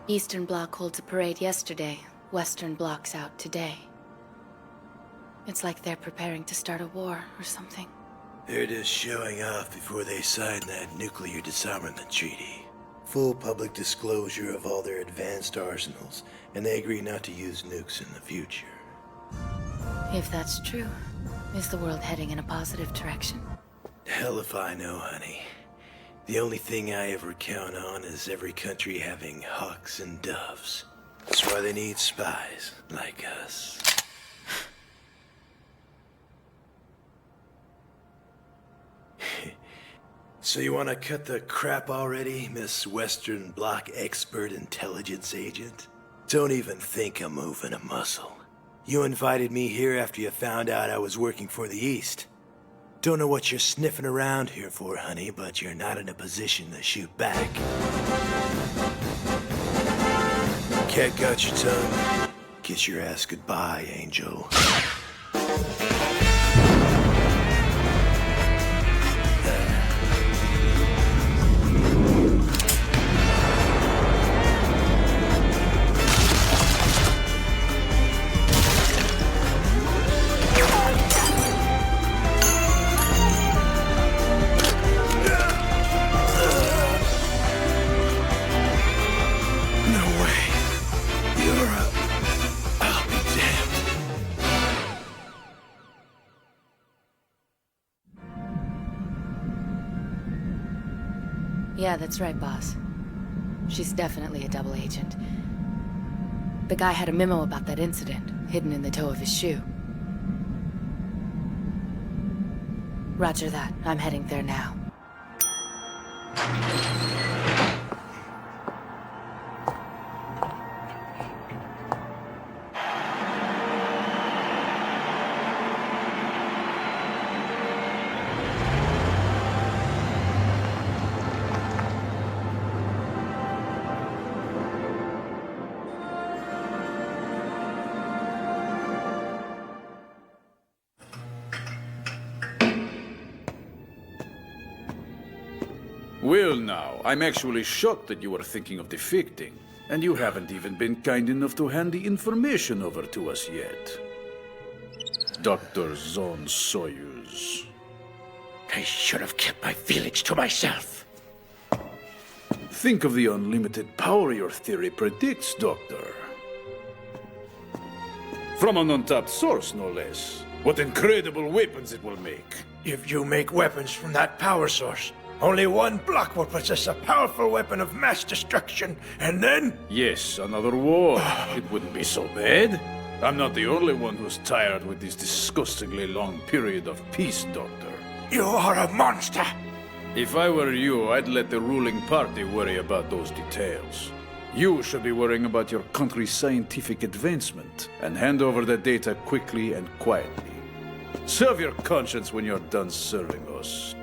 Eastern Bloc holds a parade yesterday. Western Bloc's out today. It's like they're preparing to start a war or something. They're just showing off before they sign that nuclear disarmament treaty. Full public disclosure of all their advanced arsenals, and they agree not to use nukes in the future. If that's true, is the world heading in a positive direction? Hell if I know, honey. The only thing I ever count on is every country having hawks and doves. That's why they need spies like us. So you want to cut the crap already, Miss Western Bloc expert intelligence agent? Don't even think of moving a muscle. You invited me here after you found out I was working for the East. Don't know what you're sniffing around here for, honey, but you're not in a position to shoot back. Cat got your tongue? Kiss your ass goodbye, Angel. Yeah, that's right, boss. She's definitely a double agent. The guy had a memo about that incident, hidden in the toe of his shoe. Roger that. I'm heading there now. Well now, I'm actually shocked that you were thinking of defecting. And you haven't even been kind enough to hand the information over to us yet. Dr. Zon Soyuz. I should have kept my feelings to myself. Think of the unlimited power your theory predicts, Doctor. From an untapped source, no less. What incredible weapons it will make. If you make weapons from that power source, only one block will possess a powerful weapon of mass destruction, and then... Yes, another war. It wouldn't be so bad. I'm not the only one who's tired with this disgustingly long period of peace, Doctor. You are a monster! If I were you, I'd let the ruling party worry about those details. You should be worrying about your country's scientific advancement, and hand over the data quickly and quietly. Serve your conscience when you're done serving us.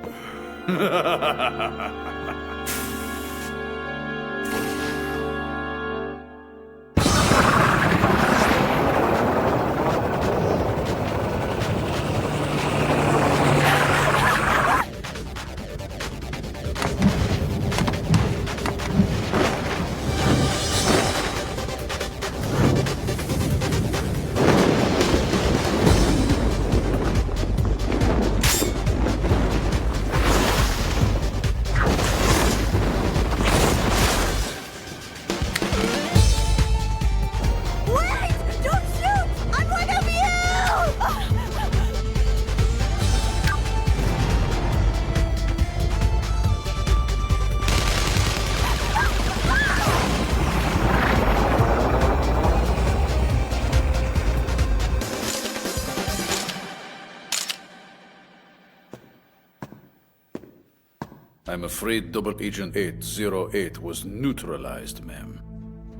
I'm afraid Double Agent 808 was neutralized, ma'am.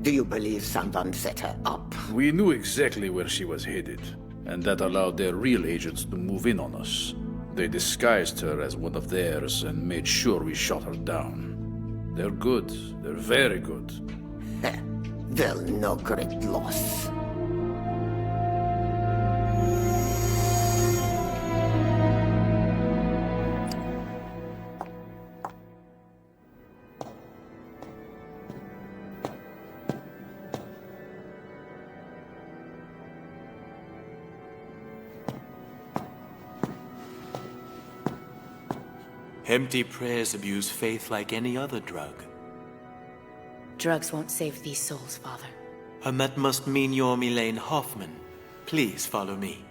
Do you believe someone set her up? We knew exactly where she was headed, and that allowed their real agents to move in on us. They disguised her as one of theirs and made sure we shot her down. They're good. They're very good. Well, no great loss. Empty prayers abuse faith like any other drug. Drugs won't save these souls, Father. And that must mean you're Elaine Hoffman. Please follow me.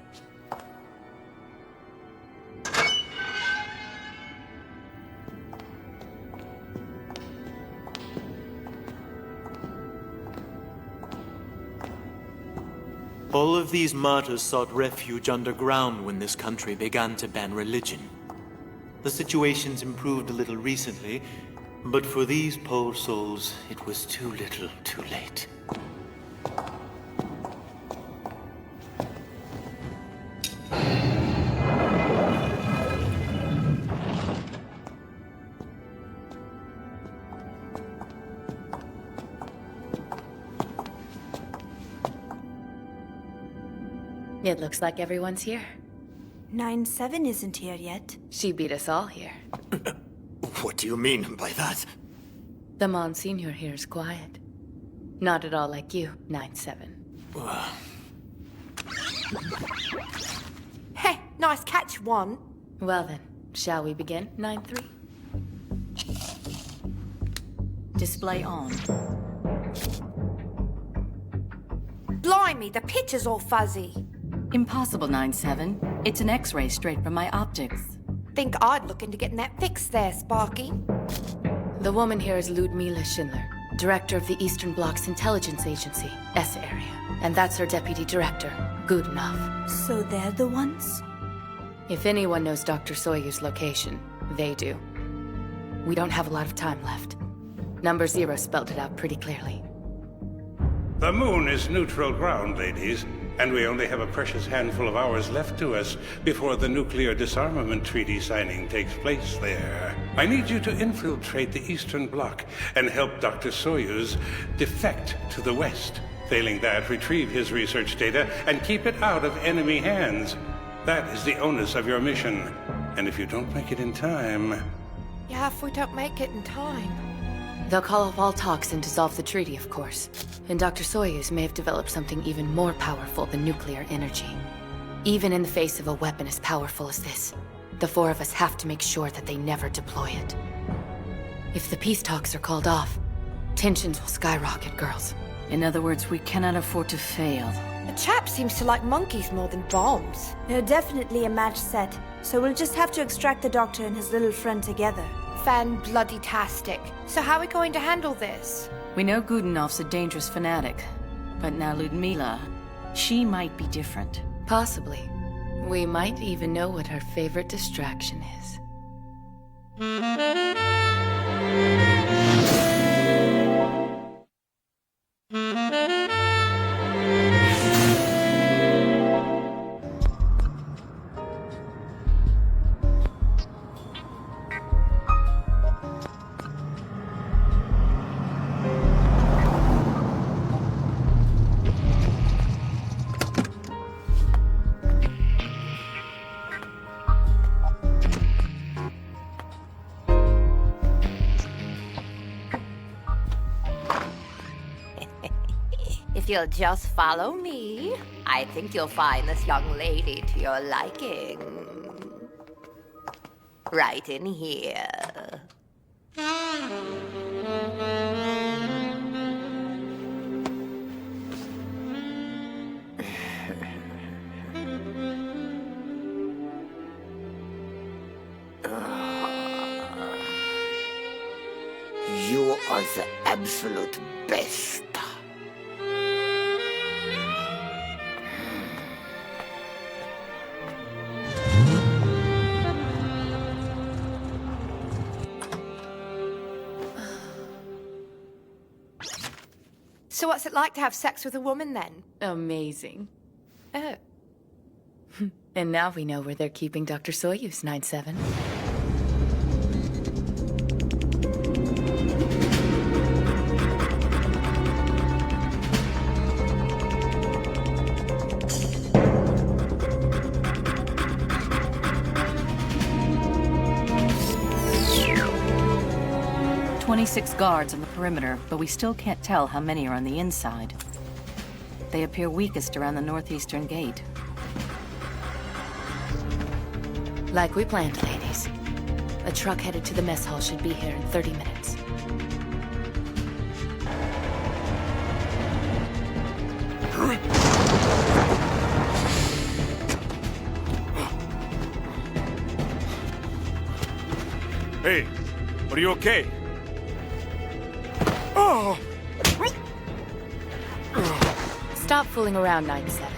All of these martyrs sought refuge underground when this country began to ban religion. The situation's improved a little recently, but for these poor souls, it was too little, too late. It looks like everyone's here. 9-7 isn't here yet. She beat us all here. What do you mean by that? The Monsignor here is quiet. Not at all like you, 9-7. Hey, nice catch, 1. Well then, shall we begin, 9-3? Display on. Blimey, the picture's all fuzzy. Impossible, 9-7. It's an X-ray straight from my optics. Think I'd look into getting that fixed there, Sparky. The woman here is Ludmila Schindler, director of the Eastern Bloc's intelligence agency, S area. And that's her deputy director, Goodenough. So they're the ones? If anyone knows Dr. Soyu's location, they do. We don't have a lot of time left. Number 0 spelled it out pretty clearly. The moon is neutral ground, ladies, and we only have a precious handful of hours left to us before the nuclear disarmament treaty signing takes place there. I need you to infiltrate the Eastern Bloc and help Dr. Soyuz defect to the West. Failing that, retrieve his research data and keep it out of enemy hands. That is the onus of your mission. And if you don't make it in time... Yeah, if we don't make it in time. They'll call off all talks and dissolve the treaty, of course. And Dr. Soyuz may have developed something even more powerful than nuclear energy. Even in the face of a weapon as powerful as this, the 4 of us have to make sure that they never deploy it. If the peace talks are called off, tensions will skyrocket, girls. In other words, we cannot afford to fail. The chap seems to like monkeys more than bombs. They're definitely a match set, so we'll just have to extract the doctor and his little friend together. Fan-bloody-tastic. So how are we going to handle this? We know Goodenoug's a dangerous fanatic, but now Ludmila, she might be different. Possibly. We might even know what her favorite distraction is. If you'll just follow me, I think you'll find this young lady to your liking. Right in here. You are the absolute best. So what's it like to have sex with a woman then? Amazing. Oh. And now we know where they're keeping Dr. Soyuz, 9-7. "26 guards on the perimeter, but we still can't tell how many are on the inside. They appear weakest around the northeastern gate. Like we planned, ladies. A truck headed to the mess hall should be here in 30 minutes. Hey, are you okay? Oh! Stop fooling around, 9-7.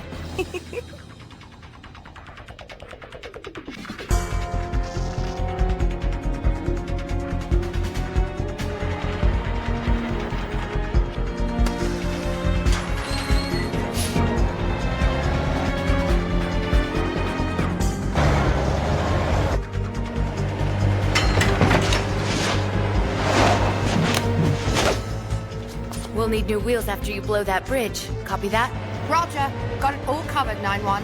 We'll need new wheels after you blow that bridge. Copy that? Roger. Got it all covered, 9-1.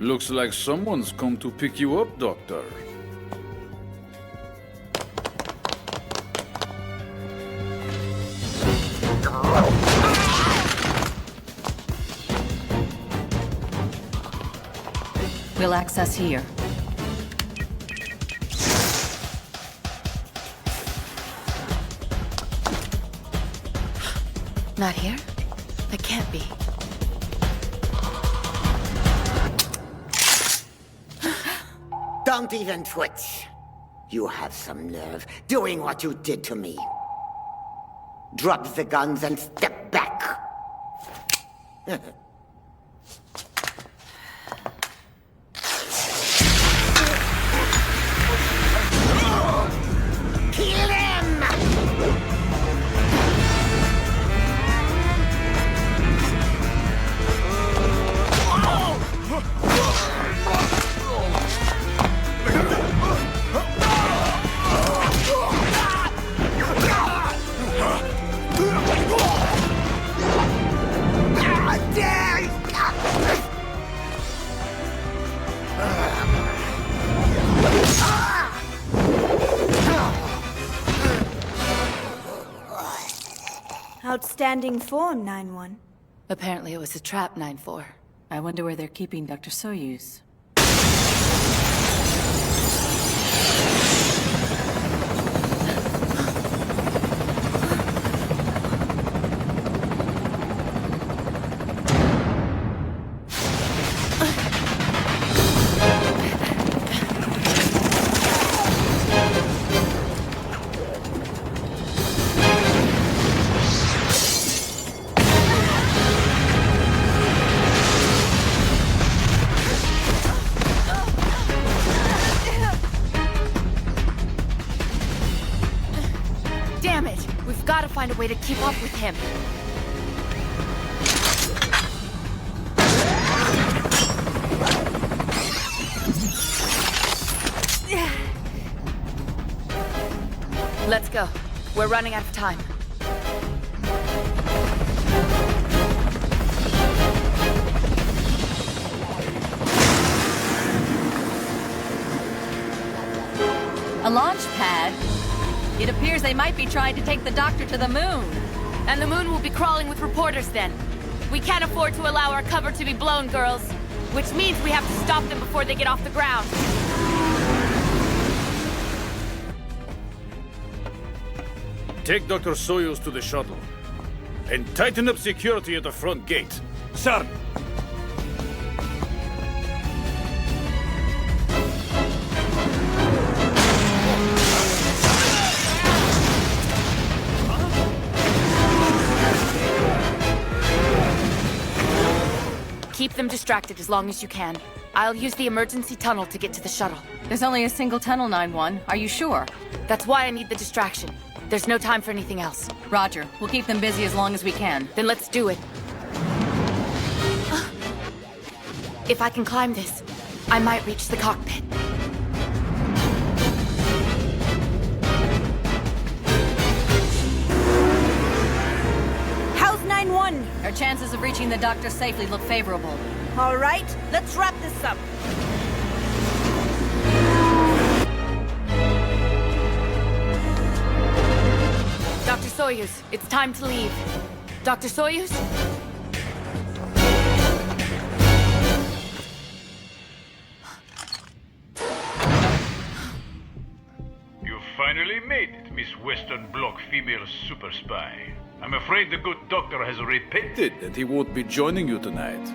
Looks like someone's come to pick you up, Doctor. We'll access here. Not here? That can't be. Don't even twitch. You have some nerve doing what you did to me. Drop the guns and step back. Kill him! Outstanding form, 9-1. Apparently it was a trap, 9-4. I wonder where they're keeping Dr. Soyuz. Damn it! We've got to find a way to keep up with him. Let's go. We're running out of time. A launch pad? It appears they might be trying to take the doctor to the moon. And the moon will be crawling with reporters then. We can't afford to allow our cover to be blown, girls. Which means we have to stop them before they get off the ground. Take Dr. Soyuz to the shuttle. And tighten up security at the front gate. Sir! Keep them distracted as long as you can. I'll use the emergency tunnel to get to the shuttle. There's only a single tunnel, 9-1. Are you sure? That's why I need the distraction. There's no time for anything else. Roger. We'll keep them busy as long as we can. Then let's do it. If I can climb this, I might reach the cockpit. 9-1. Our chances of reaching the doctor safely look favorable. All right, let's wrap this up. Dr. Soyuz, it's time to leave. Dr. Soyuz? You finally made it, Miss Western Bloc female super spy. I'm afraid the good doctor has repented and he won't be joining you tonight.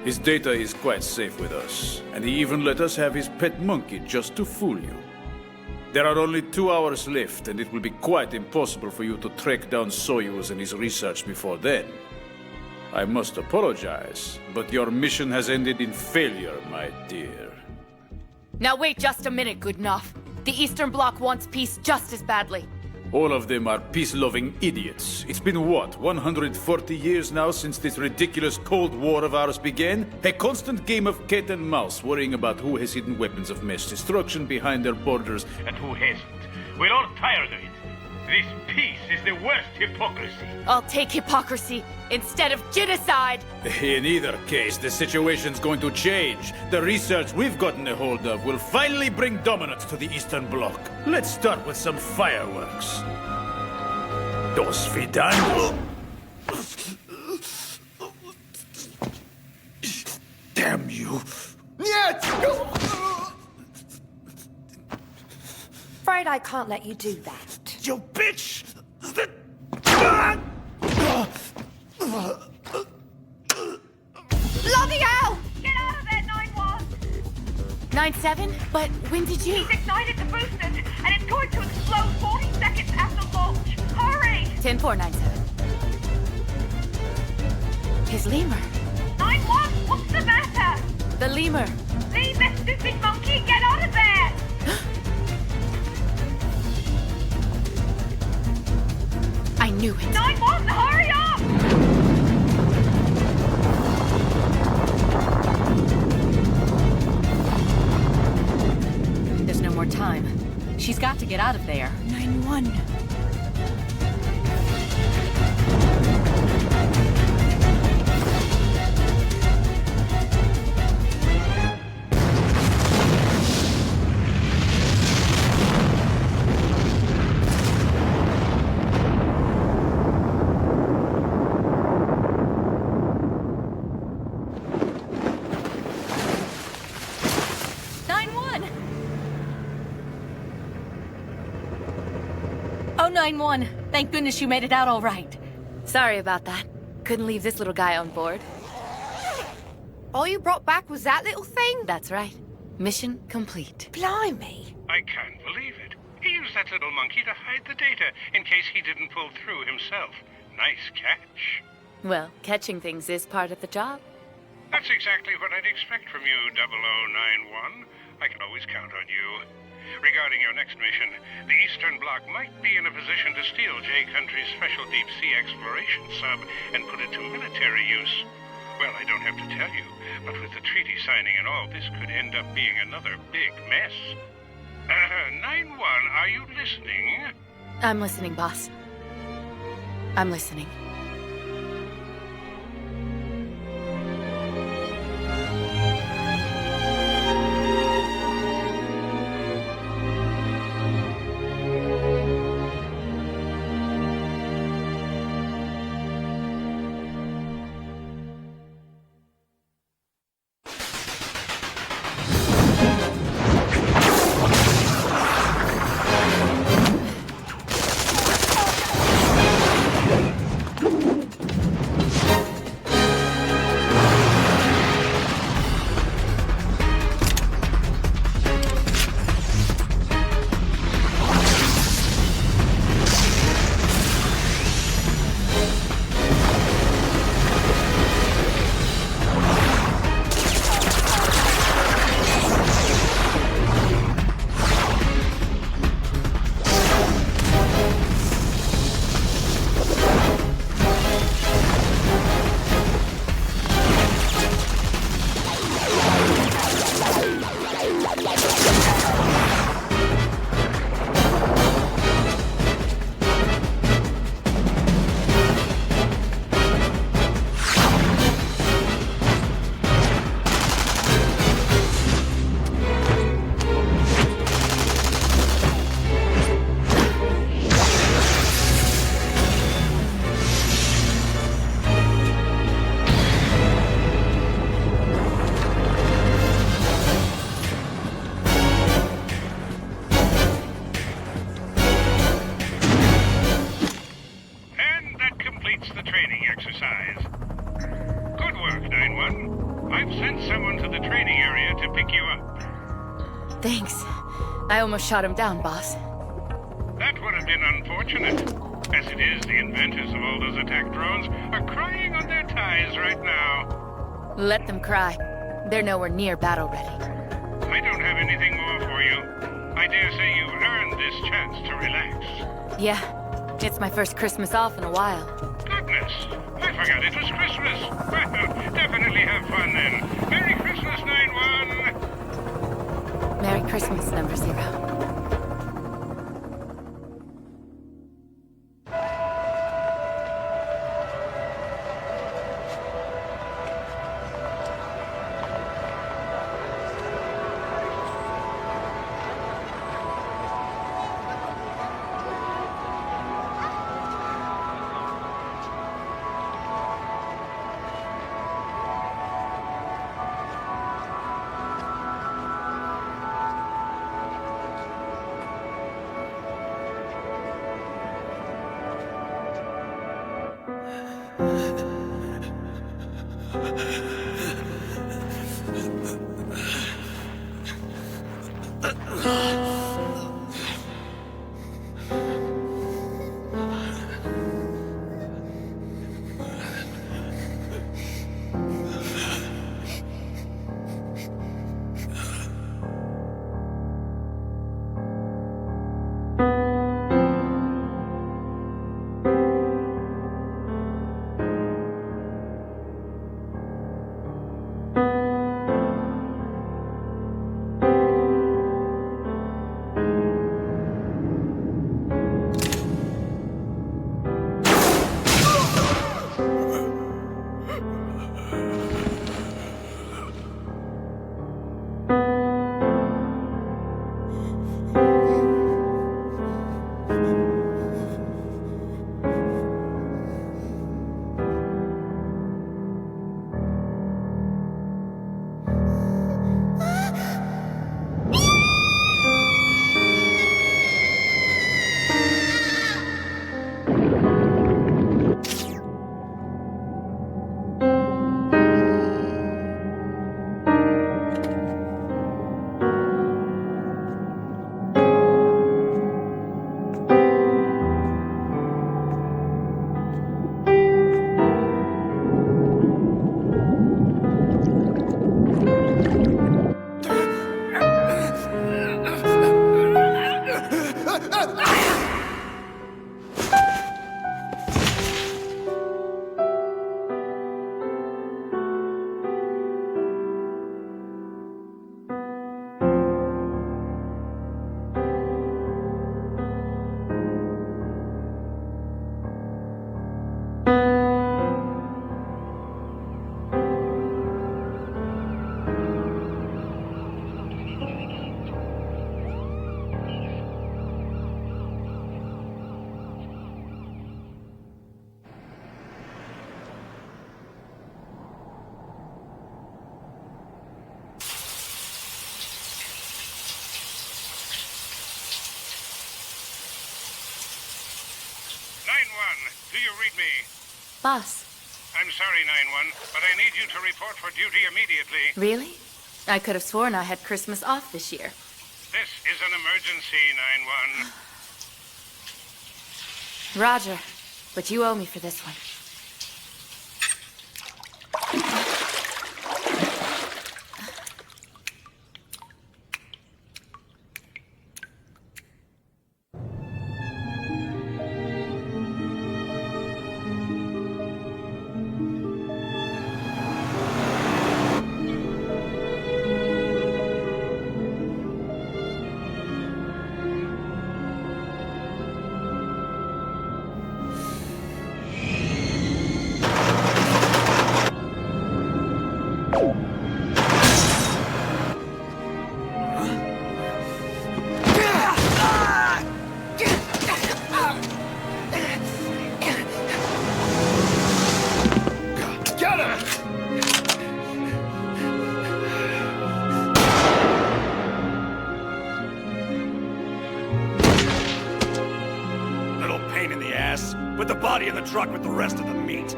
His data is quite safe with us, and he even let us have his pet monkey just to fool you. There are only 2 hours left, and it will be quite impossible for you to track down Soyuz and his research before then. I must apologize, but your mission has ended in failure, my dear. Now wait just a minute, Goodenough. The Eastern Bloc wants peace just as badly. All of them are peace-loving idiots. It's been, what, 140 years now since this ridiculous Cold War of ours began? A constant game of cat and mouse, worrying about who has hidden weapons of mass destruction behind their borders and who hasn't. We're all tired of it. This peace is the worst hypocrisy. I'll take hypocrisy instead of genocide! In either case, the situation's going to change. The research we've gotten a hold of will finally bring dominance to the Eastern Bloc. Let's start with some fireworks. Dos Vidal. Damn you. Afraid I can't let you do that. You bitch! Bloody hell! Get out of there, 9-1! 9-7? But when did you... He's ignited the boosters, and it's going to explode 40 seconds after launch. Hurry! 10-4-9-7. His lemur. 9-1, what's the matter? The lemur. Leave this stupid monkey, get out of there! I knew it. 9-1, hurry up! There's no more time. She's got to get out of there. 9-1. Oh, 9-1. Thank goodness you made it out all right. Sorry about that. Couldn't leave this little guy on board. All you brought back was that little thing? That's right. Mission complete. Blimey. I can't believe it. He used that little monkey to hide the data in case he didn't pull through himself. Nice catch. Well, catching things is part of the job. That's exactly what I'd expect from you, 0091. I can always count on you. Regarding your next mission, the Eastern Bloc might be in a position to steal J Country's special deep-sea exploration sub and put it to military use. Well, I don't have to tell you, but with the treaty signing and all, this could end up being another big mess. 9-1, are you listening? I'm listening, boss. I'm listening. It's the training exercise. Good work, 9-1. I've sent someone to the training area to pick you up. Thanks. I almost shot him down, boss. That would have been unfortunate. As it is, the inventors of all those attack drones are crying on their ties right now. Let them cry. They're nowhere near battle ready. I don't have anything more for you. I dare say you've earned this chance to relax. Yeah, it's my first Christmas off in a while. Goodness, I forgot it was Christmas. Well, definitely have fun then. Merry Christmas, 9-1. Merry Christmas, Number 0. Do you read me? Boss. I'm sorry, 9-1, but I need you to report for duty immediately. Really? I could have sworn I had Christmas off this year. This is an emergency, 9-1. Roger. But you owe me for this one. body in the truck with the rest of the meat.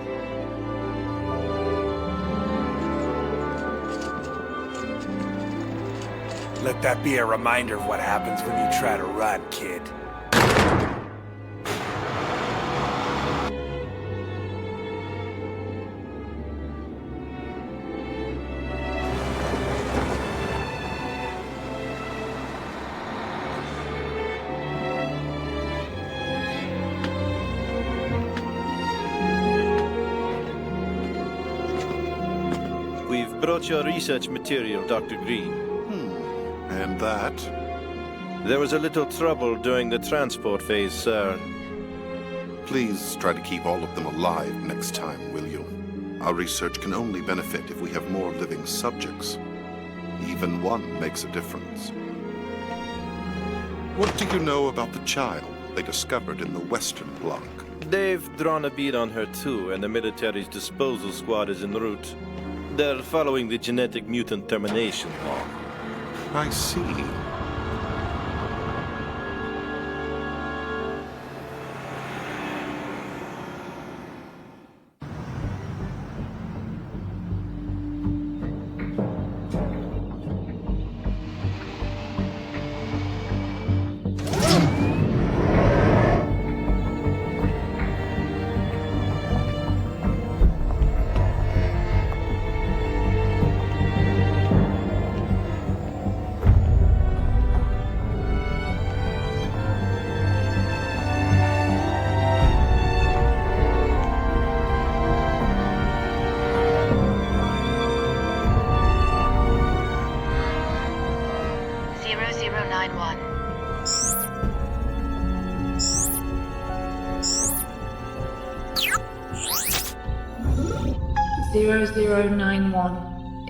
Let that be a reminder of what happens when you try to run, kid. We've brought your research material, Dr. Green. And that? There was a little trouble during the transport phase, sir. Please try to keep all of them alive next time, will you? Our research can only benefit if we have more living subjects. Even one makes a difference. What do you know about the child they discovered in the Western Bloc? They've drawn a bead on her too, and the military's disposal squad is en route. They're following the genetic mutant termination law. I see.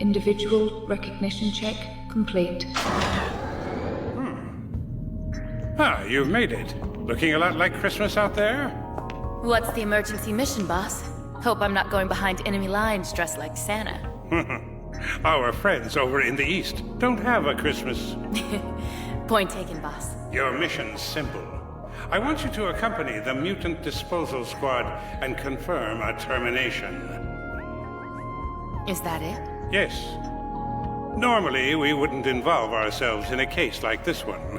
Individual recognition check complete. Ah, you've made it. Looking a lot like Christmas out there? What's the emergency mission, boss? Hope I'm not going behind enemy lines dressed like Santa. Our friends over in the East don't have a Christmas. Point taken, boss. Your mission's simple. I want you to accompany the mutant disposal squad and confirm a termination. Is that it? Yes. Normally, we wouldn't involve ourselves in a case like this one.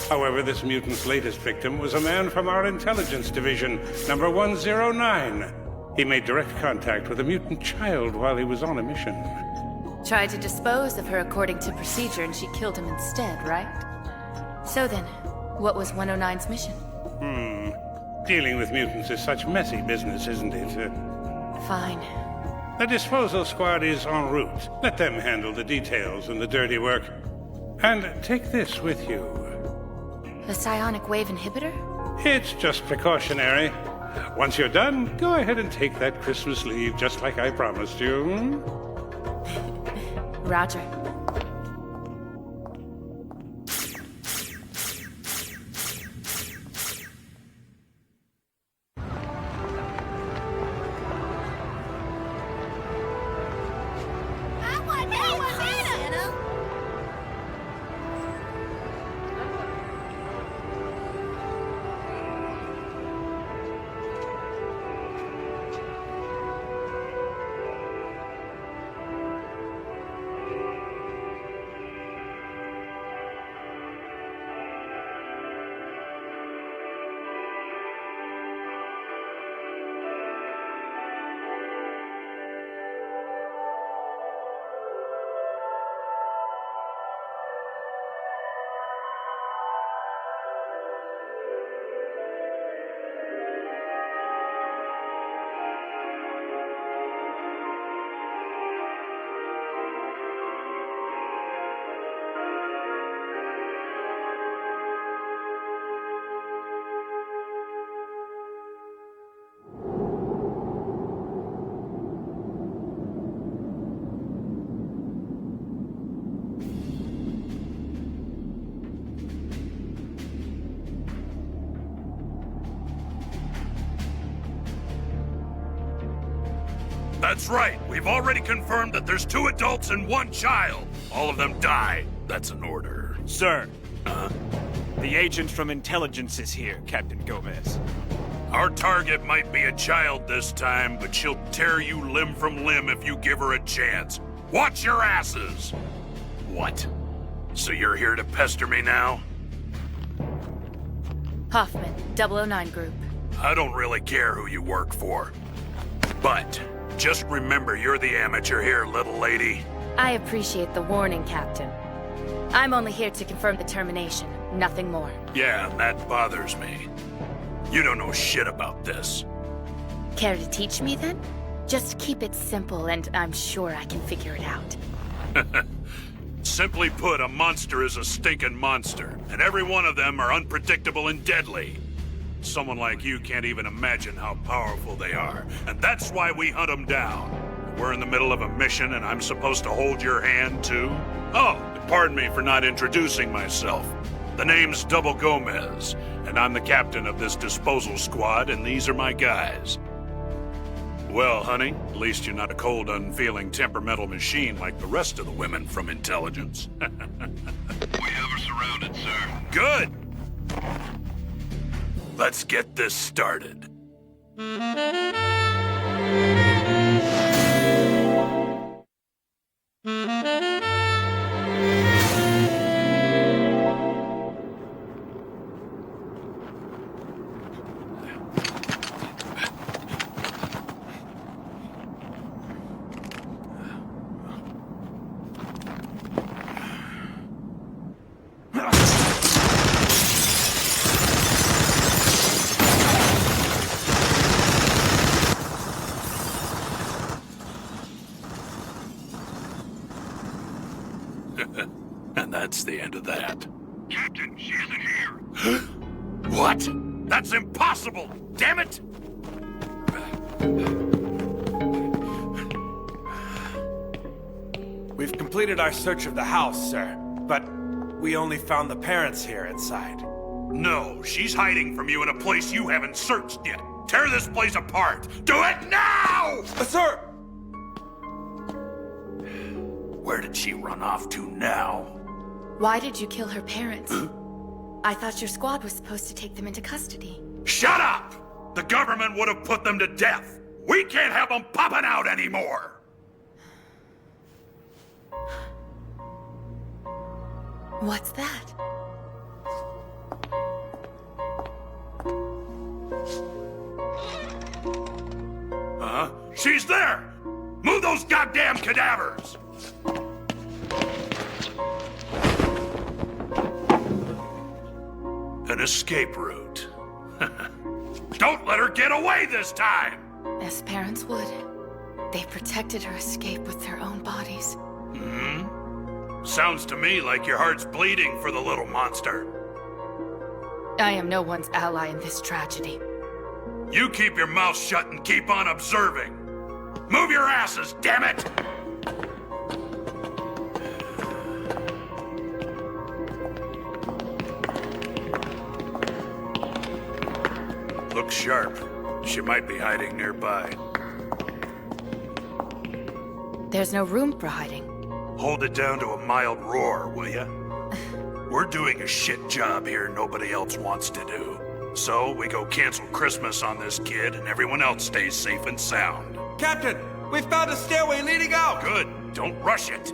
However, this mutant's latest victim was a man from our intelligence division, number 109. He made direct contact with a mutant child while he was on a mission. Tried to dispose of her according to procedure, and she killed him instead, right? So then, what was 109's mission? Dealing with mutants is such messy business, isn't it? Fine. The disposal squad is en route. Let them handle the details and the dirty work. And take this with you. A psionic wave inhibitor? It's just precautionary. Once you're done, go ahead and take that Christmas leave, just like I promised you. Roger. That's right. We've already confirmed that there's 2 adults and 1 child. All of them die. That's an order. Sir, the agent from intelligence is here, Captain Gomez. Our target might be a child this time, but she'll tear you limb from limb if you give her a chance. Watch your asses! What? So you're here to pester me now? Hoffman, 009 Group. I don't really care who you work for. But just remember you're the amateur here, little lady. I appreciate the warning, Captain. I'm only here to confirm the termination, nothing more. Yeah, that bothers me. You don't know shit about this. Care to teach me, then? Just keep it simple, and I'm sure I can figure it out. Simply put, a monster is a stinking monster, and every one of them are unpredictable and deadly. Someone like you can't even imagine how powerful they are, and that's why we hunt them down. We're in the middle of a mission, and I'm supposed to hold your hand, too? Oh, pardon me for not introducing myself. The name's Double Gomez, and I'm the captain of this disposal squad, and these are my guys. Well, honey, at least you're not a cold, unfeeling, temperamental machine like the rest of the women from intelligence. We have her surrounded, sir. Good! Let's get this started. And that's the end of that. Captain, she isn't here. What? That's impossible! Damn it! We've completed our search of the house, sir, but we only found the parents here inside. No, she's hiding from you in a place you haven't searched yet. Tear this place apart! Do it now! Sir! Where did she run off to now? Why did you kill her parents? I thought your squad was supposed to take them into custody. Shut up! The government would have put them to death! We can't have them popping out anymore! What's that? Huh? She's there! Move those goddamn cadavers! An escape route. Don't let her get away this time! As parents would. They protected her escape with their own bodies. Hmm? Sounds to me like your heart's bleeding for the little monster. I am no one's ally in this tragedy. You keep your mouth shut and keep on observing. Move your asses, damn it! Look sharp. She might be hiding nearby. There's no room for hiding. Hold it down to a mild roar, will ya? We're doing a shit job here nobody else wants to do. So we go cancel Christmas on this kid and everyone else stays safe and sound. Captain, we found a stairway leading out! Good. Don't rush it.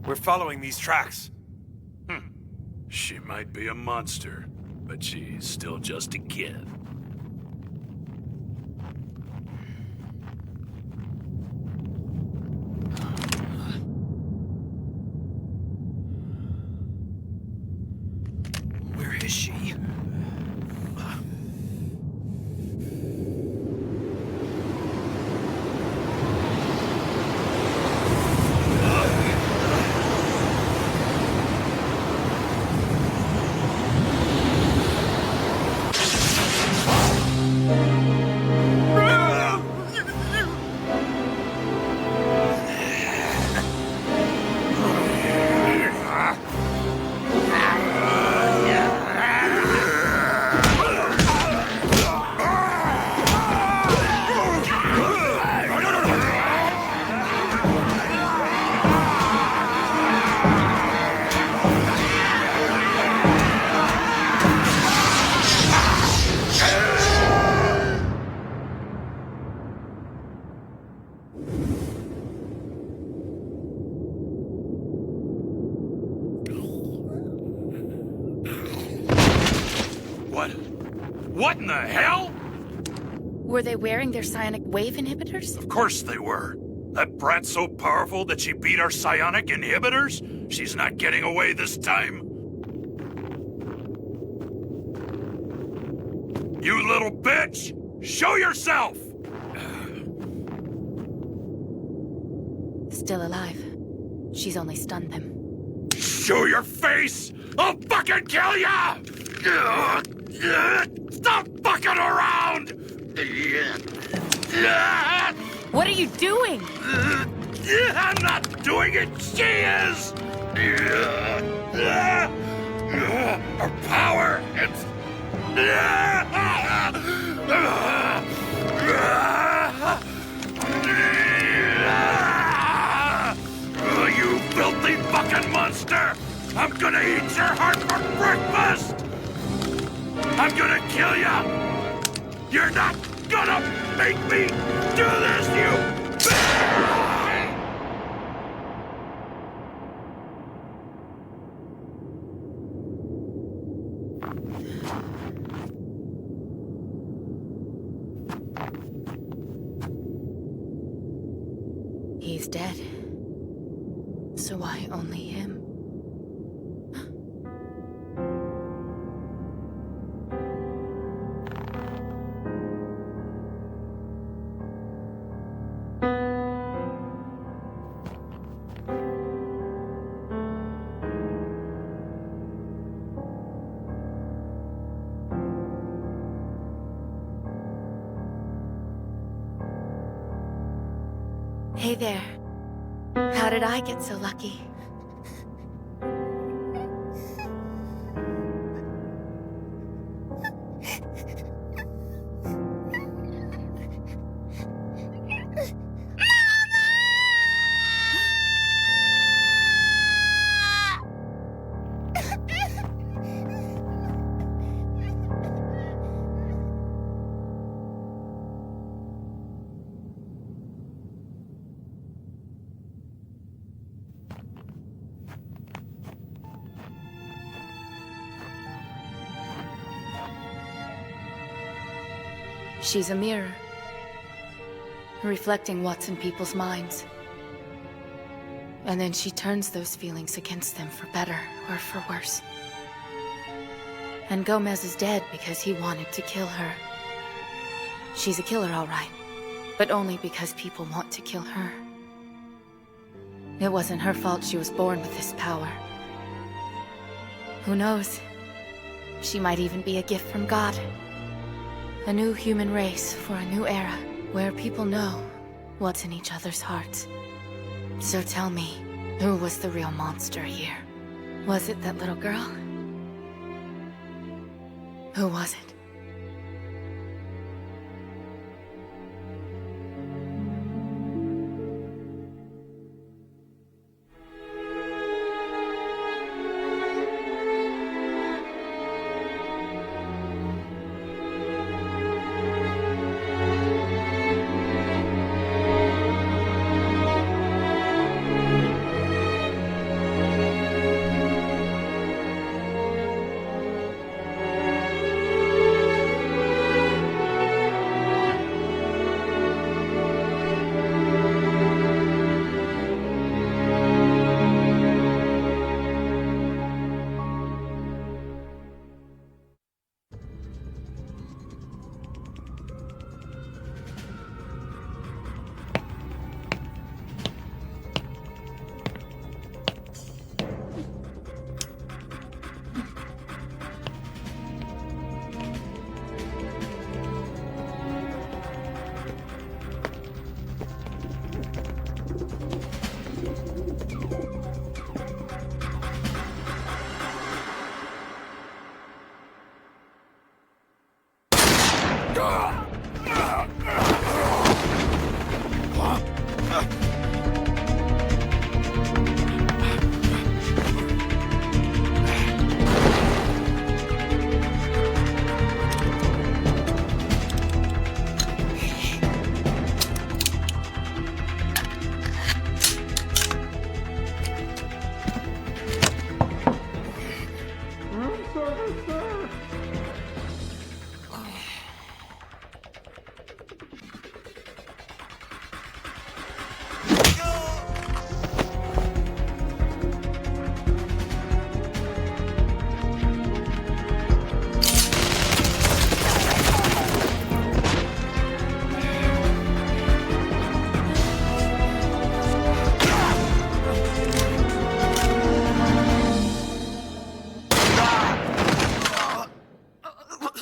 We're following these tracks. She might be a monster, but she's still just a kid. Where is she? What in the hell? Were they wearing their psionic wave inhibitors? Of course they were. That brat's so powerful that she beat our psionic inhibitors? She's not getting away this time. You little bitch! Show yourself! Still alive. She's only stunned them. Show your face! I'll fucking kill ya! Stop fucking around! What are you doing? I'm not doing it, she is! Her power, it's... You filthy fucking monster! I'm gonna eat your heart for breakfast! I'm gonna kill ya! You're not gonna make me do this, you... He's dead. So why only him? Hey there. How did I get so lucky? She's a mirror, reflecting what's in people's minds. And then she turns those feelings against them for better or for worse. And Gomez is dead because he wanted to kill her. She's a killer, all right, but only because people want to kill her. It wasn't her fault she was born with this power. Who knows? She might even be a gift from God. A new human race for a new era, where people know what's in each other's hearts. So tell me, who was the real monster here? Was it that little girl? Who was it?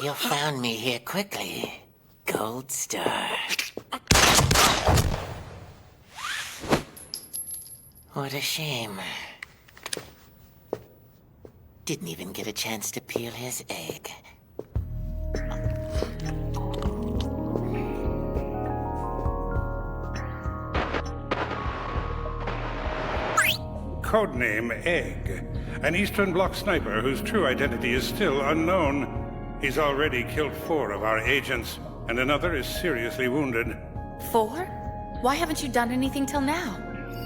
You found me here quickly. Gold star. What a shame. Didn't even get a chance to peel his egg. Codename Egg. An Eastern Bloc sniper whose true identity is still unknown. He's already killed 4 of our agents, and another is seriously wounded. 4? Why haven't you done anything till now?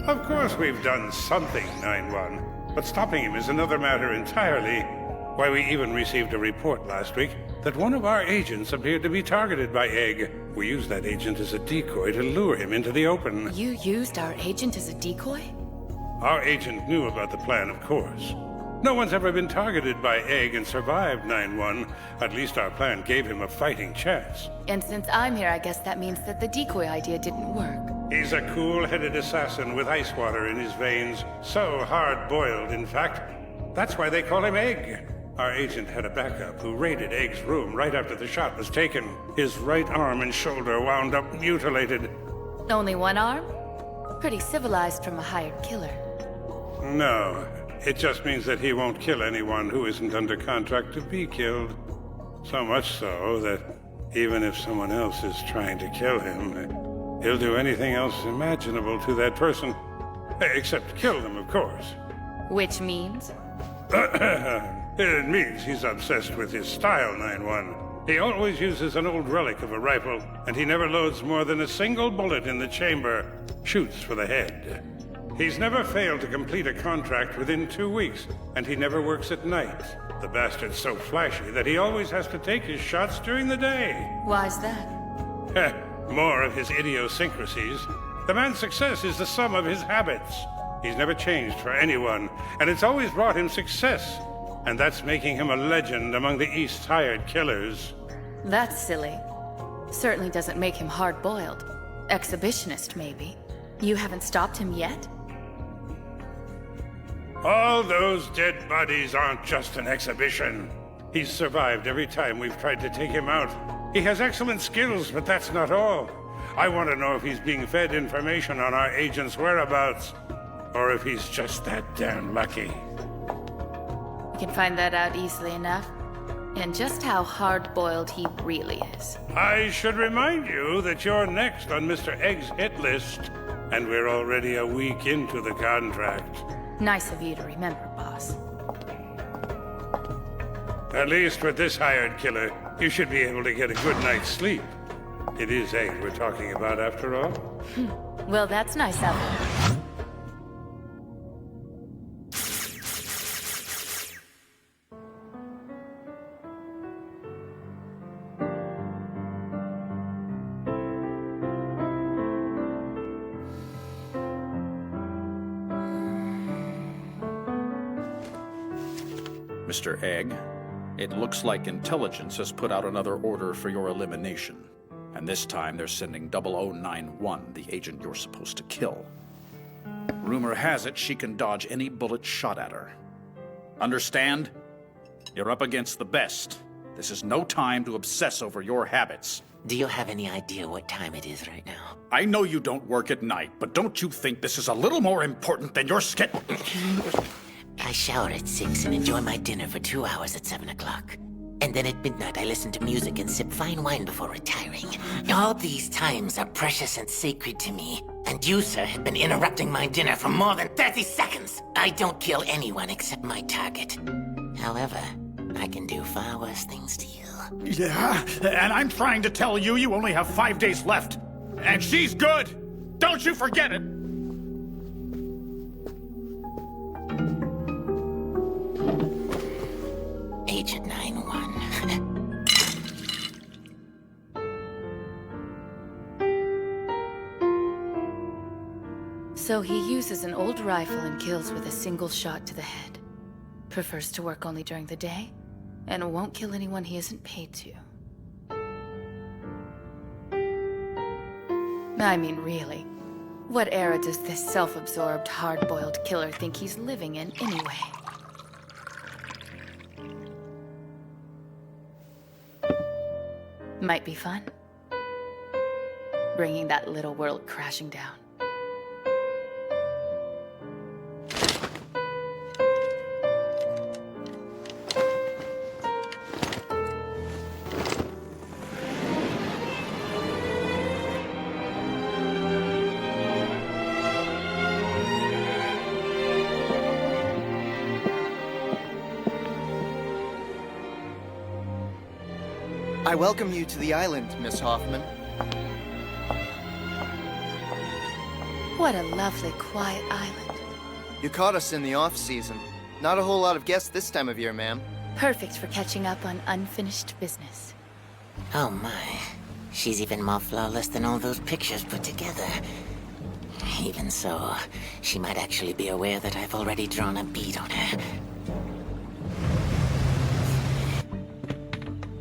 Of course we've done something, 9-1. But stopping him is another matter entirely. Why, we even received a report last week that one of our agents appeared to be targeted by Egg. We used that agent as a decoy to lure him into the open. You used our agent as a decoy? Our agent knew about the plan, of course. No one's ever been targeted by Egg and survived 9-1. At least our plan gave him a fighting chance. And since I'm here, I guess that means that the decoy idea didn't work. He's a cool-headed assassin with ice water in his veins. So hard-boiled, in fact. That's why they call him Egg. Our agent had a backup who raided Egg's room right after the shot was taken. His right arm and shoulder wound up mutilated. Only one arm? Pretty civilized from a hired killer. No. It just means that he won't kill anyone who isn't under contract to be killed. So much so that even if someone else is trying to kill him, he'll do anything else imaginable to that person. Except kill them, of course. Which means? It means he's obsessed with his style, 9-1. He always uses an old relic of a rifle, and he never loads more than a single bullet in the chamber. Shoots for the head. He's never failed to complete a contract within 2 weeks, and he never works at night. The bastard's so flashy that he always has to take his shots during the day. Why's that? More of his idiosyncrasies. The man's success is the sum of his habits. He's never changed for anyone, and it's always brought him success. And that's making him a legend among the East's hired killers. That's silly. Certainly doesn't make him hard-boiled. Exhibitionist, maybe. You haven't stopped him yet? All those dead bodies aren't just an exhibition. He's survived every time we've tried to take him out. He has excellent skills, but that's not all. I want to know if he's being fed information on our agent's whereabouts, or if he's just that damn lucky. We can find that out easily enough. And just how hard-boiled he really is. I should remind you that you're next on Mr. Egg's hit list, and we're already a week into the contract. Nice of you to remember, boss. At least with this hired killer, you should be able to get a good night's sleep. It is Egg we're talking about, after all. Well, that's nice of him. Mr. Egg, it looks like intelligence has put out another order for your elimination. And this time they're sending 0091, the agent you're supposed to kill. Rumor has it she can dodge any bullet shot at her. Understand? You're up against the best. This is no time to obsess over your habits. Do you have any idea what time it is right now? I know you don't work at night, but don't you think this is a little more important than your schedule? I shower at 6 and enjoy my dinner for 2 hours at 7 o'clock. And then at midnight I listen to music and sip fine wine before retiring. All these times are precious and sacred to me. And you, sir, have been interrupting my dinner for more than 30 seconds! I don't kill anyone except my target. However, I can do far worse things to you. Yeah, and I'm trying to tell you you only have 5 days left. And she's good! Don't you forget it! Agent 9-1. So he uses an old rifle and kills with a single shot to the head. Prefers to work only during the day, and won't kill anyone he isn't paid to. I mean, really, what era does this self-absorbed, hard-boiled killer think he's living in anyway? Might be fun. Bringing that little world crashing down. I welcome you to the island, Miss Hoffman. What a lovely, quiet island. You caught us in the off-season. Not a whole lot of guests this time of year, ma'am. Perfect for catching up on unfinished business. Oh my. She's even more flawless than all those pictures put together. Even so, she might actually be aware that I've already drawn a bead on her.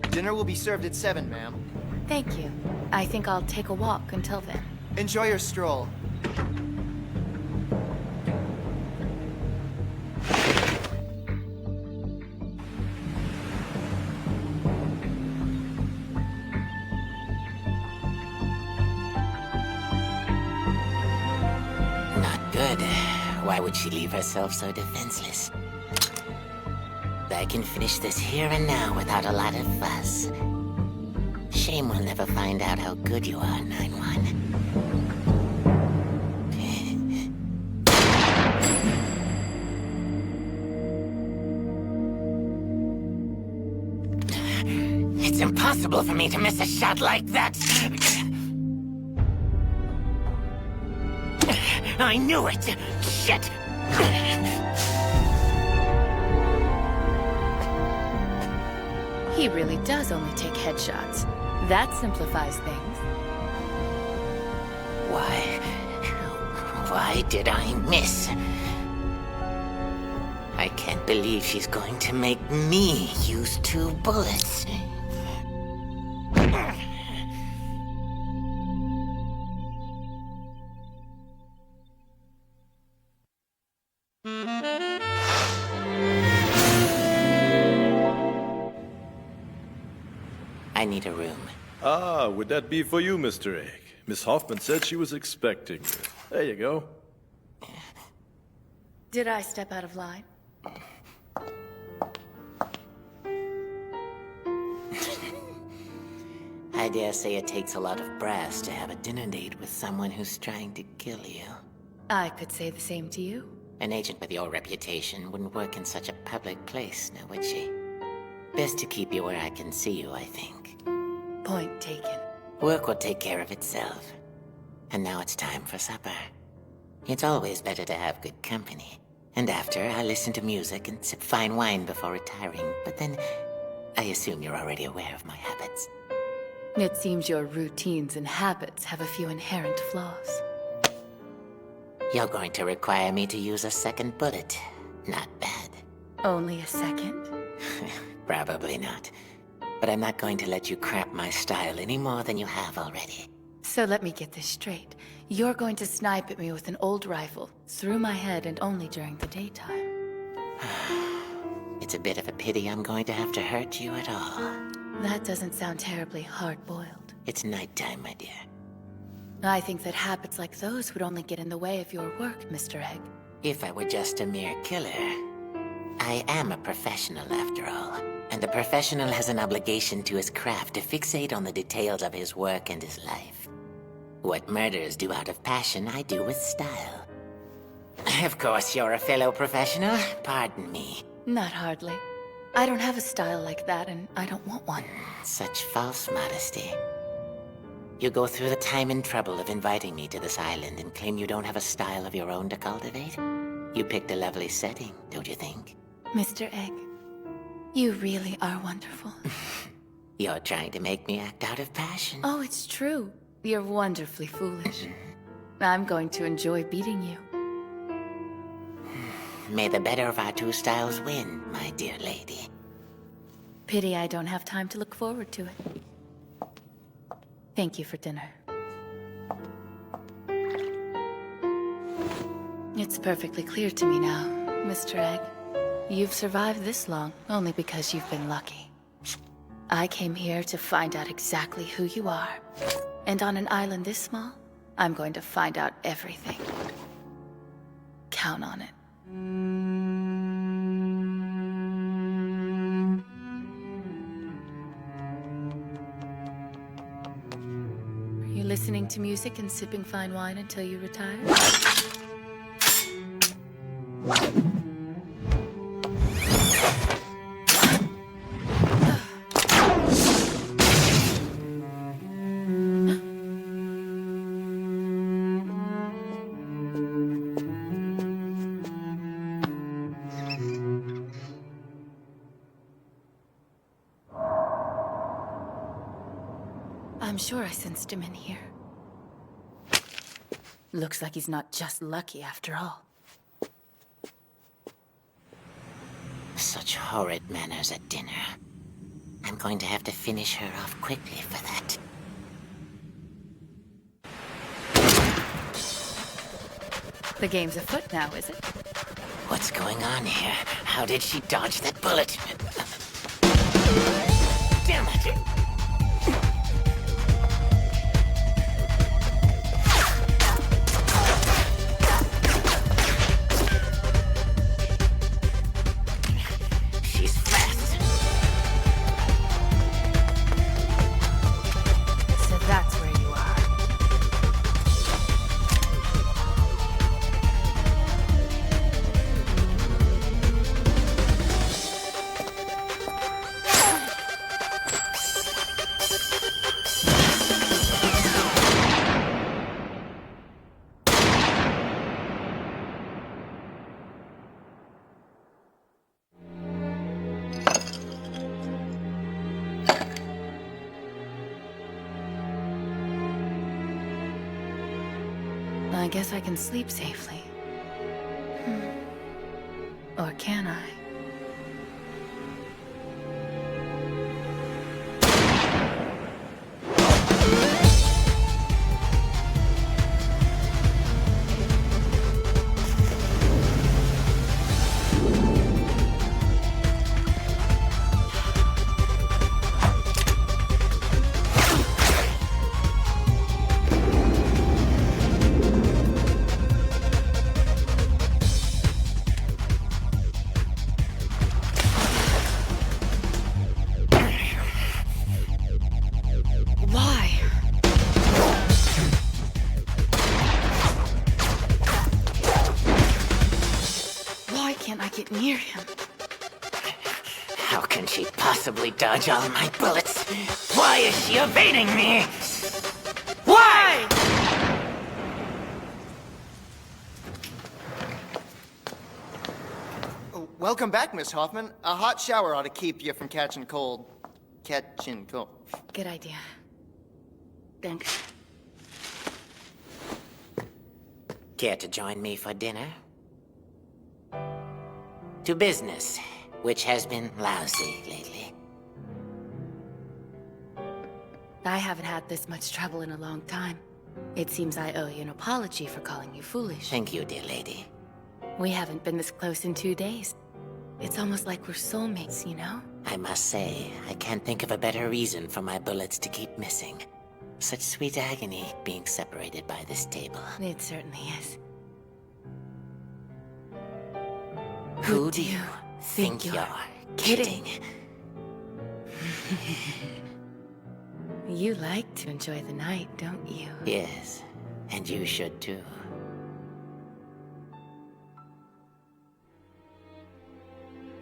Dinner will be served at 7, ma'am. Thank you. I think I'll take a walk until then. Enjoy your stroll. Not good. Why would she leave herself so defenseless? I can finish this here and now without a lot of fuss. Shame we'll never find out how good you are, 9-1. It's impossible for me to miss a shot like that! I knew it! Shit! He really does only take headshots. That simplifies things. Why did I miss? I can't believe she's going to make me use 2 bullets. I need a room. Ah, would that be for you, Mr. Egg? Miss Hoffman said she was expecting you. There you go. Did I step out of line? I dare say it takes a lot of brass to have a dinner date with someone who's trying to kill you. I could say the same to you. An agent with your reputation wouldn't work in such a public place, now would she? Best to keep you where I can see you, I think. Point taken. Work will take care of itself. And now it's time for supper. It's always better to have good company. And after, I listen to music and sip fine wine before retiring. But then, I assume you're already aware of my habits. It seems your routines and habits have a few inherent flaws. You're going to require me to use a second bullet. Not bad. Only a second? Probably not. But I'm not going to let you cramp my style any more than you have already. So let me get this straight. You're going to snipe at me with an old rifle, through my head and only during the daytime. It's a bit of a pity I'm going to have to hurt you at all. That doesn't sound terribly hard-boiled. It's nighttime, my dear. I think that habits like those would only get in the way of your work, Mr. Egg. If I were just a mere killer, I am a professional after all. And a professional has an obligation to his craft to fixate on the details of his work and his life. What murderers do out of passion, I do with style. Of course, you're a fellow professional. Pardon me. Not hardly. I don't have a style like that, and I don't want one. Such false modesty. You go through the time and trouble of inviting me to this island and claim you don't have a style of your own to cultivate? You picked a lovely setting, don't you think? Mr. Egg, you really are wonderful. You're trying to make me act out of passion. Oh, it's true. You're wonderfully foolish. I'm going to enjoy beating you. May the better of our 2 styles win, my dear lady. Pity I don't have time to look forward to it. Thank you for dinner. It's perfectly clear to me now, Mr. Egg. You've survived this long only because you've been lucky. I came here to find out exactly who you are. And on an island this small, I'm going to find out everything. Count on it. Are you listening to music and sipping fine wine until you retire? I'm sure I sensed him in here. Looks like he's not just lucky after all. Such horrid manners at dinner. I'm going to have to finish her off quickly for that. The game's afoot now, is it? What's going on here? How did she dodge that bullet? Damn it! I guess I can sleep safely. Or can I? Near him. How can she possibly dodge all my bullets? Why is she evading me? Why? Welcome back, Miss Hoffman. A hot shower ought to keep you from catching cold. Catching cold. Good idea. Thanks. Care to join me for dinner? To business, which has been lousy lately. I haven't had this much trouble in a long time. It seems I owe you an apology for calling you foolish. Thank you, dear lady. We haven't been this close in 2 days. It's almost like we're soulmates, you know? I must say, I can't think of a better reason for my bullets to keep missing. Such sweet agony being separated by this table. It certainly is. Who do you think you're kidding? You like to enjoy the night, don't you? Yes, and you should too.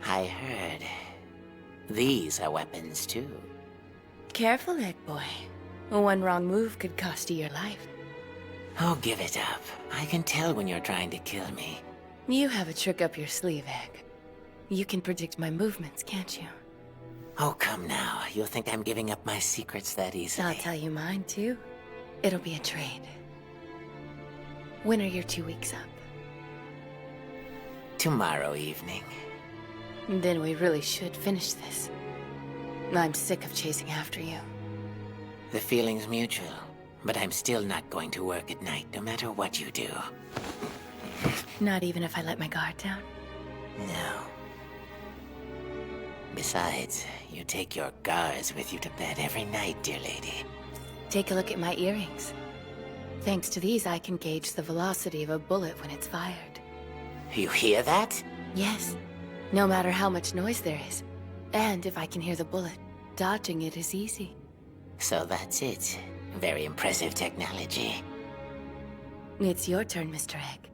I heard these are weapons too. Careful, Egg Boy. One wrong move could cost you your life. Oh, give it up. I can tell when you're trying to kill me. You have a trick up your sleeve, Egg. You can predict my movements, can't you? Oh, come now. You'll think I'm giving up my secrets that easily. I'll tell you mine, too. It'll be a trade. When are your 2 weeks up? Tomorrow evening. Then we really should finish this. I'm sick of chasing after you. The feeling's mutual, but I'm still not going to work at night, no matter what you do. Not even if I let my guard down? No. Besides, you take your guards with you to bed every night, dear lady. Take a look at my earrings. Thanks to these, I can gauge the velocity of a bullet when it's fired. You hear that? Yes. No matter how much noise there is. And if I can hear the bullet, dodging it is easy. So that's it. Very impressive technology. It's your turn, Mr. Egg.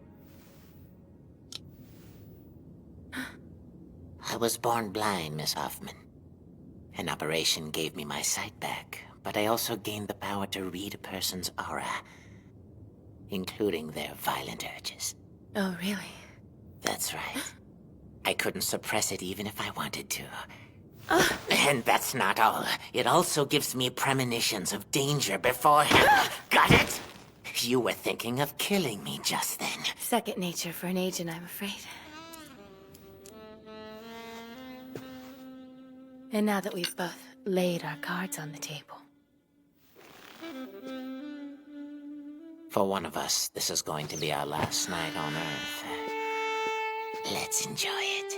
I was born blind, Miss Hoffman. An operation gave me my sight back, but I also gained the power to read a person's aura, including their violent urges. Oh, really? That's right. I couldn't suppress it even if I wanted to. And that's not all. It also gives me premonitions of danger beforehand. Got it? You were thinking of killing me just then. Second nature for an agent, I'm afraid. And now that we've both laid our cards on the table. For one of us, this is going to be our last night on Earth. Let's enjoy it.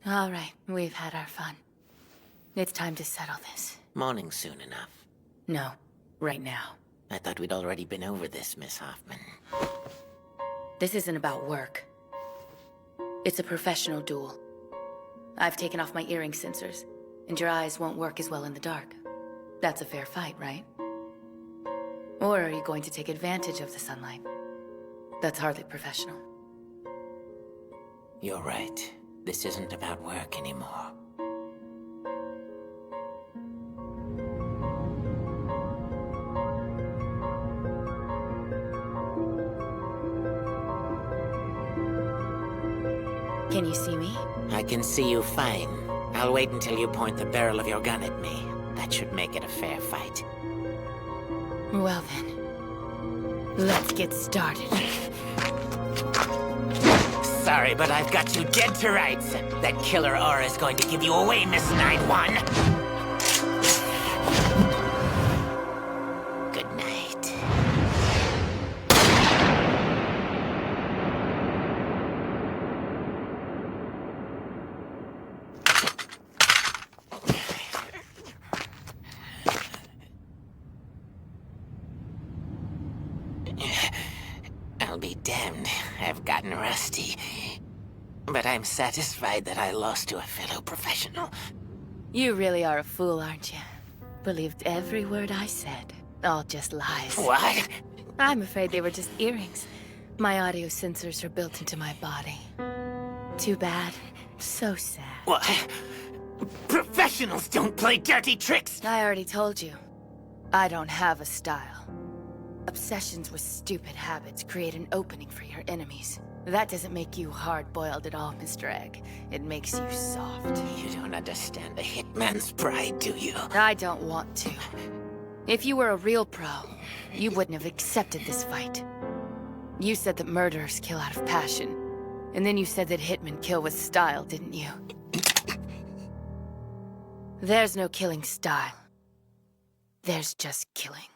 All right, we've had our fun. It's time to settle this. Morning soon enough. No, right now. I thought we'd already been over this, Miss Hoffman. This isn't about work. It's a professional duel. I've taken off my earring sensors, and your eyes won't work as well in the dark. That's a fair fight, right? Or are you going to take advantage of the sunlight? That's hardly professional. You're right. This isn't about work anymore. Can you see me? I can see you fine. I'll wait until you point the barrel of your gun at me. That should make it a fair fight. Well then, let's get started. Sorry, but I've got you dead to rights. That killer aura is going to give you away, Miss 9-1. Good night. I'll be damned. I've gotten rusty. But I'm satisfied that I lost to a fellow professional. You really are a fool, aren't you? Believed every word I said. All just lies. What? I'm afraid they were just earrings. My audio sensors are built into my body. Too bad. So sad. What? Professionals don't play dirty tricks! I already told you. I don't have a style. Obsessions with stupid habits create an opening for your enemies. That doesn't make you hard-boiled at all, Mr. Egg. It makes you soft. You don't understand the hitman's pride, do you? I don't want to. If you were a real pro, you wouldn't have accepted this fight. You said that murderers kill out of passion. And then you said that hitmen kill with style, didn't you? There's no killing style. There's just killing.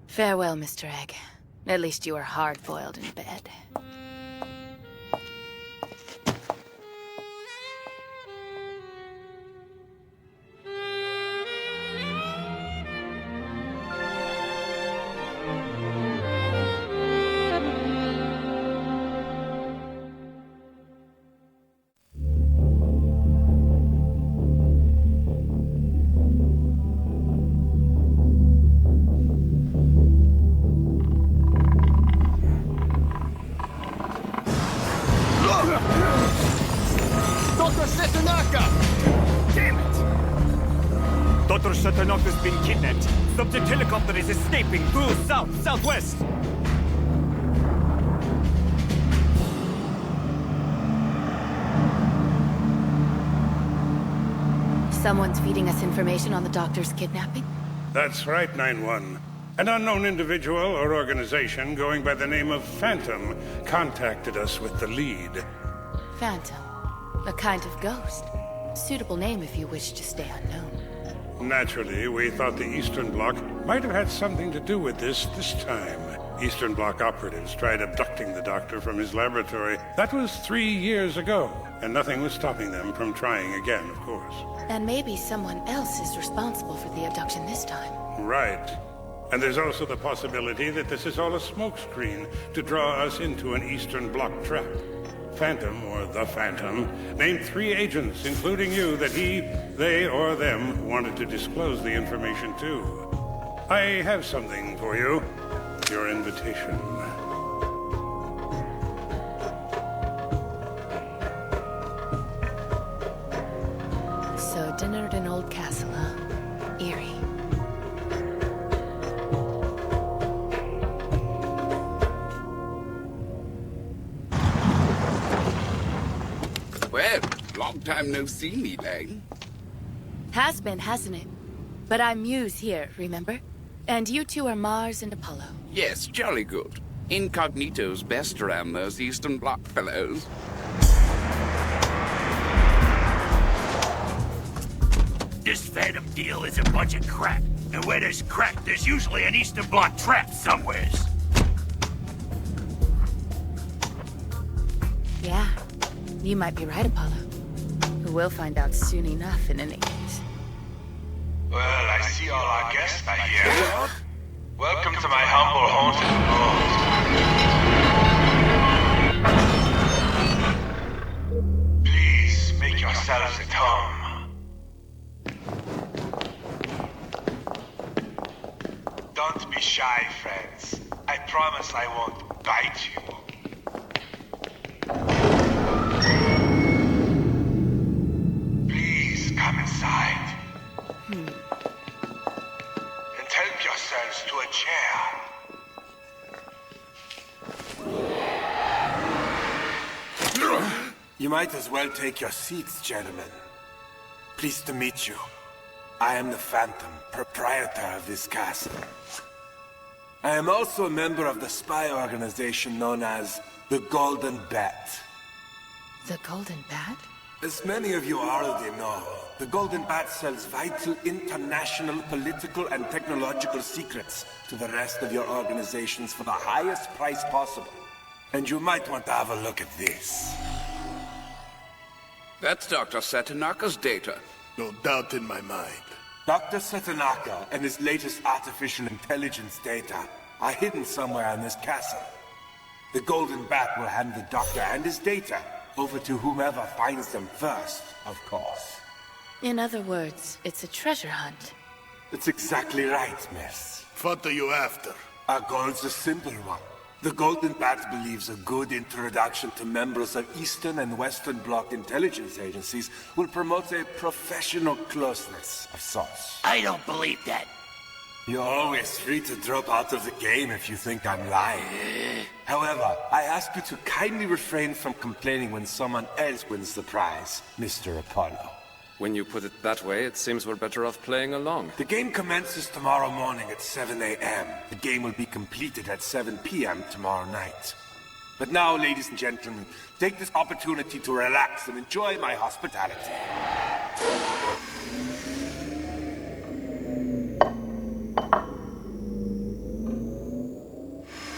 Farewell, Mr. Egg. At least you are hard-boiled in bed. Dr. Shatanaka's been kidnapped. Subject helicopter is escaping due southwest. Someone's feeding us information on the doctor's kidnapping? That's right, 9-1. An unknown individual or organization going by the name of Phantom contacted us with the lead. Phantom. A kind of ghost. Suitable name if you wish to stay unknown. Naturally, we thought the Eastern Bloc might have had something to do with this time. Eastern Bloc operatives tried abducting the doctor from his laboratory. That was 3 years ago, and nothing was stopping them from trying again, of course. And maybe someone else is responsible for the abduction this time. Right. And there's also the possibility that this is all a smokescreen to draw us into an Eastern Bloc trap. Phantom, or the Phantom, named 3 agents, including you, that he, they, or them wanted to disclose the information to. I have something for you. Your invitation. So, dinner at an old castle, huh? Eerie. Well, long time no see, me, Lane. Has been, hasn't it? But I'm Muse here, remember? And you two are Mars and Apollo. Yes, jolly good. Incognito's best around those Eastern Bloc fellows. This Phantom deal is a bunch of crap. And where there's crap, there's usually an Eastern Bloc trap somewheres. Yeah, you might be right, Apollo. We'll find out soon enough in any case. Well, I see all our guests are here. Welcome to my humble haunted abode. Please make yourselves at home. Don't be shy, friends. I promise I won't bite you. Please come inside. And help yourselves to a chair. You might as well take your seats, gentlemen. Pleased to meet you. I am the Phantom, proprietor of this castle. I am also a member of the spy organization known as the Golden Bat. The Golden Bat? As many of you already know, the Golden Bat sells vital international political and technological secrets to the rest of your organizations for the highest price possible. And you might want to have a look at this. That's Dr. Satanaka's data. No doubt in my mind. Dr. Satanaka and his latest artificial intelligence data are hidden somewhere in this castle. The Golden Bat will hand the Doctor and his data over to whomever finds them first, of course. In other words, it's a treasure hunt. That's exactly right, miss. What are you after? Our goal's a simple one. The Golden Bat believes a good introduction to members of Eastern and Western Bloc intelligence agencies will promote a professional closeness of sorts. I don't believe that. You're always free to drop out of the game if you think I'm lying. However, I ask you to kindly refrain from complaining when someone else wins the prize, Mr. Apollo. When you put it that way, it seems we're better off playing along. The game commences tomorrow morning at 7 a.m. The game will be completed at 7 p.m. tomorrow night. But now, ladies and gentlemen, take this opportunity to relax and enjoy my hospitality.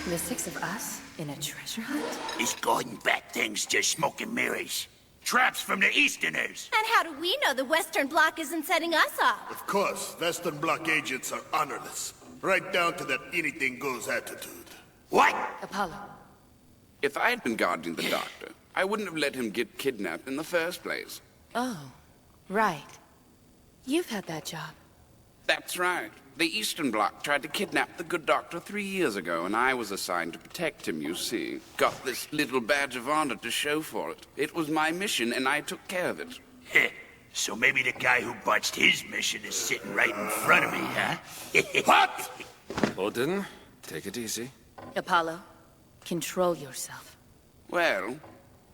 The 6 of us in a treasure hunt? This Golden Bat thing's just smoke and mirrors. Traps from the Easterners. And how do we know the Western Bloc isn't setting us up? Of course, Western Bloc agents are honorless. Right down to that anything-goes attitude. What? Apollo. If I had been guarding the Doctor, I wouldn't have let him get kidnapped in the first place. Oh, right. You've had that job. That's right. The Eastern Bloc tried to kidnap the good doctor 3 years ago, and I was assigned to protect him, you see. Got this little badge of honor to show for it. It was my mission, and I took care of it. So maybe the guy who botched his mission is sitting right in front of me, huh? What? Odin, take it easy. Apollo, control yourself. Well,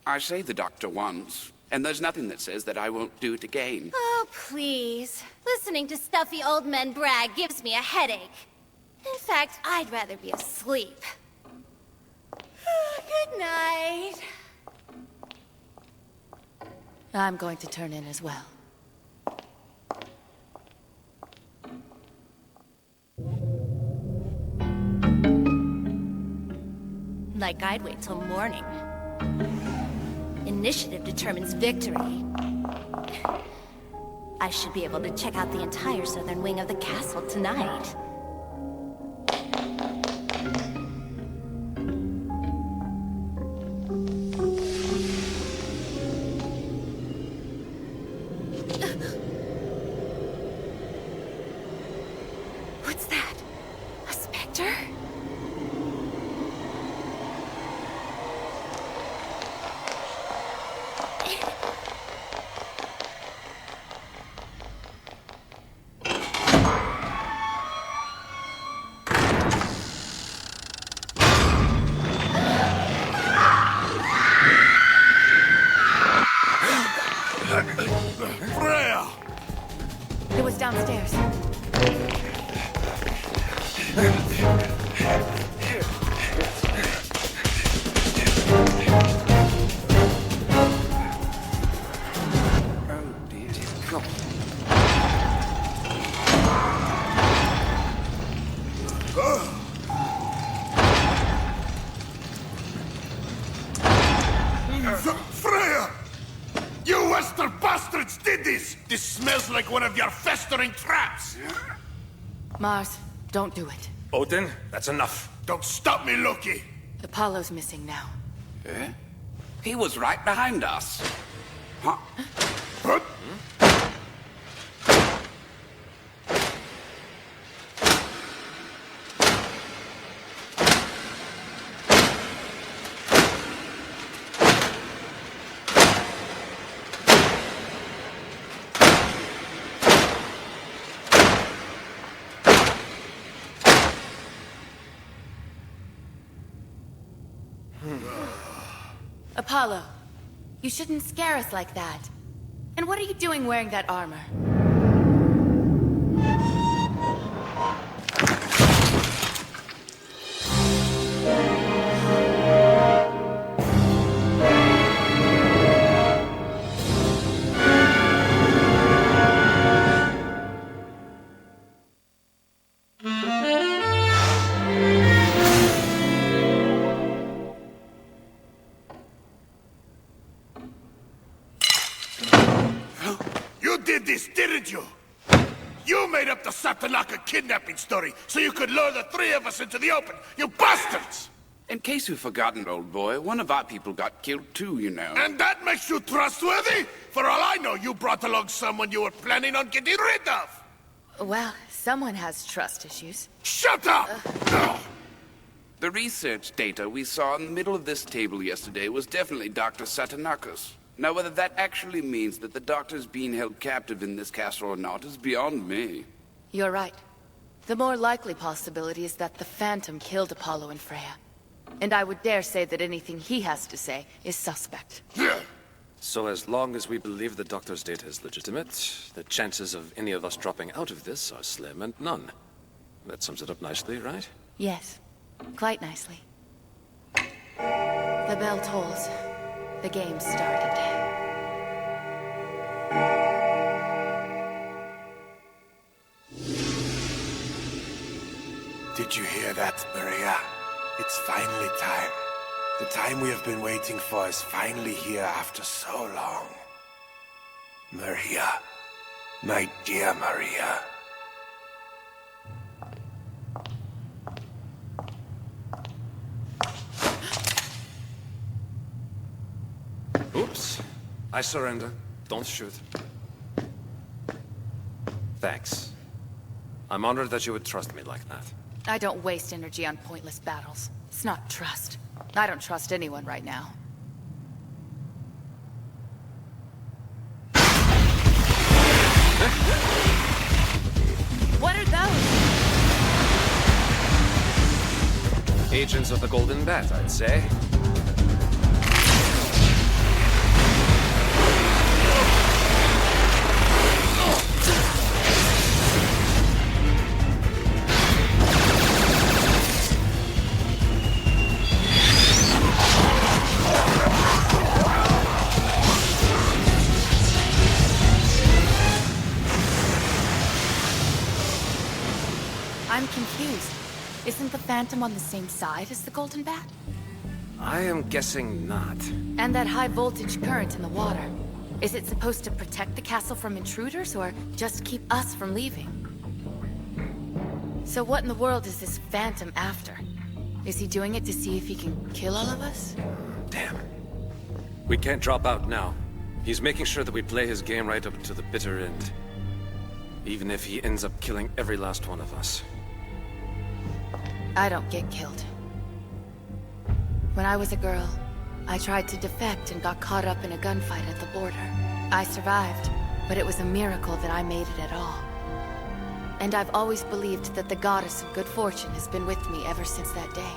I saved the doctor once. And there's nothing that says that I won't do it again. Oh, please. Listening to stuffy old men brag gives me a headache. In fact, I'd rather be asleep. Good night. I'm going to turn in as well. Like I'd wait till morning. Initiative determines victory. I should be able to check out the entire southern wing of the castle tonight. What's that? A specter? Freya! It was downstairs. Freya! You Western bastards did this! This smells like one of your festering traps! Mars, don't do it. Odin, that's enough. Don't stop me, Loki! Apollo's missing now. Eh? He was right behind us. Huh? What? Apollo, you shouldn't scare us like that. And what are you doing wearing that armor? You did this, didn't you? You made up the Satanaka kidnapping story so you could lure the three of us into the open, you bastards! In case you've forgotten, old boy, one of our people got killed too, you know. And that makes you trustworthy? For all I know, you brought along someone you were planning on getting rid of! Well, someone has trust issues. Shut up! The research data we saw in the middle of this table yesterday was definitely Dr. Satanaka's. Now, whether that actually means that the Doctor's being held captive in this castle or not is beyond me. You're right. The more likely possibility is that the Phantom killed Apollo and Freya. And I would dare say that anything he has to say is suspect. So as long as we believe the Doctor's data is legitimate, the chances of any of us dropping out of this are slim and none. That sums it up nicely, right? Yes, quite nicely. The bell tolls. The game started. Did you hear that, Maria? It's finally time. The time we have been waiting for is finally here after so long. Maria. My dear Maria. Oops. I surrender. Don't shoot. Thanks. I'm honored that you would trust me like that. I don't waste energy on pointless battles. It's not trust. I don't trust anyone right now. What are those? Agents of the Golden Bat, I'd say. I'm confused. Isn't the Phantom on the same side as the Golden Bat? I am guessing not. And that high voltage current in the water. Is it supposed to protect the castle from intruders, or just keep us from leaving? So what in the world is this Phantom after? Is he doing it to see if he can kill all of us? Damn. We can't drop out now. He's making sure that we play his game right up to the bitter end. Even if he ends up killing every last one of us. I don't get killed. When I was a girl, I tried to defect and got caught up in a gunfight at the border. I survived, but it was a miracle that I made it at all. And I've always believed that the goddess of good fortune has been with me ever since that day.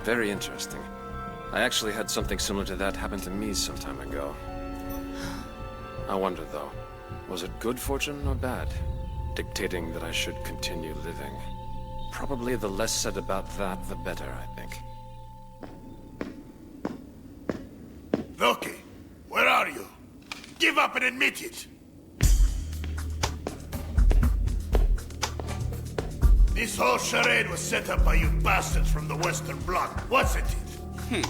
Very interesting. I actually had something similar to that happen to me some time ago. I wonder, though, was it good fortune or bad? Dictating that I should continue living. Probably the less said about that, the better, I think. Loki, where are you? Give up and admit it! This whole charade was set up by you bastards from the Western Bloc, wasn't it?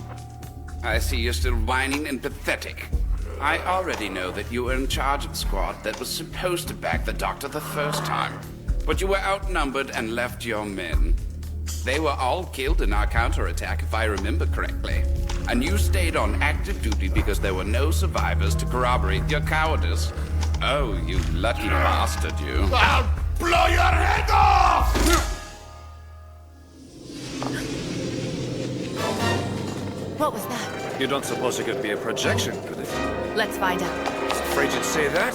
I see you're still whining and pathetic. I already know that you were in charge of the squad that was supposed to back the Doctor the first time. But you were outnumbered and left your men. They were all killed in our counterattack, if I remember correctly. And you stayed on active duty because there were no survivors to corroborate your cowardice. Oh, you lucky bastard, you. I'll blow your head off! What was that? You don't suppose it could be a projection, could it? Let's find out. I was afraid you'd say that.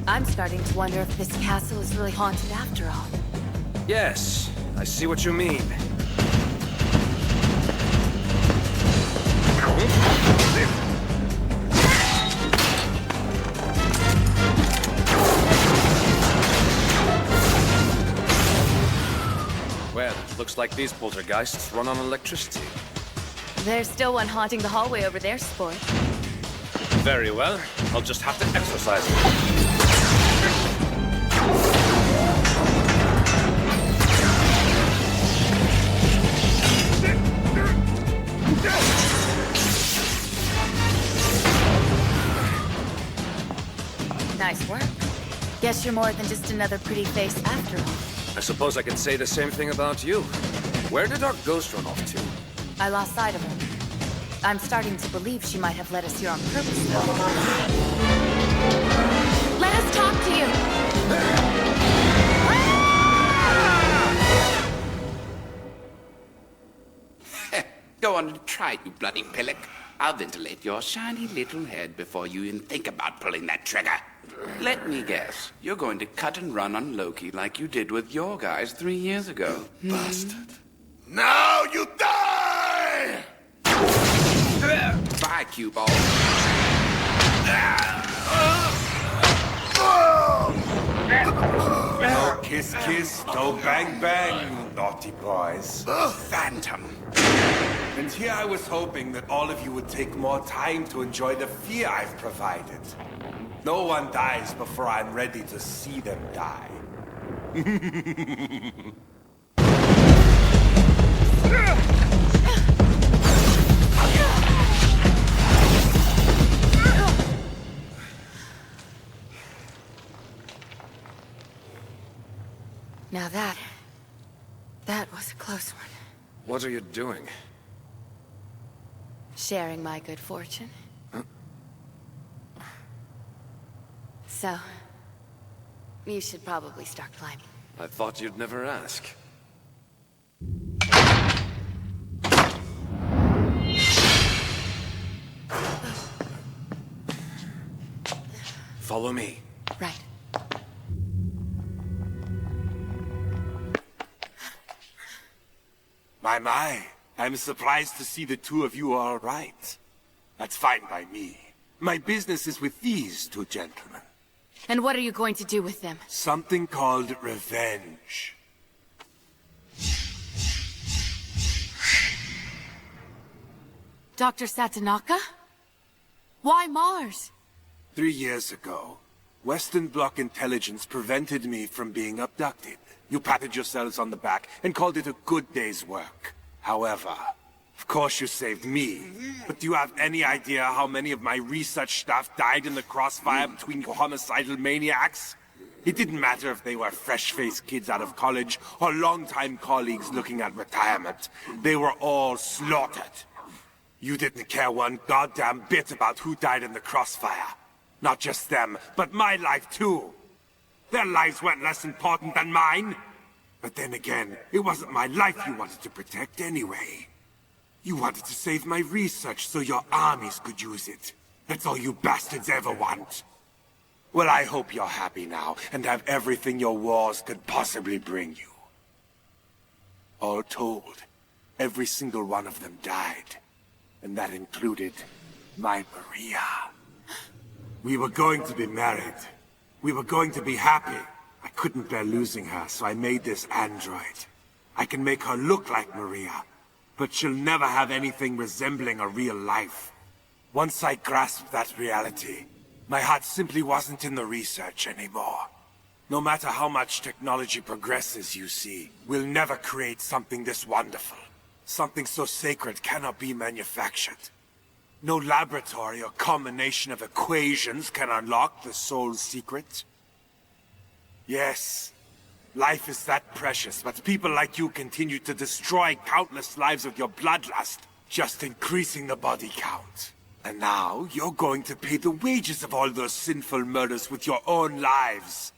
I'm starting to wonder if this castle is really haunted after all. Yes, I see what you mean. Well, looks like these poltergeists run on electricity. There's still one haunting the hallway over there, sport. Very well. I'll just have to exercise it. Nice work. Guess you're more than just another pretty face after all. I suppose I can say the same thing about you. Where did our ghost run off to? I lost sight of her. I'm starting to believe she might have led us here on purpose, though. Let us talk to you! Go on and try, you bloody pillock. I'll ventilate your shiny little head before you even think about pulling that trigger. Let me guess. You're going to cut and run on Loki like you did with your guys 3 years ago. Bastard. Now you die! Bye, cue ball. No kiss kiss, no bang bang, naughty boys. Phantom. And here I was hoping that all of you would take more time to enjoy the fear I've provided. No one dies before I'm ready to see them die. Now that was a close one. What are you doing? Sharing my good fortune. Huh? So, you should probably start climbing. I thought you'd never ask. Follow me. Right. My, I'm surprised to see the two of you all right. That's fine by me. My business is with these two gentlemen. And what are you going to do with them? Something called revenge. Dr. Satanaka? Why Mars? 3 years ago, Western Bloc intelligence prevented me from being abducted. You patted yourselves on the back and called it a good day's work. However, of course you saved me. But do you have any idea how many of my research staff died in the crossfire between you homicidal maniacs? It didn't matter if they were fresh-faced kids out of college or long-time colleagues looking at retirement. They were all slaughtered. You didn't care one goddamn bit about who died in the crossfire. Not just them, but my life too. Their lives weren't less important than mine. But then again, it wasn't my life you wanted to protect anyway. You wanted to save my research so your armies could use it. That's all you bastards ever want. Well, I hope you're happy now, and have everything your wars could possibly bring you. All told, every single one of them died. And that included my Maria. We were going to be married. We were going to be happy. I couldn't bear losing her, so I made this android. I can make her look like Maria, but she'll never have anything resembling a real life. Once I grasped that reality, my heart simply wasn't in the research anymore. No matter how much technology progresses, you see, we'll never create something this wonderful. Something so sacred cannot be manufactured. No laboratory or combination of equations can unlock the soul's secret. Yes, life is that precious, but people like you continue to destroy countless lives with your bloodlust, just increasing the body count. And now, you're going to pay the wages of all those sinful murders with your own lives.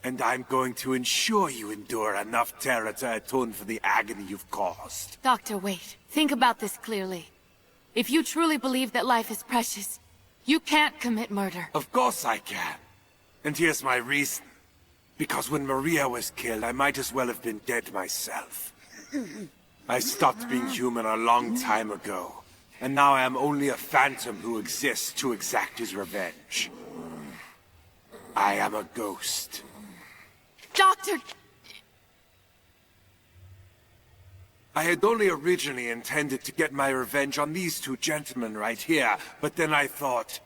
And I'm going to ensure you endure enough terror to atone for the agony you've caused. Doctor, wait. Think about this clearly. If you truly believe that life is precious, you can't commit murder. Of course I can. And here's my reason. Because when Maria was killed, I might as well have been dead myself. I stopped being human a long time ago. And now I am only a phantom who exists to exact his revenge. I am a ghost. Doctor! I had only originally intended to get my revenge on these two gentlemen right here, but then I thought,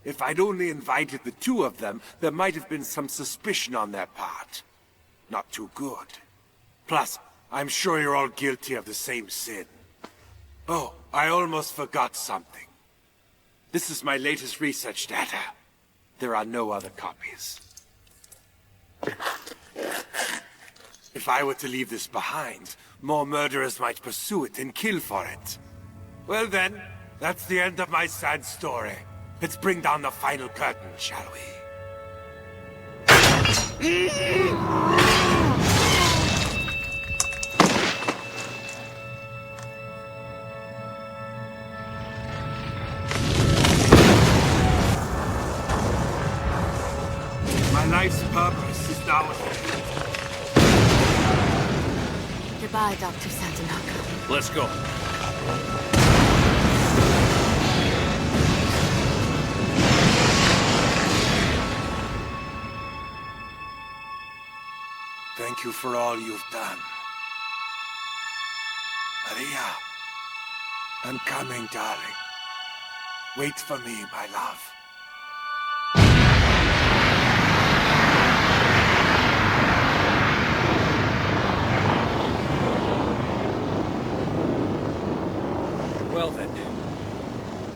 if I'd only invited the two of them, there might have been some suspicion on their part. Not too good. Plus, I'm sure you're all guilty of the same sin. Oh, I almost forgot something. This is my latest research data. There are no other copies. If I were to leave this behind, more murderers might pursue it and kill for it. Well then, that's the end of my sad story. Let's bring down the final curtain, shall we? My life's purpose is now attained. Goodbye, Dr. Satanaka. Let's go. Thank you for all you've done. Maria, I'm coming, darling. Wait for me, my love. Well then,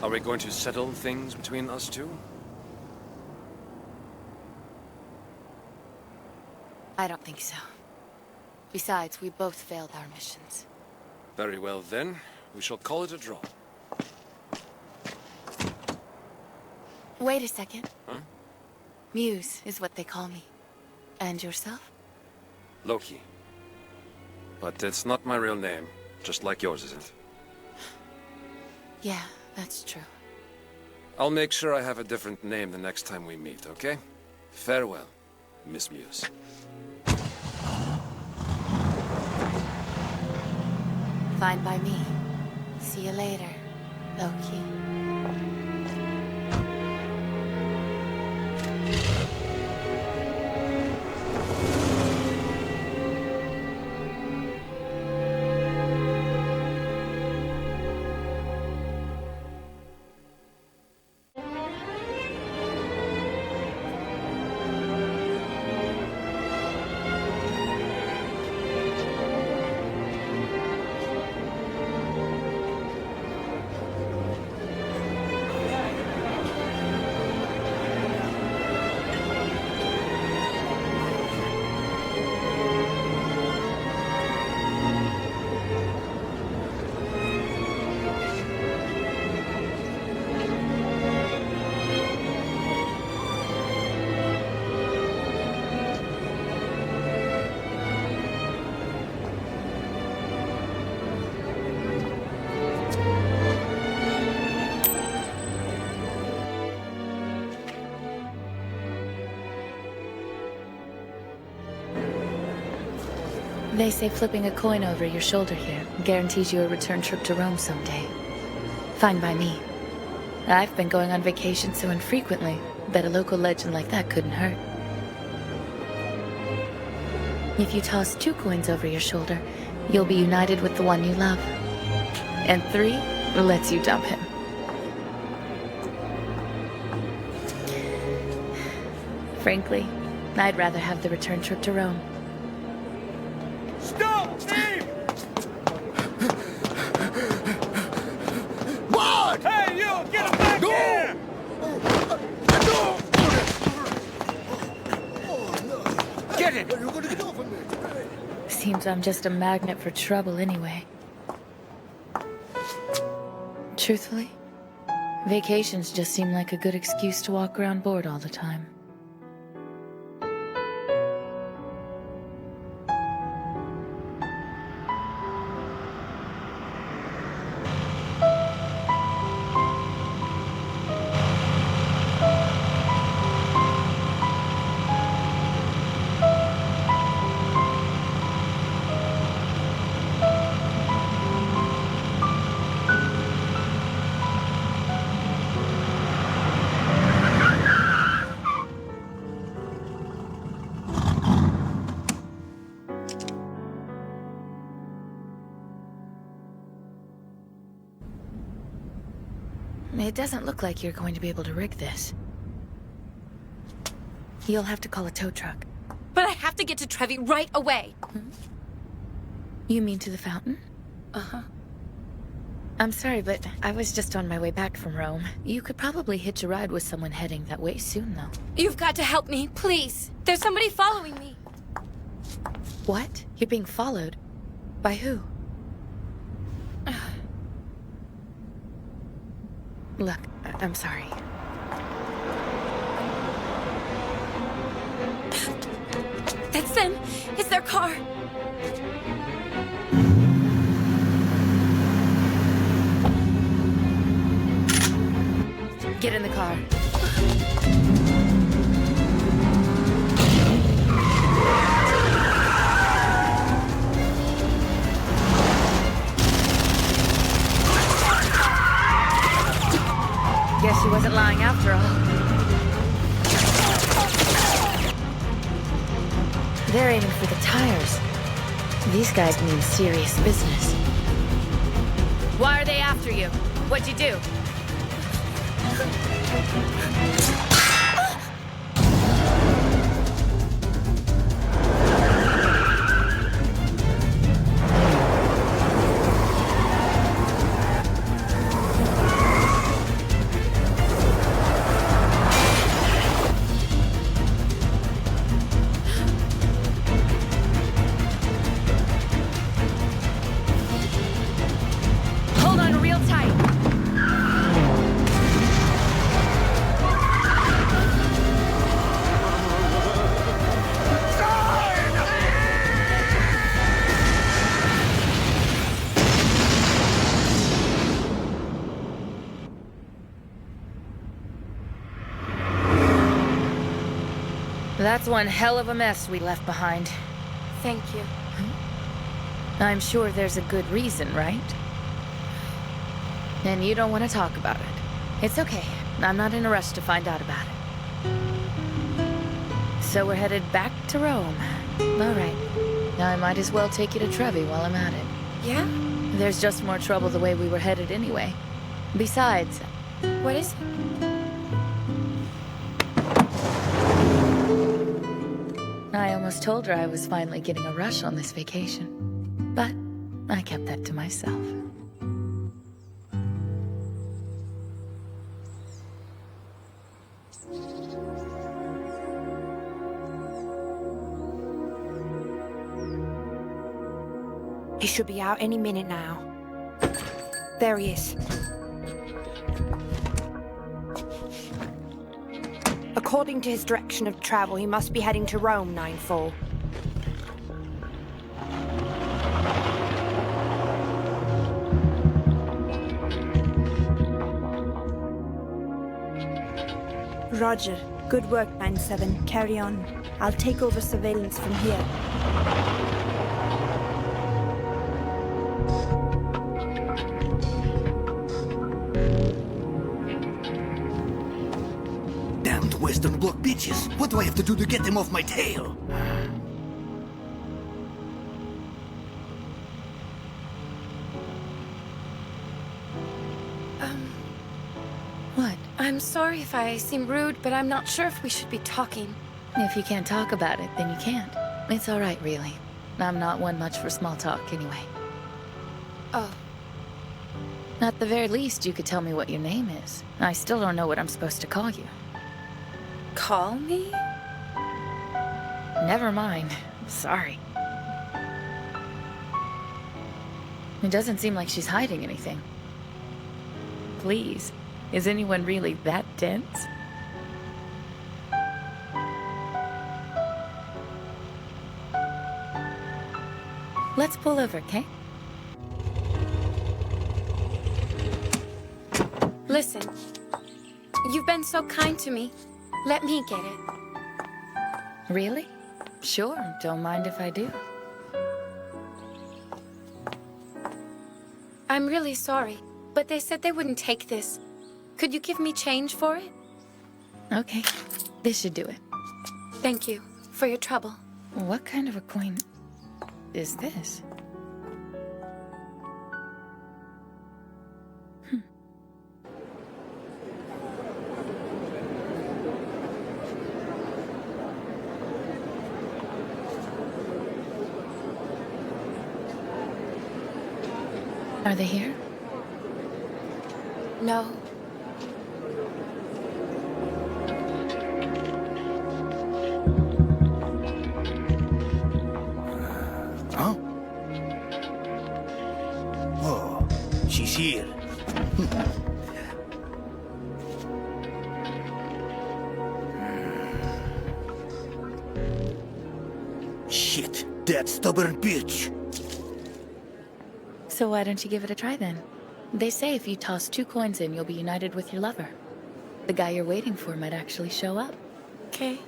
are we going to settle things between us two? I don't think so. Besides, we both failed our missions. Very well then, we shall call it a draw. Wait a second. Huh? Muse is what they call me. And yourself? Loki. But it's not my real name, just like yours isn't. Yeah, that's true. I'll make sure I have a different name the next time we meet, okay? Farewell, Miss Muse. Fine by me. See you later, Loki. They say flipping a coin over your shoulder here guarantees you a return trip to Rome someday. Fine by me. I've been going on vacation so infrequently that a local legend like that couldn't hurt. If you toss 2 coins over your shoulder, you'll be united with the one you love. And 3 lets you dump him. Frankly, I'd rather have the return trip to Rome. Stop! Steve! What? Hey, you! Get him back here! Get him! Seems I'm just a magnet for trouble anyway. Truthfully, vacations just seem like a good excuse to walk around bored all the time. It doesn't look like you're going to be able to rig this. You'll have to call a tow truck. But I have to get to Trevi right away. You mean to the fountain? Uh-huh. I'm sorry, but I was just on my way back from Rome. You could probably hitch a ride with someone heading that way soon, though. You've got to help me, please. There's somebody following me. What? You're being followed? By who? Look, I'm sorry. That's them. It's their car. Get in the car. Guess she wasn't lying after all. They're aiming for the tires. These guys mean serious business. Why are they after you? What'd you do? Hold on real tight. That's one hell of a mess we left behind. Thank you. I'm sure there's a good reason, right? And you don't want to talk about it. It's okay. I'm not in a rush to find out about it. So we're headed back to Rome. All right. Now I might as well take you to Trevi while I'm at it. Yeah? There's just more trouble the way we were headed anyway. Besides... What is it? I almost told her I was finally getting a rush on this vacation. But I kept that to myself. He should be out any minute now. There he is. According to his direction of travel, he must be heading to Rome, 9-4. Roger. Good work, 9-7. Carry on. I'll take over surveillance from here. Western Bloc bitches. What do I have to do to get them off my tail? What? I'm sorry if I seem rude, but I'm not sure if we should be talking. If you can't talk about it, then you can't. It's all right, really. I'm not one much for small talk, anyway. Oh. At the very least, you could tell me what your name is. I still don't know what I'm supposed to call you. Call me? Never mind. Sorry. It doesn't seem like she's hiding anything. Please, is anyone really that dense? Let's pull over, okay? Listen, you've been so kind to me. Let me get it. Really? Sure, don't mind if I do. I'm really sorry, but they said they wouldn't take this. Could you give me change for it? Okay, this should do it. Thank you for your trouble. What kind of a coin is this? Are they here? No. Huh? Oh, she's here. Shit, that stubborn bitch. So why don't you give it a try then? They say if you toss 2 coins in, you'll be united with your lover. The guy you're waiting for might actually show up. Okay.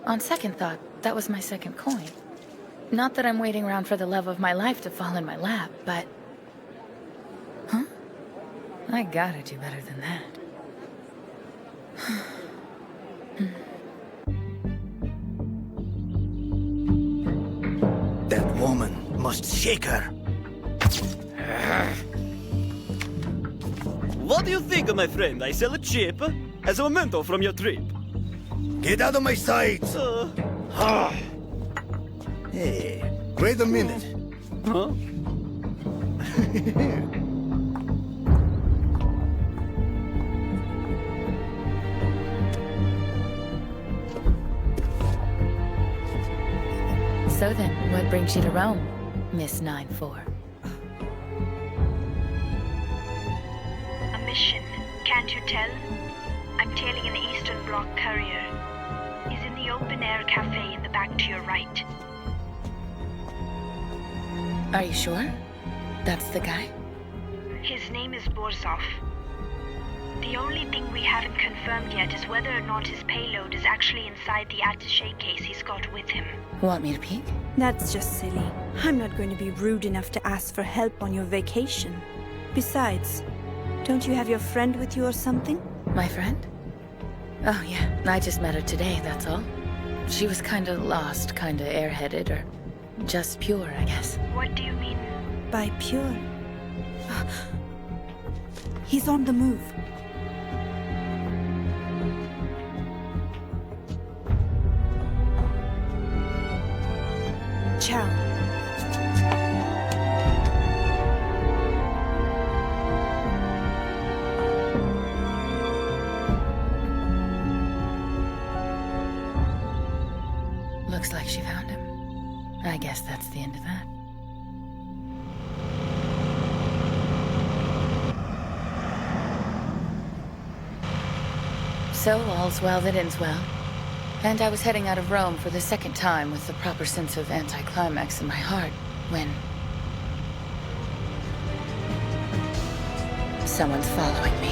On second thought, that was my second coin. Not that I'm waiting around for the love of my life to fall in my lap, but... Huh? I gotta do better than that. That woman must shake her. What do you think, my friend? I sell a chip as a memento from your trip. Get out of my sight! Hey, wait a minute. Huh? So then, what brings you to Rome, Miss 9-4? A mission, can't you tell? I'm tailing an Eastern Bloc courier. He's in the open-air cafe in the back to your right. Are you sure? That's the guy? His name is Borzov. The only thing we haven't confirmed yet is whether or not his payload is actually inside the attaché case he's got with him. Want me to peek? That's just silly. I'm not going to be rude enough to ask for help on your vacation. Besides, don't you have your friend with you or something? My friend? Oh yeah, I just met her today, that's all. She was kinda lost, kinda airheaded, or just pure, I guess. What do you mean? By pure? He's on the move. Ciao. Looks like she found him. I guess that's the end of that. So, all's well that ends well. And I was heading out of Rome for the second time with the proper sense of anticlimax in my heart, when... someone's following me.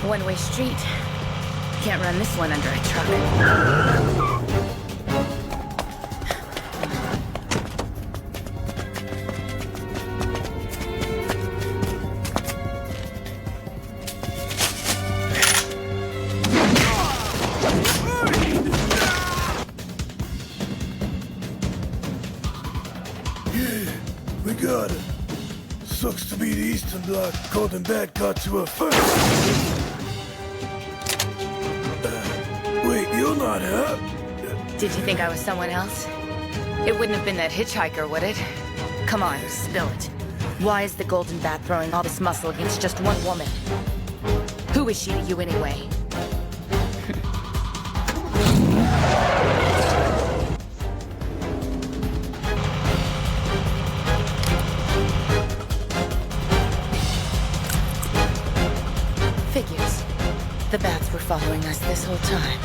One-way street. Can't run this one under a truck. We got it. Sucks to be the Eastern Bloc. Golden Bat got to her first. Wait, you're not her? Did you think I was someone else? It wouldn't have been that hitchhiker, would it? Come on, spill it. Why is the Golden Bat throwing all this muscle against just one woman? Who is she to you anyway? Figures. The bats were following us this whole time.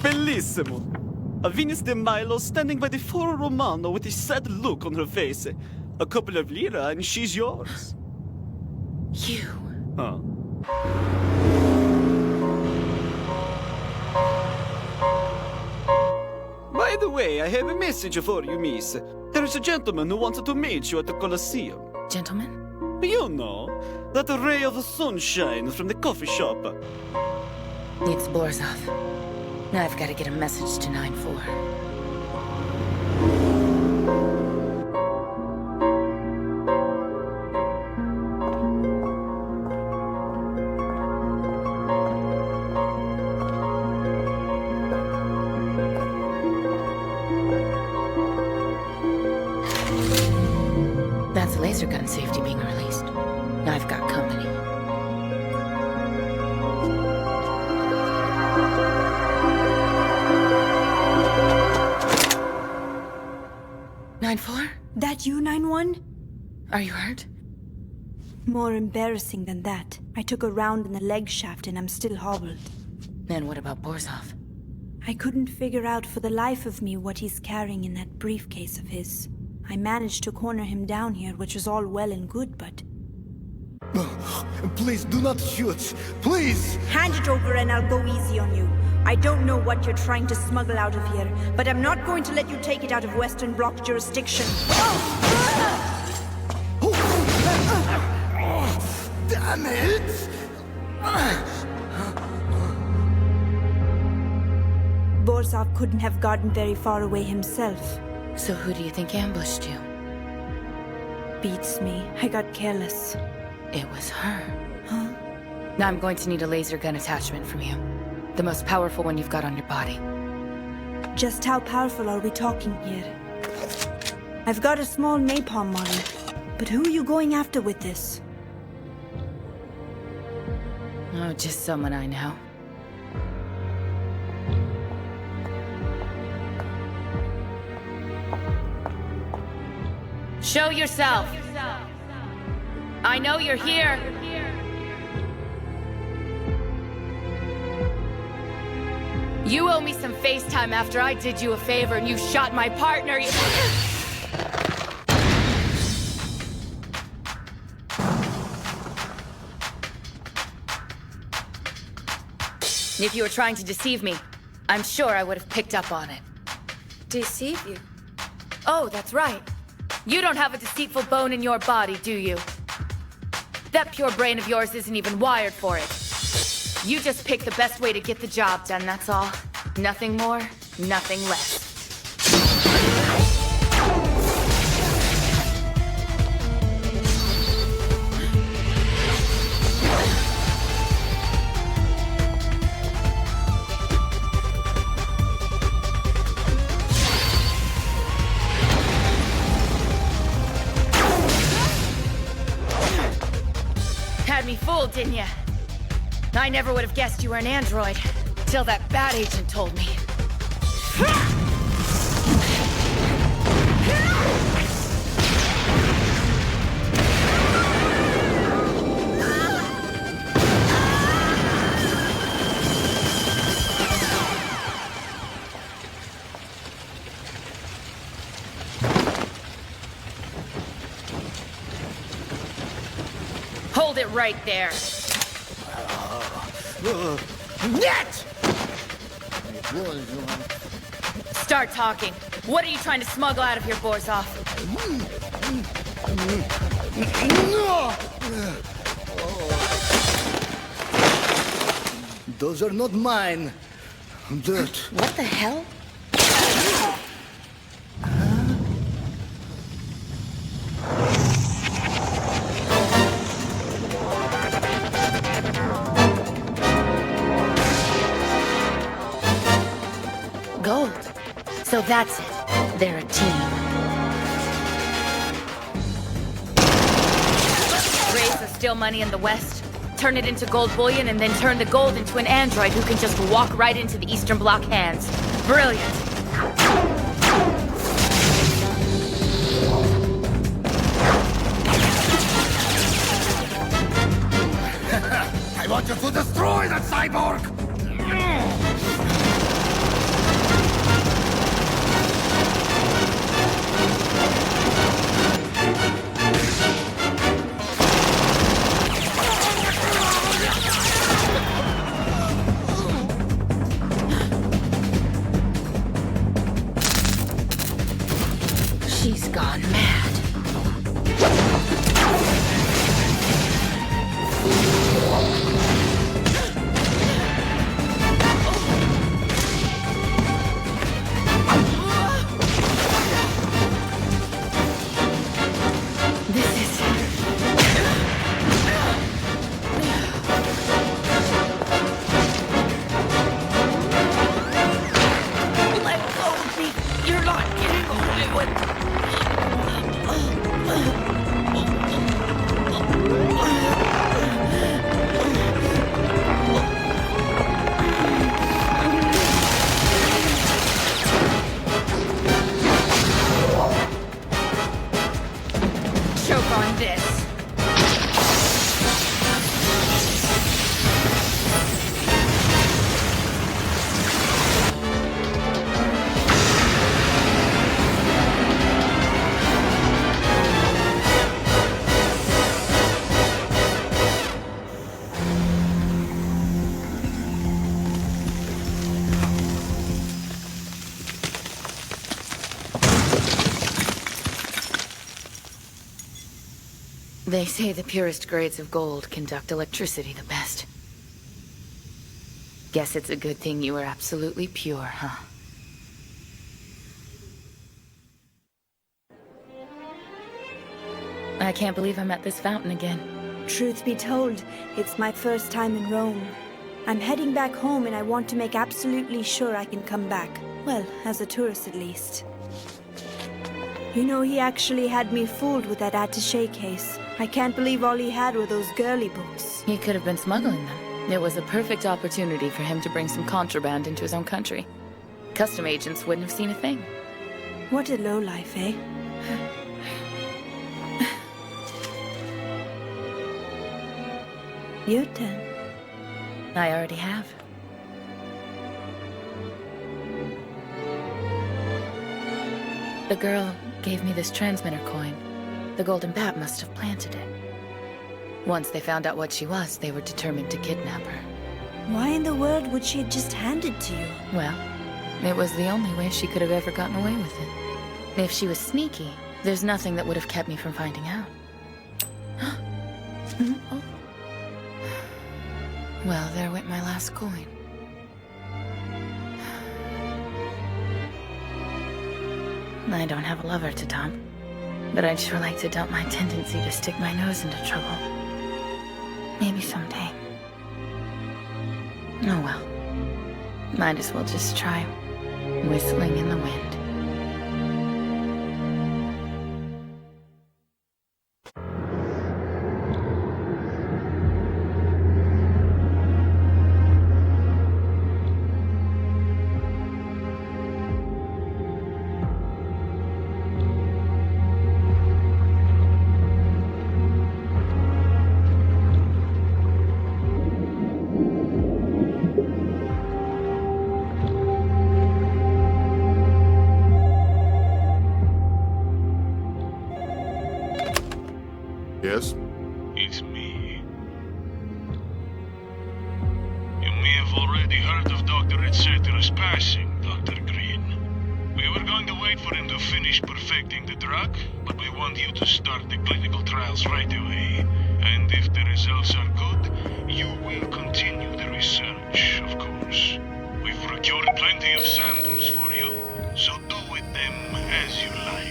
Bellissimo! A Venus de Milo standing by the Foro Romano with a sad look on her face. A couple of lira and she's yours. You. Huh? By the way, I have a message for you, miss. There is a gentleman who wants to meet you at the Colosseum. Gentleman? You know, that ray of sunshine from the coffee shop. It's Borzov. Now I've got to get a message to 9-4. That's laser gun safety being released. Now I've got company. That you, 9-1? Are you hurt? More embarrassing than that. I took a round in the leg shaft and I'm still hobbled. And what about Borzov? I couldn't figure out for the life of me what he's carrying in that briefcase of his. I managed to corner him down here, which was all well and good, but... Please, do not shoot. Please! Hand it over and I'll go easy on you. I don't know what you're trying to smuggle out of here, but I'm not going to let you take it out of Western Bloc jurisdiction. Damn it! Borzov couldn't have gotten very far away himself. So who do you think ambushed you? Beats me. I got careless. It was her. Huh? Now I'm going to need a laser gun attachment from you. The most powerful one you've got on your body. Just how powerful are we talking here? I've got a small napalm model, but who are you going after with this? Oh, just someone I know. Show yourself! I know you're here! You owe me some FaceTime after I did you a favor and you shot my partner. If you were trying to deceive me, I'm sure I would have picked up on it. Deceive you? Oh, that's right. You don't have a deceitful bone in your body, do you? That pure brain of yours isn't even wired for it. You just pick the best way to get the job done, that's all. Nothing more, nothing less. Had me fooled, didn't ya? I never would have guessed you were an android, till that bat agent told me. Hold it right there. Net! Start talking. What are you trying to smuggle out of here, Borzov? Those are not mine. Dirt. What the hell? Gold. So that's it. They're a team. Raise the still money in the West, turn it into gold bullion, and then turn the gold into an android who can just walk right into the Eastern Bloc hands. Brilliant. I want you to destroy that cyborg! She's gone mad. Choke on this. They say the purest grades of gold conduct electricity the best. Guess it's a good thing you were absolutely pure, huh? I can't believe I'm at this fountain again. Truth be told, it's my first time in Rome. I'm heading back home and I want to make absolutely sure I can come back. Well, as a tourist at least. You know, he actually had me fooled with that attaché case. I can't believe all he had were those girly books. He could have been smuggling them. It was a perfect opportunity for him to bring some contraband into his own country. Custom agents wouldn't have seen a thing. What a lowlife, eh? Your turn. I already have. The girl gave me this transmitter coin. The Golden Bat must have planted it. Once they found out what she was, they were determined to kidnap her. Why in the world would she have just hand it to you? Well, it was the only way she could have ever gotten away with it. If she was sneaky, there's nothing that would have kept me from finding out. Oh. Well, there went my last coin. I don't have a lover to dump, but I'd sure like to dump my tendency to stick my nose into trouble. Maybe someday. Oh well. Might as well just try whistling in the wind. Yes? It's me, We have already heard of Dr. Etc.'s passing, Dr. Green. We were going to wait for him to finish perfecting the drug, but we want you to start the clinical trials right away. And if the results are good, you will continue the research, of course. We've procured plenty of samples for you, so do with them as you like.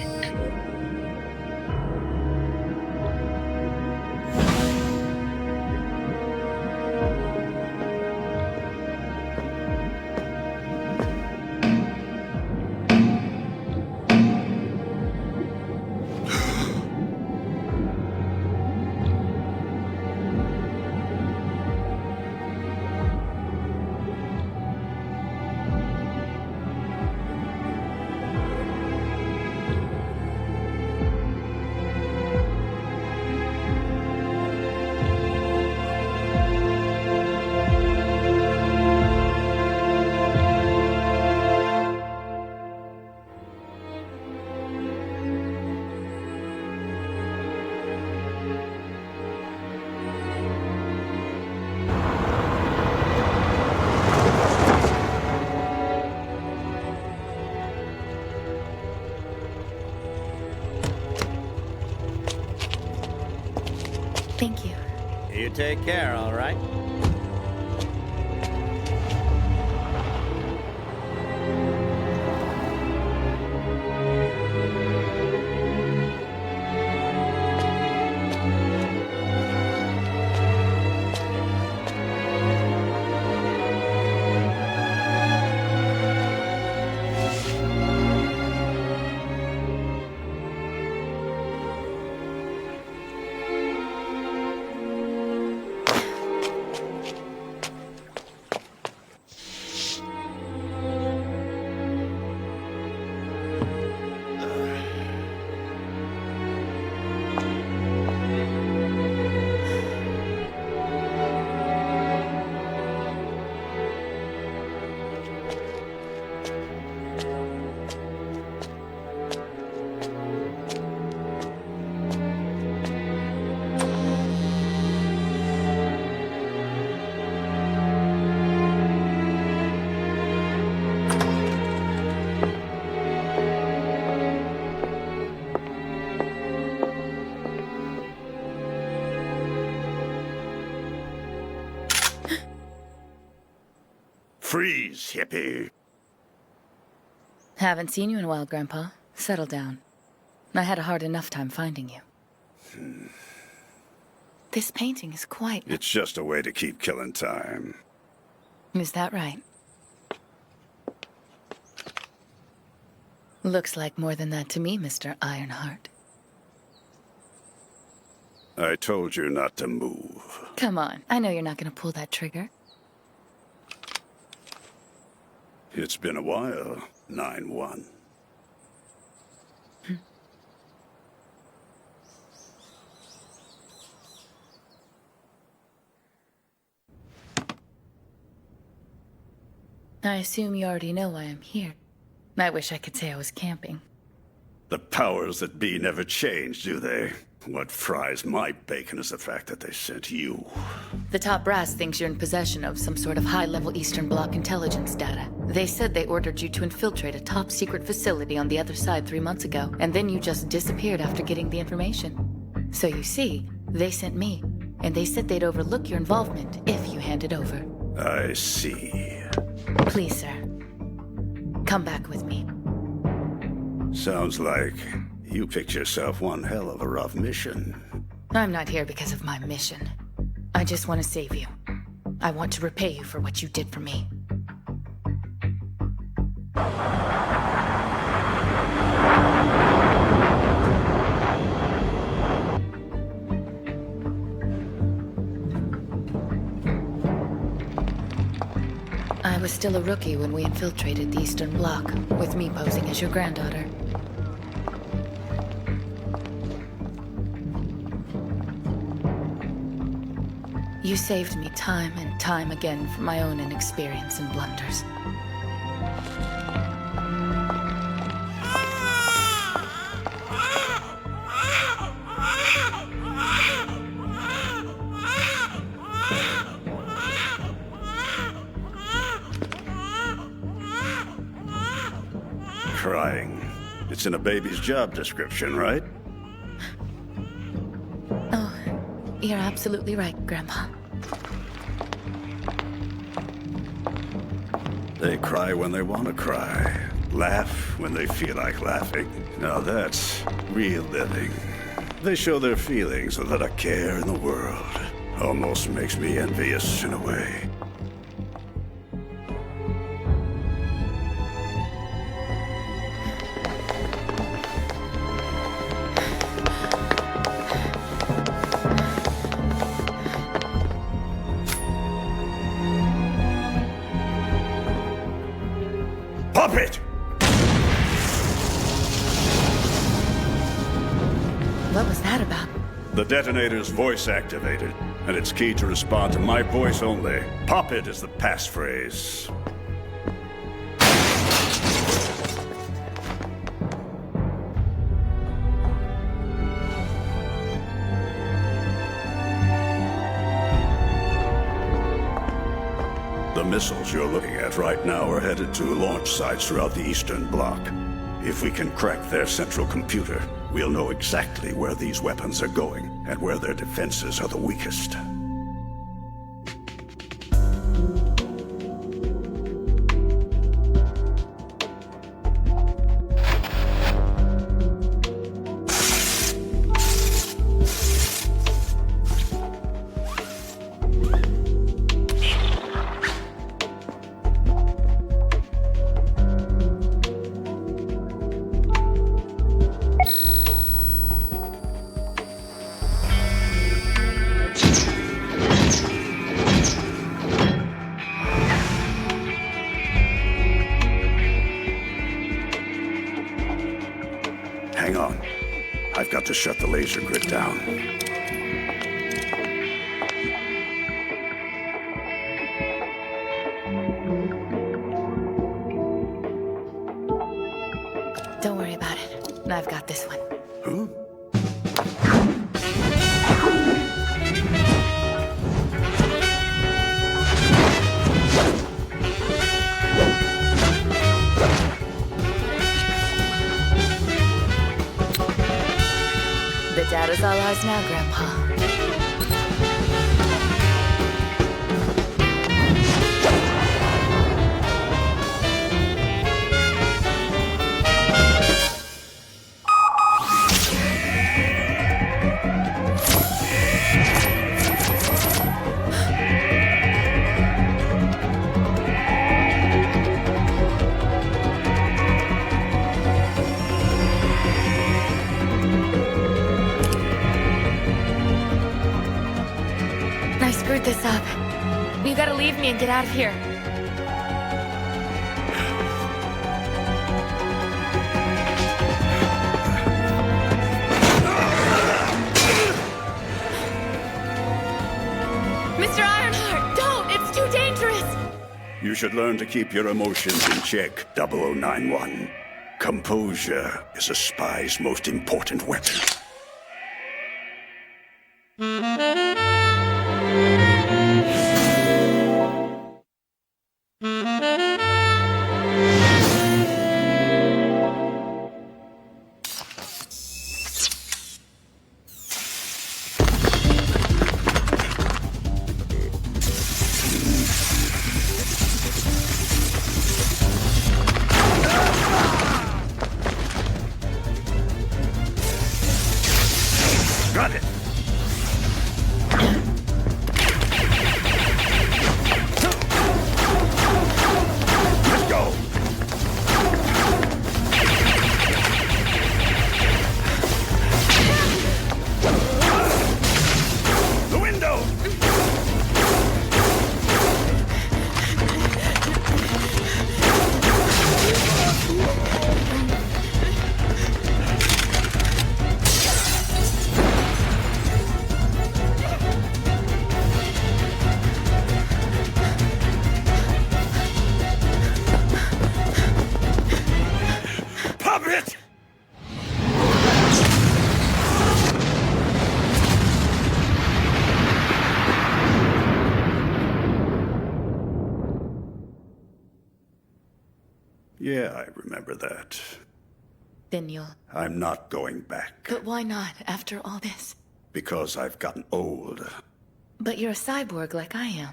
Thank you. You take care, all right? Freeze, hippie. Haven't seen you in a while, Grandpa. Settle down. I had a hard enough time finding you. This painting is quite... It's just a way to keep killing time. Is that right? Looks like more than that to me, Mr. Ironheart. I told you not to move. Come on, I know you're not gonna pull that trigger. It's been a while, 9-1. I assume you already know why I'm here. I wish I could say I was camping. The powers that be never change, do they? What fries my bacon is the fact that they sent you. The top brass thinks you're in possession of some sort of high-level Eastern Bloc intelligence data. They said they ordered you to infiltrate a top-secret facility on the other side 3 months ago, and then you just disappeared after getting the information. So you see, they sent me, and they said they'd overlook your involvement if you hand it over. I see. Please, sir. Come back with me. Sounds like you picked yourself one hell of a rough mission. I'm not here because of my mission. I just want to save you. I want to repay you for what you did for me. I was still a rookie when we infiltrated the Eastern Bloc, with me posing as your granddaughter. You saved me time and time again from my own inexperience and blunders. crying. It's in a baby's job description, right? Oh, you're absolutely right, Grandpa. They cry when they want to cry. Laugh when they feel like laughing. Now that's real living. They show their feelings without a care in the world. Almost makes me envious in a way. Puppet! What was that about? The detonator's voice activated, and it's key to respond to my voice only. Pop it is the passphrase. The missiles you're looking at right now are headed to launch sites throughout the Eastern Bloc. If we can crack their central computer, we'll know exactly where these weapons are going and where their defenses are the weakest. Hang on. I've got to shut the laser grid down. Don't worry about it. I've got this one. Huh? The data's all ours now, Grandpa. I screwed this up. You gotta leave me and get out of here. Mr. Ironheart, don't! It's too dangerous! You should learn to keep your emotions in check, 0091. Composure is a spy's most important weapon. Yeah, I remember that. Then you'll... I'm not going back. But why not, after all this? Because I've gotten old. But you're a cyborg like I am.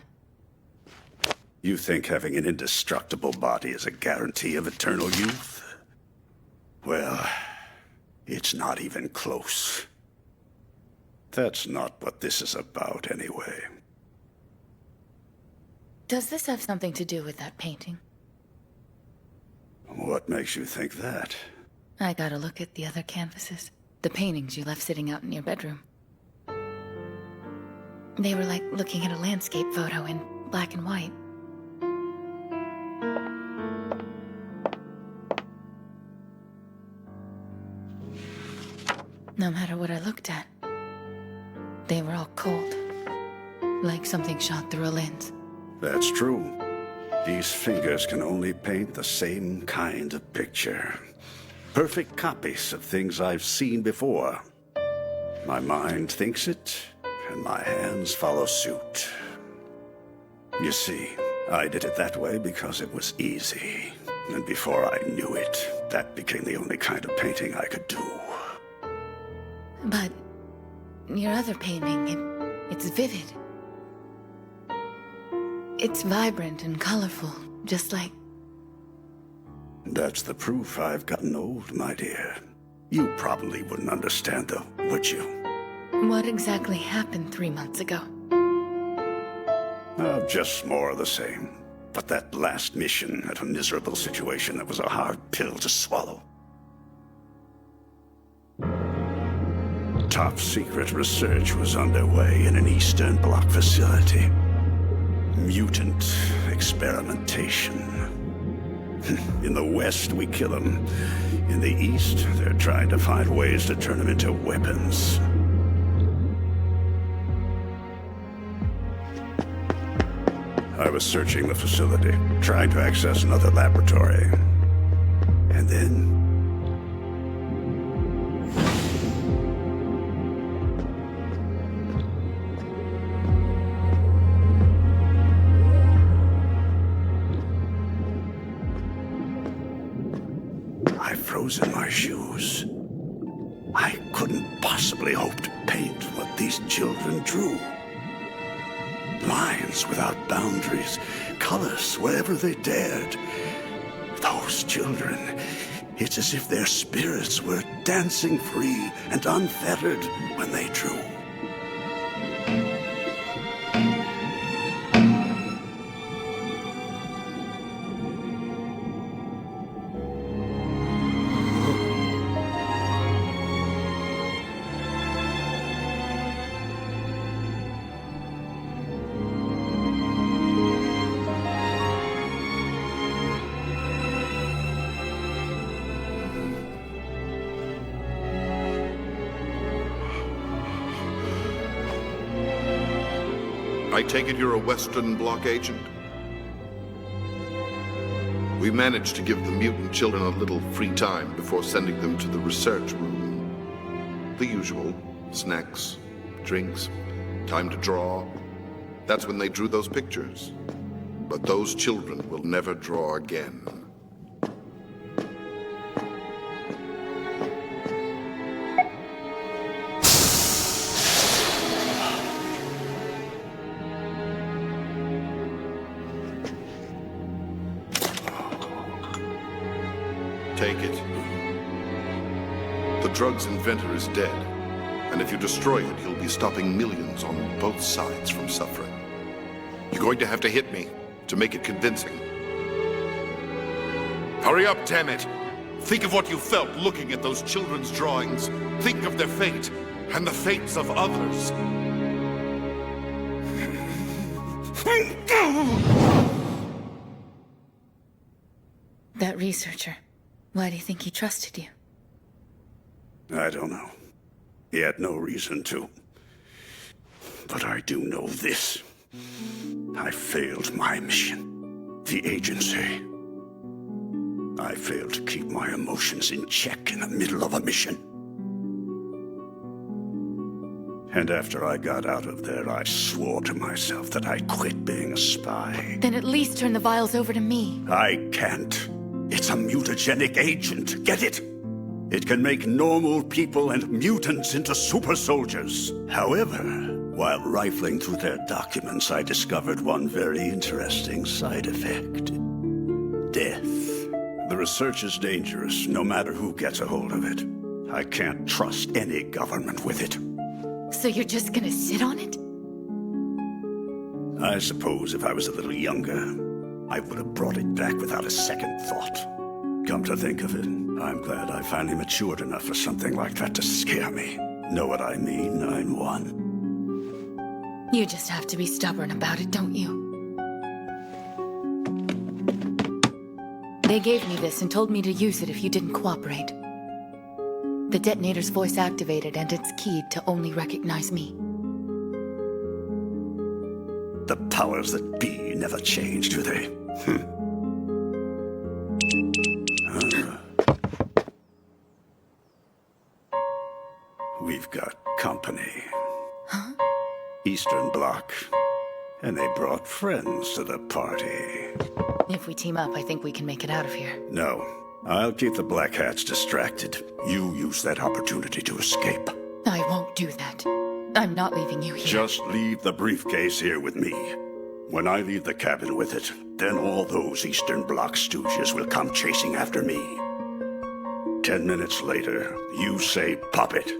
You think having an indestructible body is a guarantee of eternal youth? Well, it's not even close. That's not what this is about, anyway. Does this have something to do with that painting? What makes you think that? I gotta look at the other canvases. The paintings you left sitting out in your bedroom. They were like looking at a landscape photo in black and white. No matter what I looked at, they were all cold. Like something shot through a lens. That's true. These fingers can only paint the same kind of picture. Perfect copies of things I've seen before. My mind thinks it, and my hands follow suit. You see, I did it that way because it was easy. And before I knew it, that became the only kind of painting I could do. But your other painting, it's vivid. It's vibrant and colorful, just like... That's the proof I've gotten old, my dear. You probably wouldn't understand, though, would you? What exactly happened 3 months ago? Just more of the same. But that last mission had a miserable situation that was a hard pill to swallow. Top secret research was underway in an Eastern Bloc facility. Mutant experimentation. In the West, we kill them. In the East, they're trying to find ways to turn them into weapons. I was searching the facility, trying to access another laboratory. And then... I froze in my shoes. I couldn't possibly hope to paint what these children drew. Lines without boundaries, colors wherever they dared. Those children, it's as if their spirits were dancing free and unfettered when they drew. I take it you're a Western Bloc agent? We managed to give the mutant children a little free time before sending them to the research room. The usual. Snacks, drinks, time to draw. That's when they drew those pictures. But those children will never draw again. Take it. The drug's inventor is dead, and if you destroy it, he'll be stopping millions on both sides from suffering. You're going to have to hit me to make it convincing. Hurry up, damn it! Think of what you felt looking at those children's drawings. Think of their fate, and the fates of others. That researcher, why do you think he trusted you? I don't know. He had no reason to. But I do know this. I failed my mission. The agency. I failed to keep my emotions in check in the middle of a mission. And after I got out of there, I swore to myself that I'd quit being a spy. Then at least turn the vials over to me. I can't. It's a mutagenic agent, get it? It can make normal people and mutants into super soldiers. However, while rifling through their documents, I discovered one very interesting side effect. Death. The research is dangerous, no matter who gets a hold of it. I can't trust any government with it. So you're just gonna sit on it? I suppose if I was a little younger, I would have brought it back without a second thought. Come to think of it, I'm glad I finally matured enough for something like that to scare me. Know what I mean? I'm one. You just have to be stubborn about it, don't you? They gave me this and told me to use it if you didn't cooperate. The detonator's voice activated and it's keyed to only recognize me. The powers that be never change, do they? We've got company. Huh? Eastern Bloc. And they brought friends to the party. If we team up, I think we can make it out of here. No. I'll keep the Black Hats distracted. You use that opportunity to escape. I won't do that. I'm not leaving you here. Just leave the briefcase here with me. When I leave the cabin with it, then all those Eastern Bloc stooges will come chasing after me. 10 minutes later, you say, "Pop it."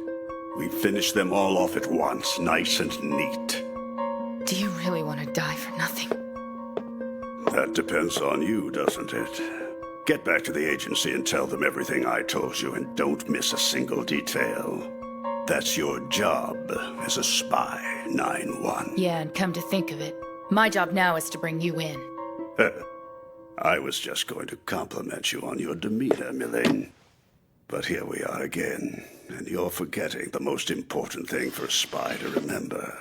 We finish them all off at once, nice and neat. Do you really want to die for nothing? That depends on you, doesn't it? Get back to the agency and tell them everything I told you, and don't miss a single detail. That's your job as a spy, 9-1. Yeah, and come to think of it, my job now is to bring you in. I was just going to compliment you on your demeanor, Mylene. But here we are again, and you're forgetting the most important thing for a spy to remember.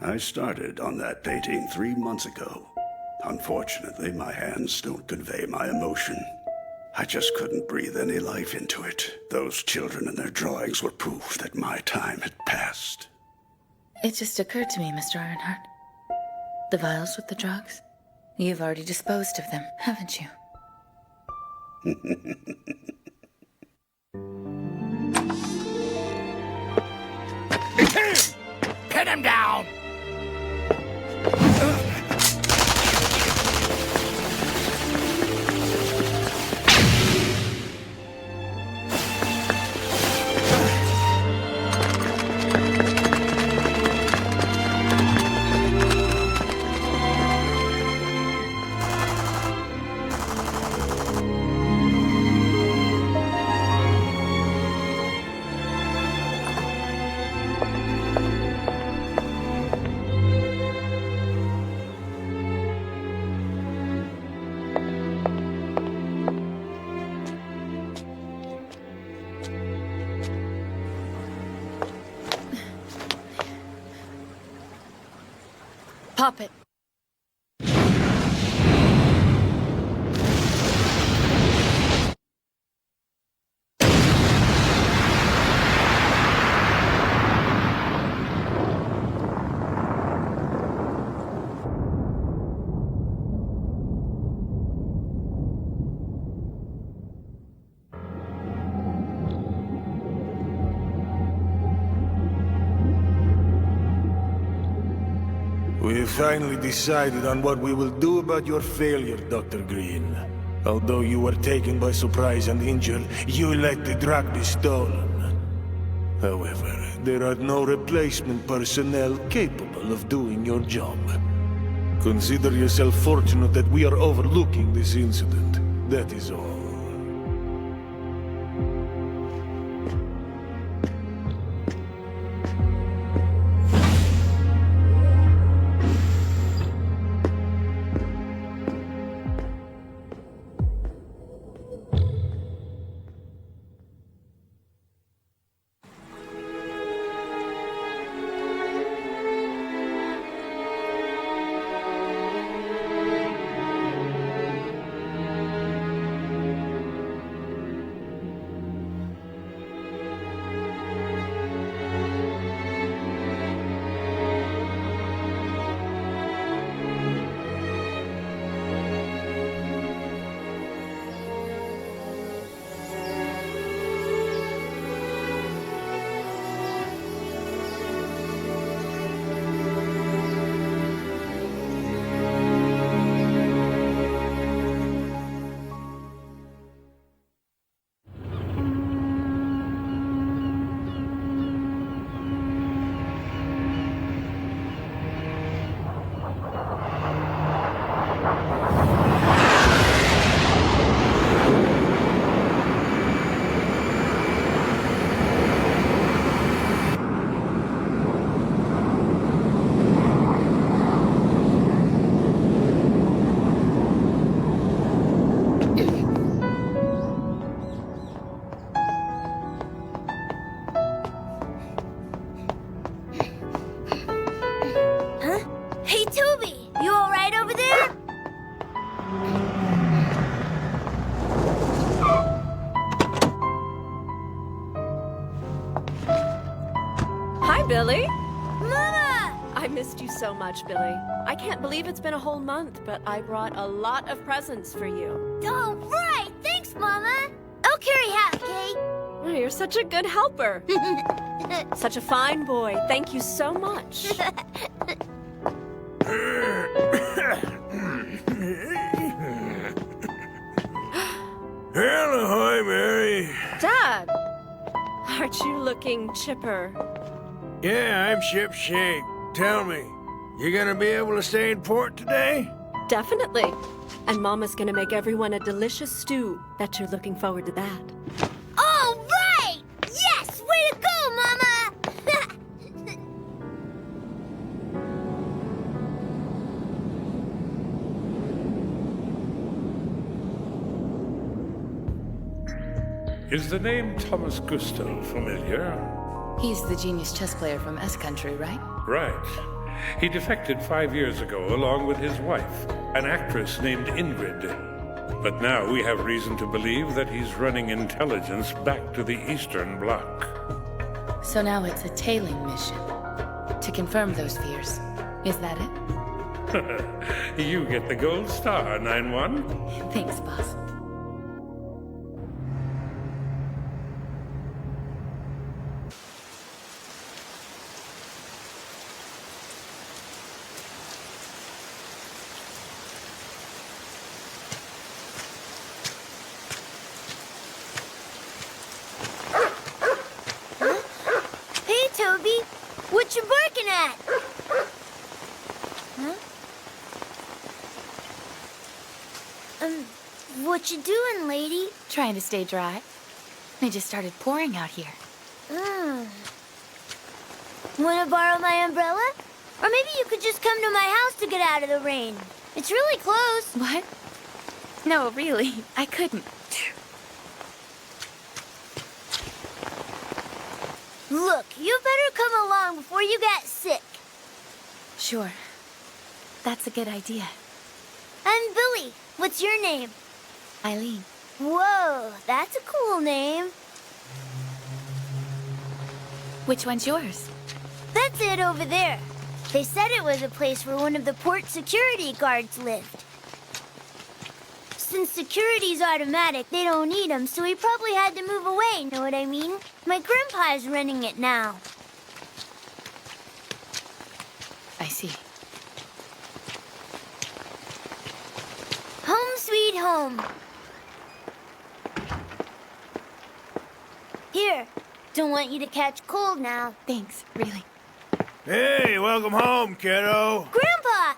I started on that painting 3 months ago. Unfortunately, my hands don't convey my emotion. I just couldn't breathe any life into it. Those children and their drawings were proof that my time had passed. It just occurred to me, Mr. Ironheart. The vials with the drugs? You've already disposed of them, haven't you? It's him! Pin him down! Pop it. We have finally decided on what we will do about your failure, Dr. Green. Although you were taken by surprise and injured, you let the drug be stolen. However, there are no replacement personnel capable of doing your job. Consider yourself fortunate that we are overlooking this incident. That is all. I missed you so much, Billy. I can't believe it's been a whole month, but I brought a lot of presents for you. Oh, right! Thanks, Mama! I'll carry half, Kate. Oh, you're such a good helper. Such a fine boy. Thank you so much. Hello, hi, Mary. Dad! Aren't you looking chipper? Yeah, I'm shipshape. Tell me, you gonna be able to stay in port today? Definitely. And Mama's gonna make everyone a delicious stew. Bet you're looking forward to that. All right! Yes! Way to go, Mama! Is the name Thomas Gustav familiar? He's the genius chess player from S Country, right? Right. He defected 5 years ago along with his wife, an actress named Ingrid. But now we have reason to believe that he's running intelligence back to the Eastern Bloc. So now it's a tailing mission. To confirm those fears. Is that it? You get the gold star, 9-1. Thanks, boss. What you barking at? Huh? What you doing, lady? Trying to stay dry. They just started pouring out here. Wanna borrow my umbrella? Or maybe you could just come to my house to get out of the rain. It's really close. What? No, really, I couldn't. Look, you better come along before you get sick. Sure. That's a good idea. I'm Billy. What's your name? Eileen. Whoa, that's a cool name. Which one's yours? That's it over there. They said it was a place where one of the port security guards lived. Since security's automatic, they don't need them, so he probably had to move away, know what I mean? My grandpa's running it now. I see. Home sweet home. Here, don't want you to catch cold now. Thanks, really. Hey, welcome home, kiddo. Grandpa!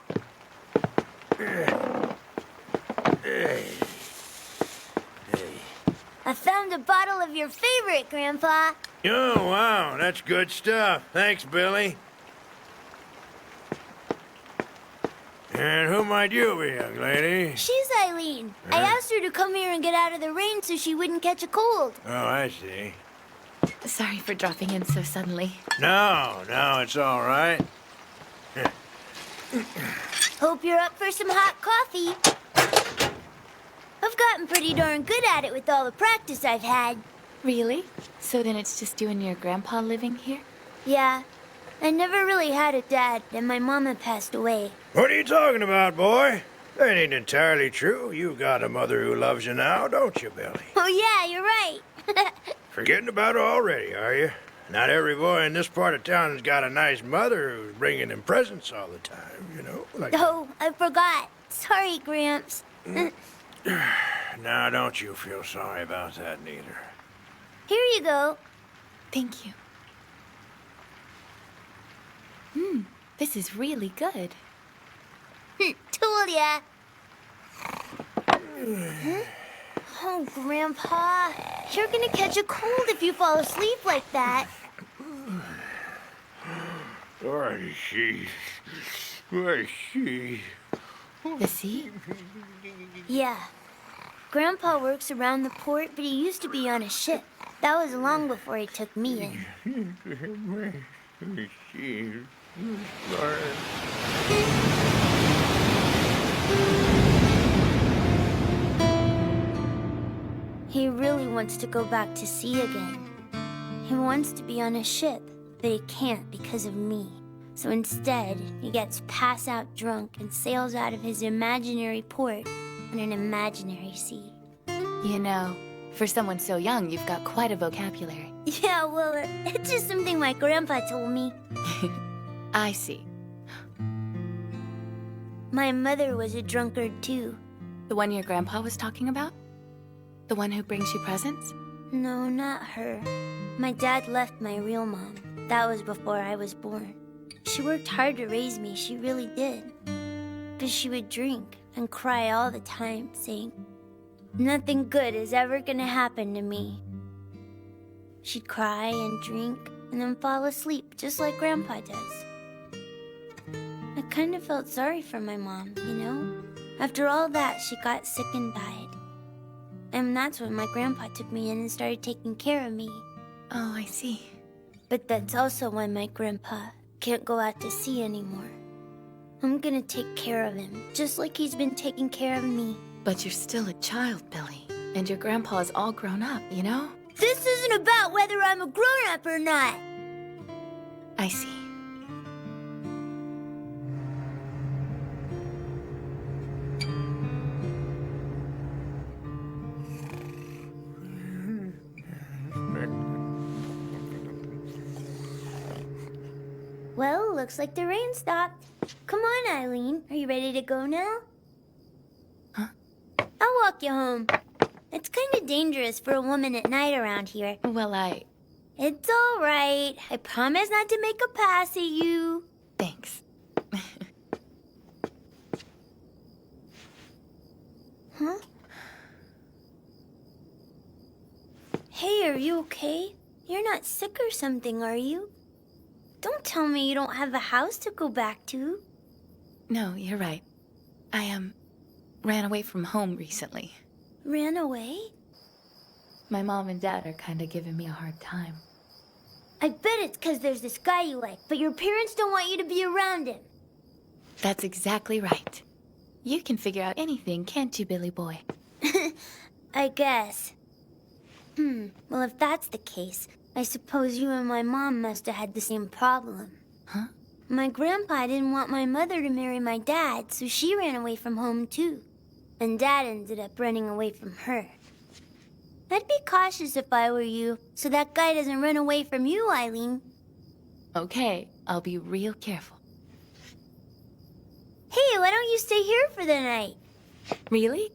I found a bottle of your favorite, Grandpa. Oh, wow, that's good stuff. Thanks, Billy. And who might you be, young lady? She's Eileen. I asked her to come here and get out of the rain so she wouldn't catch a cold. Oh, I see. Sorry for dropping in so suddenly. No, it's all right. Hope you're up for some hot coffee. I've gotten pretty darn good at it with all the practice I've had. Really? So then it's just you and your grandpa living here? Yeah. I never really had a dad, and my mama passed away. What are you talking about, boy? That ain't entirely true. You've got a mother who loves you now, don't you, Billy? Oh, yeah, you're right. Forgetting about her already, are you? Not every boy in this part of town has got a nice mother who's bringing him presents all the time, you know? Like... Oh, I forgot. Sorry, Gramps. Now, don't you feel sorry about that, neither. Here you go. Thank you. This is really good. Told ya. Oh, Grandpa. You're gonna catch a cold if you fall asleep like that. I see. I see. The sea? Yeah. Grandpa works around the port, but he used to be on a ship. That was long before he took me in. He really wants to go back to sea again. He wants to be on a ship, but he can't because of me. So instead, he gets pass-out drunk and sails out of his imaginary port on an imaginary sea. You know, for someone so young, you've got quite a vocabulary. Yeah, well, it's just something my grandpa told me. I see. My mother was a drunkard, too. The one your grandpa was talking about? The one who brings you presents? No, not her. My dad left my real mom. That was before I was born. She worked hard to raise me, she really did. But she would drink and cry all the time, saying, "Nothing good is ever gonna happen to me." She'd cry and drink and then fall asleep, just like Grandpa does. I kind of felt sorry for my mom, you know? After all that, she got sick and died. And that's when my grandpa took me in and started taking care of me. Oh, I see. But that's also why my grandpa can't go out to sea anymore. I'm gonna take care of him, just like he's been taking care of me. But you're still a child, Billy. And your grandpa's all grown up, you know? This isn't about whether I'm a grown-up or not. I see. Well, looks like the rain stopped. Come on, Eileen. Are you ready to go now? Huh? I'll walk you home. It's kind of dangerous for a woman at night around here. Well, It's all right. I promise not to make a pass at you. Thanks. Huh? Hey, are you okay? You're not sick or something, are you? Don't tell me you don't have a house to go back to. No, you're right. I, ran away from home recently. Ran away? My mom and dad are kind of giving me a hard time. I bet it's because there's this guy you like, but your parents don't want you to be around him. That's exactly right. You can figure out anything, can't you, Billy boy? I guess. Well, if that's the case, I suppose you and my mom must have had the same problem. Huh? My grandpa didn't want my mother to marry my dad, so she ran away from home, too. And Dad ended up running away from her. I'd be cautious if I were you, so that guy doesn't run away from you, Eileen. Okay, I'll be real careful. Hey, why don't you stay here for the night? Really?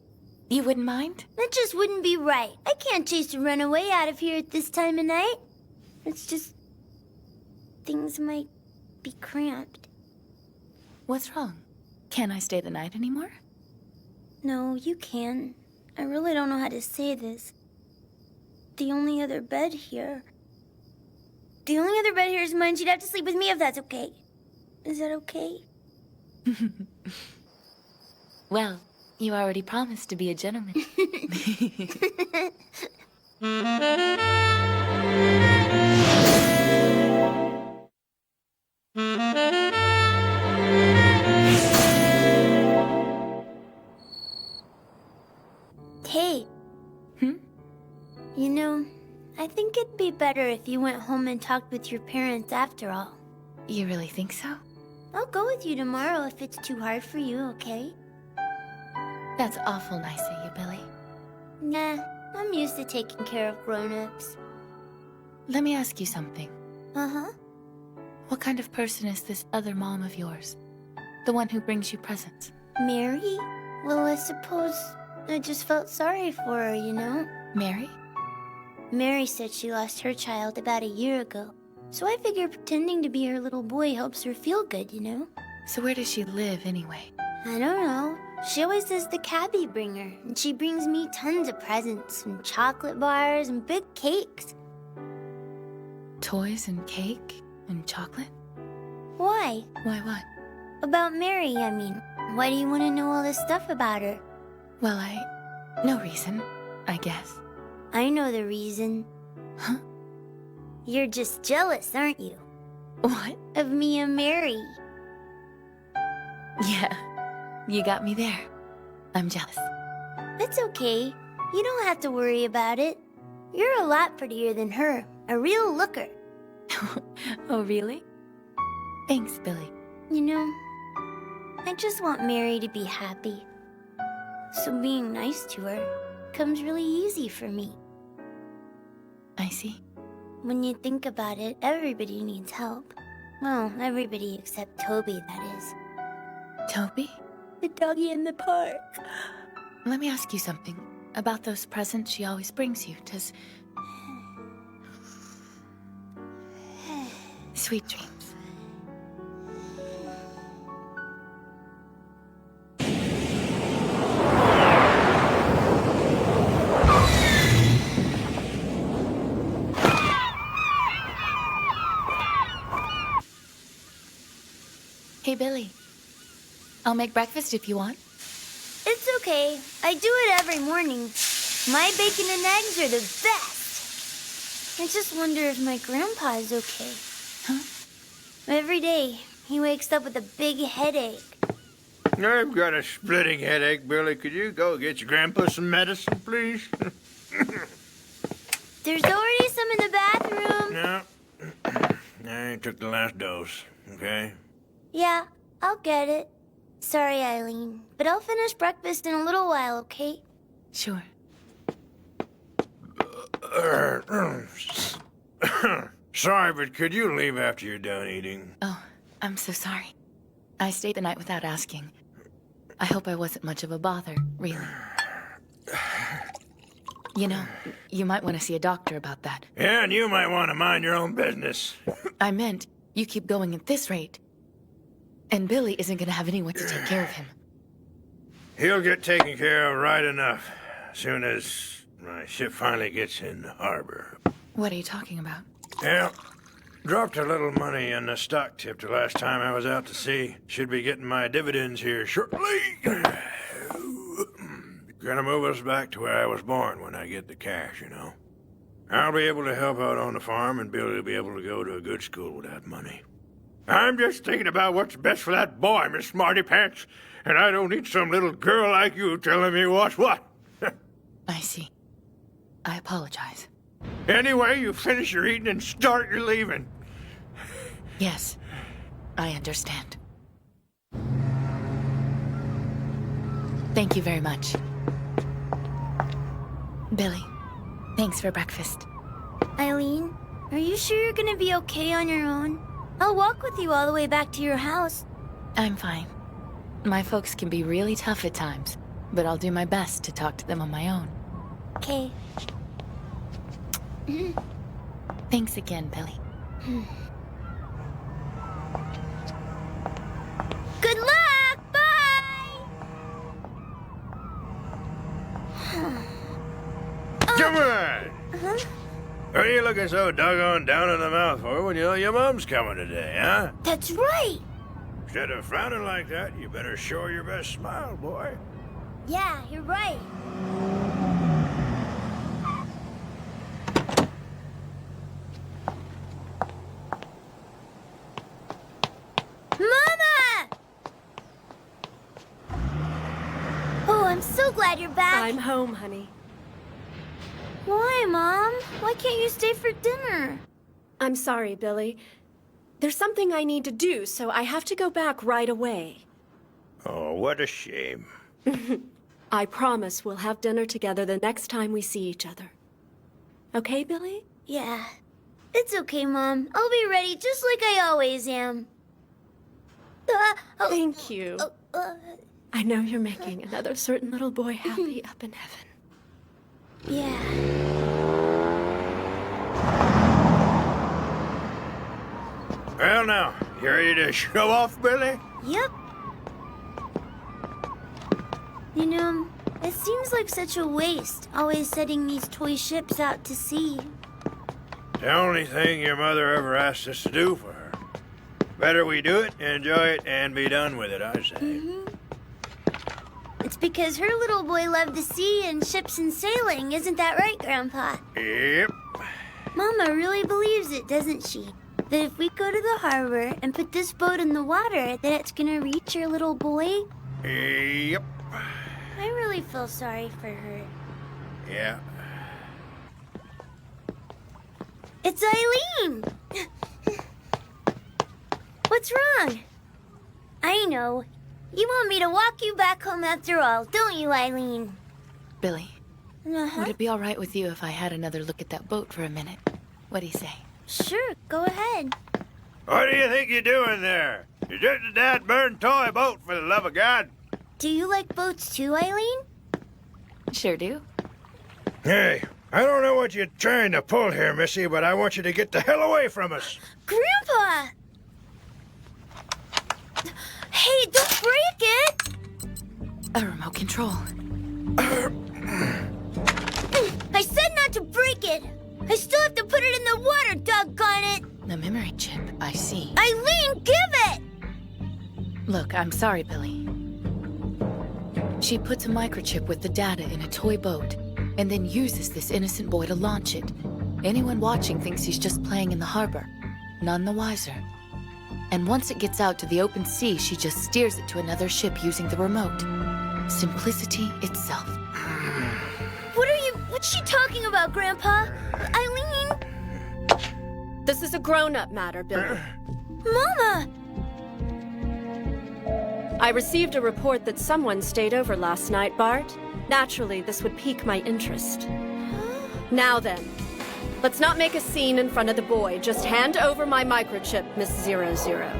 You wouldn't mind? That just wouldn't be right. I can't chase a runaway out of here at this time of night. It's just... things might be cramped. What's wrong? Can't I stay the night anymore? No, you can. I really don't know how to say this. The only other bed here is mine. You'd have to sleep with me if that's okay. Is that okay? Well, you already promised to be a gentleman. Hey. You know, I think it'd be better if you went home and talked with your parents after all. You really think so? I'll go with you tomorrow if it's too hard for you, okay? That's awful nice of you, Billy. Nah, I'm used to taking care of grown-ups. Let me ask you something. Uh-huh. What kind of person is this other mom of yours? The one who brings you presents? Mary? Well, I suppose I just felt sorry for her, you know? Mary? Mary said she lost her child about a year ago. So I figure pretending to be her little boy helps her feel good, you know? So where does she live, anyway? I don't know. She always does the cabbie bringer, and she brings me tons of presents, and chocolate bars, and big cakes. Toys and cake and chocolate? Why? Why what? About Mary, I mean. Why do you want to know all this stuff about her? Well, no reason, I guess. I know the reason. Huh? You're just jealous, aren't you? What? Of me and Mary. Yeah, you got me there. I'm jealous. It's okay. You don't have to worry about it. You're a lot prettier than her. A real looker. Oh, really? Thanks, Billy. You know, I just want Mary to be happy. So being nice to her comes really easy for me. I see. When you think about it, everybody needs help. Well, everybody except Toby, that is. Toby? The doggy in the park. Let me ask you something. About those presents she always brings you, does... Sweet dreams. Hey, Billy. I'll make breakfast if you want. It's okay. I do it every morning. My bacon and eggs are the best. I just wonder if my grandpa is okay. Huh? Every day, he wakes up with a big headache. I've got a splitting headache, Billy. Could you go get your grandpa some medicine, please? There's already some in the bathroom. No. I took the last dose, okay? Yeah, I'll get it. Sorry, Eileen, but I'll finish breakfast in a little while, okay? Sure. Sorry, but could you leave after you're done eating? Oh, I'm so sorry. I stayed the night without asking. I hope I wasn't much of a bother, really. You know, you might want to see a doctor about that. Yeah, and you might want to mind your own business. I meant, you keep going at this rate. And Billy isn't going to have anyone to take care of him. He'll get taken care of right enough, as soon as my ship finally gets in the harbor. What are you talking about? Yeah, dropped a little money in the stock tip the last time I was out to sea. Should be getting my dividends here shortly. Gonna move us back to where I was born when I get the cash, you know. I'll be able to help out on the farm, and Billy will be able to go to a good school with that money. I'm just thinking about what's best for that boy, Miss Smarty Pants, and I don't need some little girl like you telling me what's what. I see. I apologize. Anyway, you finish your eating and start your leaving. Yes, I understand. Thank you very much. Billy, thanks for breakfast. Eileen, are you sure you're gonna be okay on your own? I'll walk with you all the way back to your house. I'm fine. My folks can be really tough at times, but I'll do my best to talk to them on my own. Okay. Thanks again, Billy. Good luck! Bye! Come on! What are you looking so doggone down in the mouth for when you know your mom's coming today, huh? That's right! Instead of frowning like that, you better show your best smile, boy. Yeah, you're right. Mama! Oh, I'm so glad you're back. I'm home, honey. Why, Mom? Why can't you stay for dinner? I'm sorry, Billy. There's something I need to do, so I have to go back right away. Oh, what a shame. I promise we'll have dinner together the next time we see each other. Okay, Billy? Yeah. It's okay, Mom. I'll be ready just like I always am. Thank you. I know you're making another certain little boy happy up in heaven. Yeah. Well, now, you ready to show off, Billy? Yep. You know, it seems like such a waste, always setting these toy ships out to sea. The only thing your mother ever asked us to do for her. Better we do it, enjoy it, and be done with it, I say. It's because her little boy loved the sea and ships and sailing, isn't that right, Grandpa? Yep. Mama really believes it, doesn't she? That if we go to the harbor and put this boat in the water, that it's gonna reach your little boy? Yep. I really feel sorry for her. Yeah. It's Eileen! What's wrong? I know. You want me to walk you back home after all, don't you, Eileen? Billy, would it be all right with you if I had another look at that boat for a minute? What do you say? Sure, go ahead. What do you think you're doing there? You're just a dad-burned toy boat, for the love of God. Do you like boats too, Eileen? Sure do. Hey, I don't know what you're trying to pull here, Missy, but I want you to get the hell away from us. Grandpa! Hey, don't break it! A remote control. I said not to break it! I still have to put it in the water, doggone it! The memory chip, I see. Eileen, give it! Look, I'm sorry, Billy. She puts a microchip with the data in a toy boat, and then uses this innocent boy to launch it. Anyone watching thinks he's just playing in the harbor, none the wiser. And once it gets out to the open sea, she just steers it to another ship using the remote. Simplicity itself. What's she talking about, Grandpa? Eileen? This is a grown-up matter, Billy. Mama! I received a report that someone stayed over last night, Bart. Naturally, this would pique my interest. Now then, let's not make a scene in front of the boy. Just hand over my microchip, Miss 00.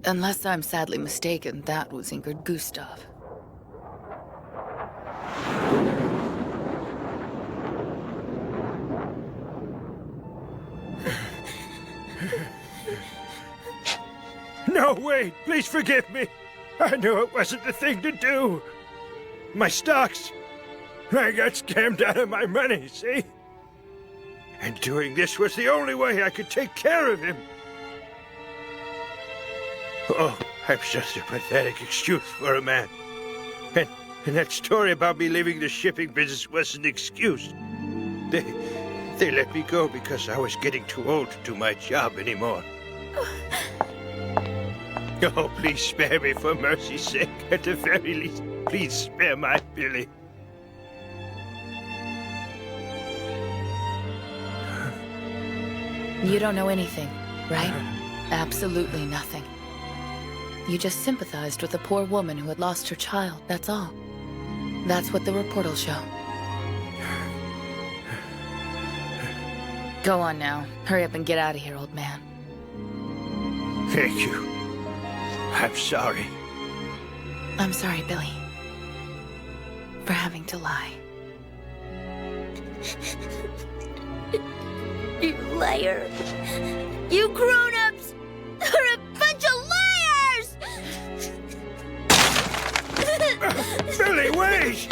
Unless I'm sadly mistaken, that was Ingrid Gustav. No, wait, please forgive me. I knew it wasn't the thing to do. My stocks. I got scammed out of my money, see? And doing this was the only way I could take care of him. Oh, I'm just a pathetic excuse for a man. And that story about me leaving the shipping business was an excuse. They let me go because I was getting too old to do my job anymore. Oh, please spare me for mercy's sake. At the very least, please spare my Billy. You don't know anything, right? Absolutely nothing. You just sympathized with a poor woman who had lost her child, that's all. That's what the report will show. Go on now. Hurry up and get out of here, old man. Thank you. I'm sorry. I'm sorry, Billy. For having to lie. You liar. You grown-ups are a bunch of liars! Billy, wait!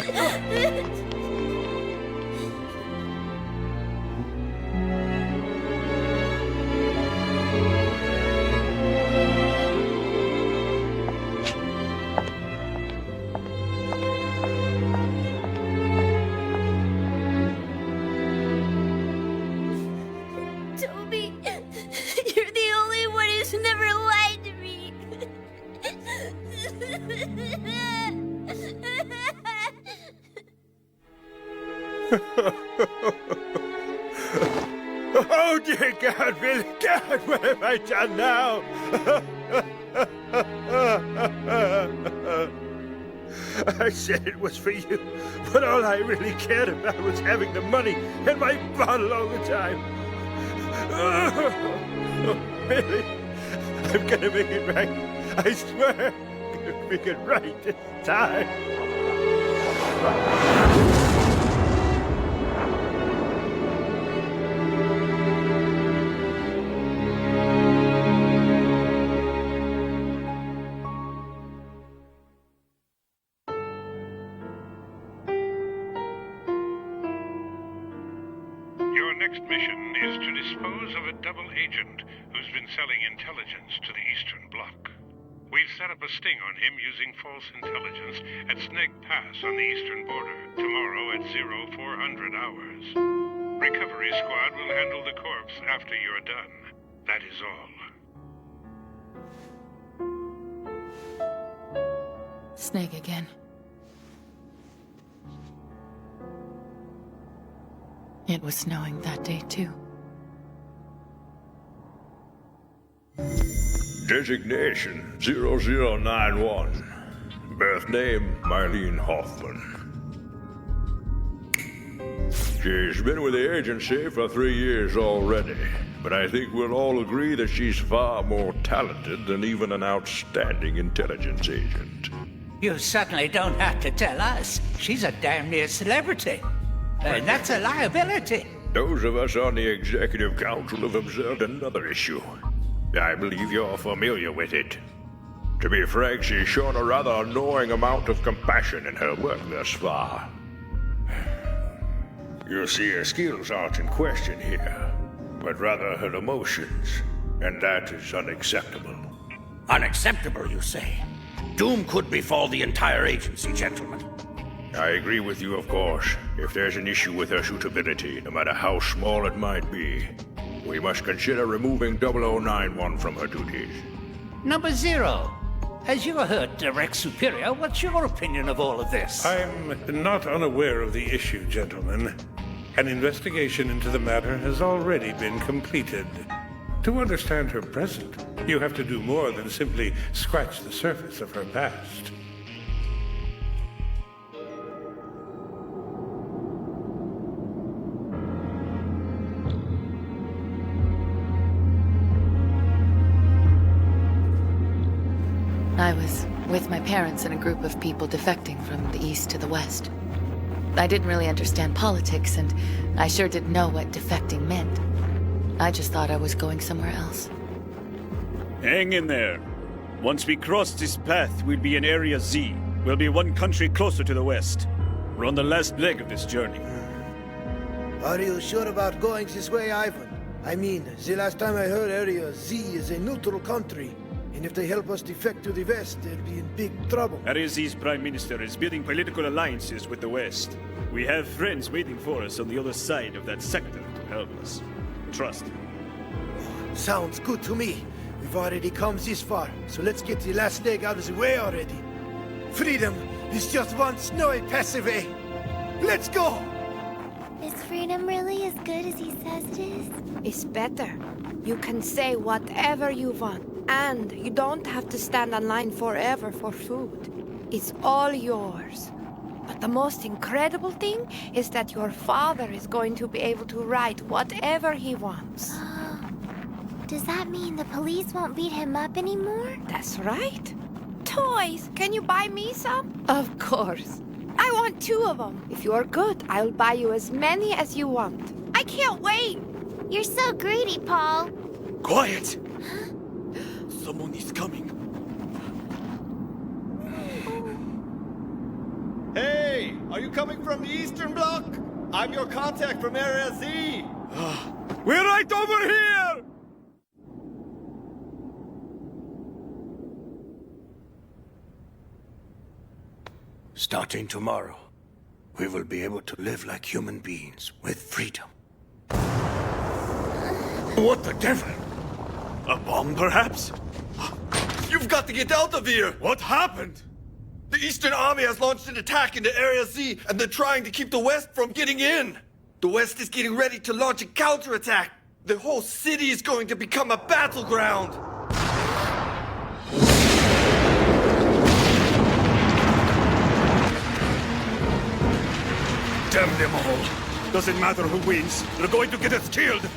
Toby, you're the only one who's never lied to me. Oh, dear God, Billy, God, what have I done now? I said it was for you, but all I really cared about was having the money and my bottle all the time. Oh, Billy, I'm gonna make it right. I swear, I'm gonna make it right this time. next mission is to dispose of a double agent who's been selling intelligence to the Eastern Bloc. We've set up a sting on him using false intelligence at Sneg Pass on the eastern border tomorrow at 0400 hours. Recovery squad will handle the corpse after you're done. That is all. Sneg again. It was snowing that day, too. Designation 0091. Birth name Marlene Hoffman. She's been with the agency for 3 years already, but I think we'll all agree that she's far more talented than even an outstanding intelligence agent. You certainly don't have to tell us. She's a damn near celebrity. And that's a liability. Those of us on the Executive Council have observed another issue. I believe you're familiar with it. To be frank, she's shown a rather annoying amount of compassion in her work thus far. You see, her skills aren't in question here, but rather her emotions, and that is unacceptable. Unacceptable, you say? Doom could befall the entire agency, gentlemen. I agree with you, of course. If there's an issue with her suitability, no matter how small it might be, we must consider removing 0091 from her duties. Number 0. As you're her direct superior, what's your opinion of all of this? I'm not unaware of the issue, gentlemen. An investigation into the matter has already been completed. To understand her present, you have to do more than simply scratch the surface of her past. I was with my parents and a group of people defecting from the east to the west. I didn't really understand politics, and I sure didn't know what defecting meant. I just thought I was going somewhere else. Hang in there. Once we cross this path, we'll be in Area Z. We'll be one country closer to the west. We're on the last leg of this journey. Are you sure about going this way, Ivan? I mean, the last time I heard Area Z is a neutral country. And if they help us defect to the west, they'll be in big trouble. Area Z's prime minister is building political alliances with the west. We have friends waiting for us on the other side of that sector to help us. Trust. Sounds good to me. We've already come this far, so let's get the last leg out of the way already. Freedom is just one snowy pass away. Let's go! Is freedom really as good as he says it is? It's better. You can say whatever you want, and you don't have to stand in line forever for food. It's all yours. But the most incredible thing is that your father is going to be able to write whatever he wants. Does that mean the police won't beat him up anymore? That's right. Toys! Can you buy me some? Of course. I want 2 of them. If you're good, I'll buy you as many as you want. I can't wait! You're so greedy, Paul. Quiet! Someone is coming. Hey! Are you coming from the Eastern Bloc? I'm your contact from Area Z. We're right over here! Starting tomorrow, we will be able to live like human beings with freedom. What the devil? A bomb, perhaps? You've got to get out of here! What happened? The Eastern Army has launched an attack into Area Z, and they're trying to keep the West from getting in. The West is getting ready to launch a counterattack. The whole city is going to become a battleground. Damn them all. Doesn't matter who wins. They're going to get us killed.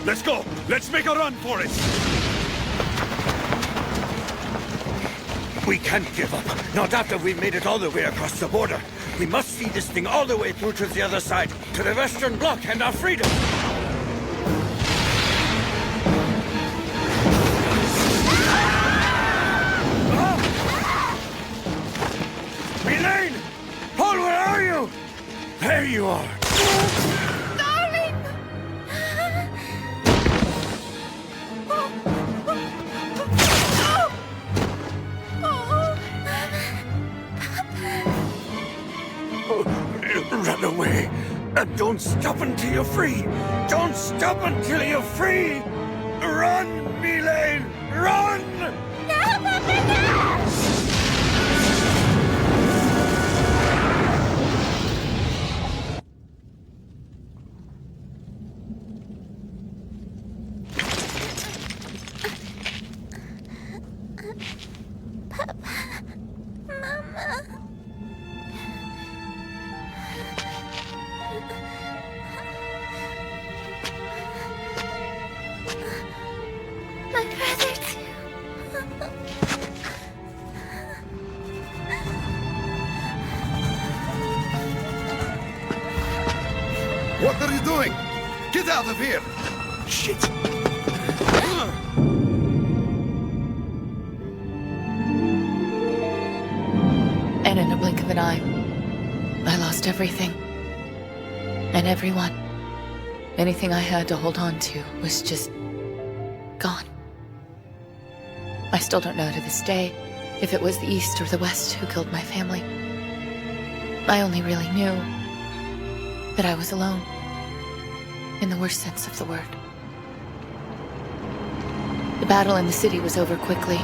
Let's go. Let's make a run for it. We can't give up. Not after we've made it all the way across the border. We must see this thing all the way through to the other side, to the Western Bloc and our freedom. Elaine! Paul, where are you? There you are. Darling! And don't stop until you're free! Don't stop until you're free! Run, Mylane! Run! My brother too. What are you doing? Get out of here! Shit! And in a blink of an eye, I lost everything. And everyone. Anything I had to hold on to was just gone. I still don't know to this day if it was the East or the West who killed my family. I only really knew that I was alone, in the worst sense of the word. The battle in the city was over quickly,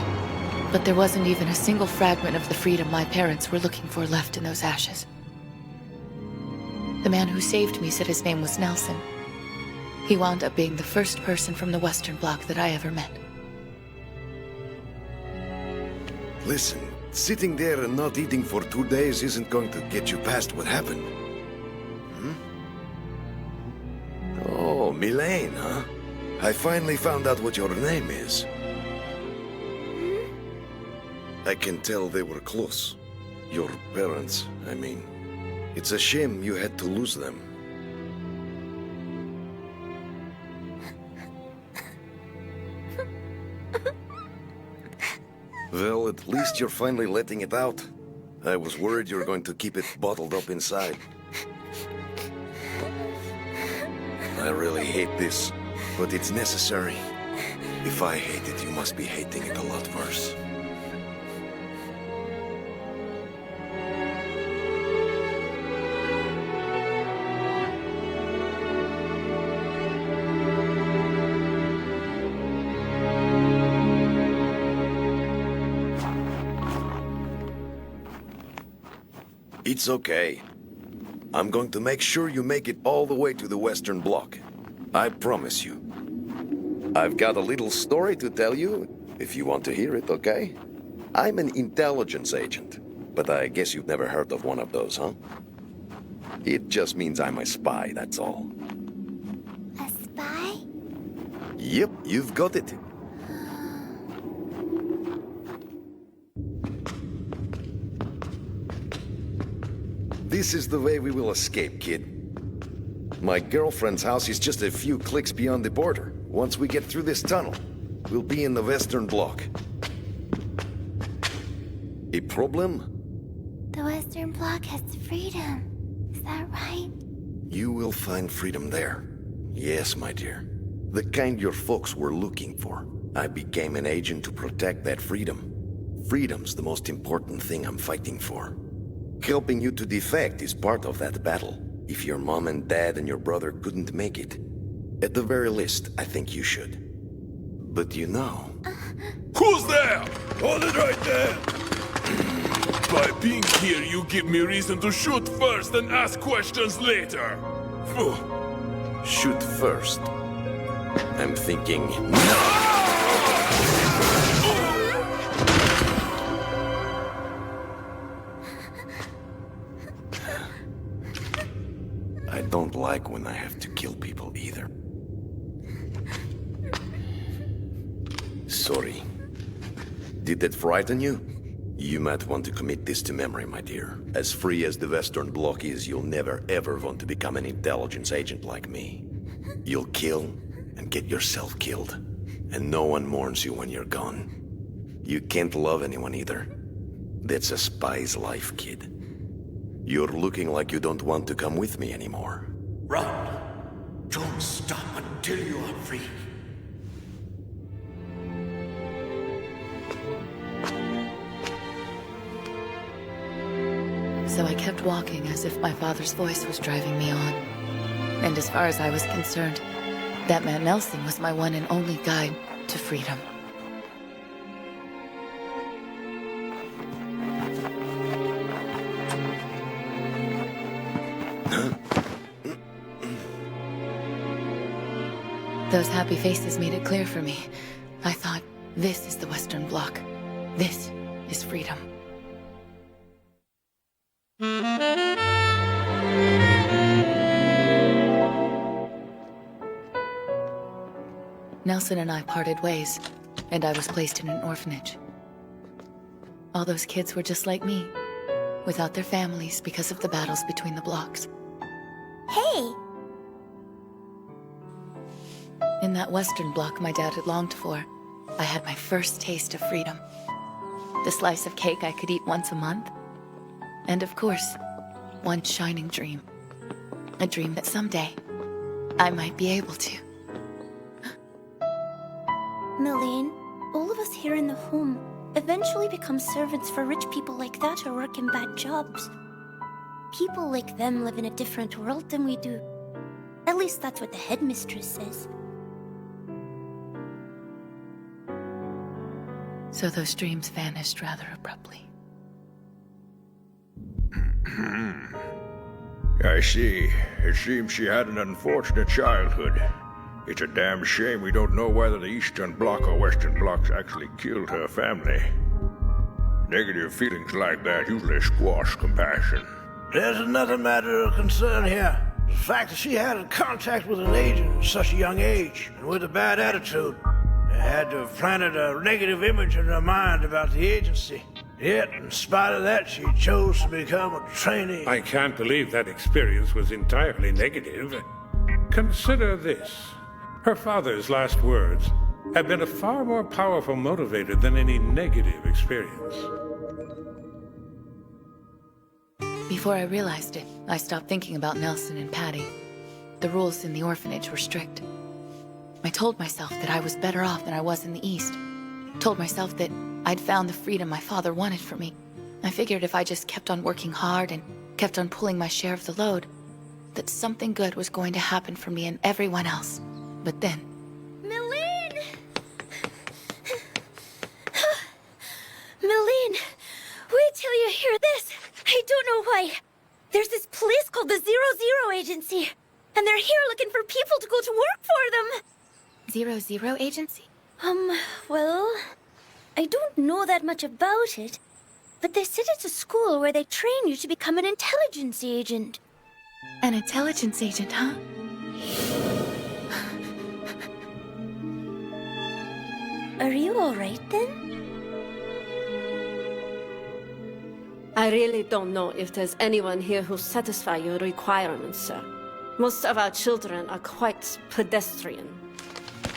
but there wasn't even a single fragment of the freedom my parents were looking for left in those ashes. The man who saved me said his name was Nelson. He wound up being the first person from the Western Bloc that I ever met. Listen, sitting there and not eating for 2 days isn't going to get you past what happened. Oh, Mylane, huh? I finally found out what your name is. I can tell they were close. Your parents, I mean. It's a shame you had to lose them. Well, at least you're finally letting it out. I was worried you were going to keep it bottled up inside. I really hate this, but it's necessary. If I hate it, you must be hating it a lot worse. It's okay. I'm going to make sure you make it all the way to the Western Bloc. I promise you. I've got a little story to tell you, if you want to hear it, okay? I'm an intelligence agent, but I guess you've never heard of one of those, huh? It just means I'm a spy, that's all. A spy? Yep, you've got it. This is the way we will escape, kid. My girlfriend's house is just a few clicks beyond the border. Once we get through this tunnel, we'll be in the Western Bloc. A problem? The Western Bloc has freedom. Is that right? You will find freedom there. Yes, my dear. The kind your folks were looking for. I became an agent to protect that freedom. Freedom's the most important thing I'm fighting for. Helping you to defect is part of that battle. If your mom and dad and your brother couldn't make it, at the very least, I think you should. But you know... Who's there? Hold it right there! By being here, you give me reason to shoot first and ask questions later. Phew. Shoot first. I'm thinking... No! I don't like when I have to kill people either. Sorry. Did that frighten you? You might want to commit this to memory, my dear. As free as the Western Bloc is, you'll never ever want to become an intelligence agent like me. You'll kill and get yourself killed. And no one mourns you when you're gone. You can't love anyone either. That's a spy's life, kid. You're looking like you don't want to come with me anymore. Run! Don't stop until you are free. So I kept walking as if my father's voice was driving me on. And as far as I was concerned, that man Nelson was my one and only guide to freedom. Those happy faces made it clear for me. I thought, this is the Western Bloc. This is freedom. Nelson and I parted ways, and I was placed in an orphanage. All those kids were just like me, without their families because of the battles between the blocks. Hey! In that Western Bloc my dad had longed for, I had my first taste of freedom. The slice of cake I could eat once a month. And of course, one shining dream. A dream that someday, I might be able to. Milene, all of us here in the home eventually become servants for rich people like that or work in bad jobs. People like them live in a different world than we do. At least that's what the headmistress says. So those dreams vanished rather abruptly. I see. It seems she had an unfortunate childhood. It's a damn shame we don't know whether the Eastern Bloc or Western Blocs actually killed her family. Negative feelings like that usually squash compassion. There's another matter of concern here. The fact that she had contact with an agent at such a young age, and with a bad attitude. It had to have planted a negative image in her mind about the agency. Yet, in spite of that, she chose to become a trainee. I can't believe that experience was entirely negative. Consider this. Her father's last words have been a far more powerful motivator than any negative experience. Before I realized it, I stopped thinking about Nelson and Patty. The rules in the orphanage were strict. I told myself that I was better off than I was in the East. Told myself that I'd found the freedom my father wanted for me. I figured if I just kept on working hard and kept on pulling my share of the load, that something good was going to happen for me and everyone else. But then... Milene! Milene! Wait till you hear this! I don't know why. There's this place called the 00 Agency, and they're here looking for people to go to work for them. 00 Agency? Well, I don't know that much about it, but they said it's a school where they train you to become an intelligence agent. An intelligence agent, huh? Are you all right then? I really don't know if there's anyone here who satisfy your requirements, sir. Most of our children are quite pedestrian.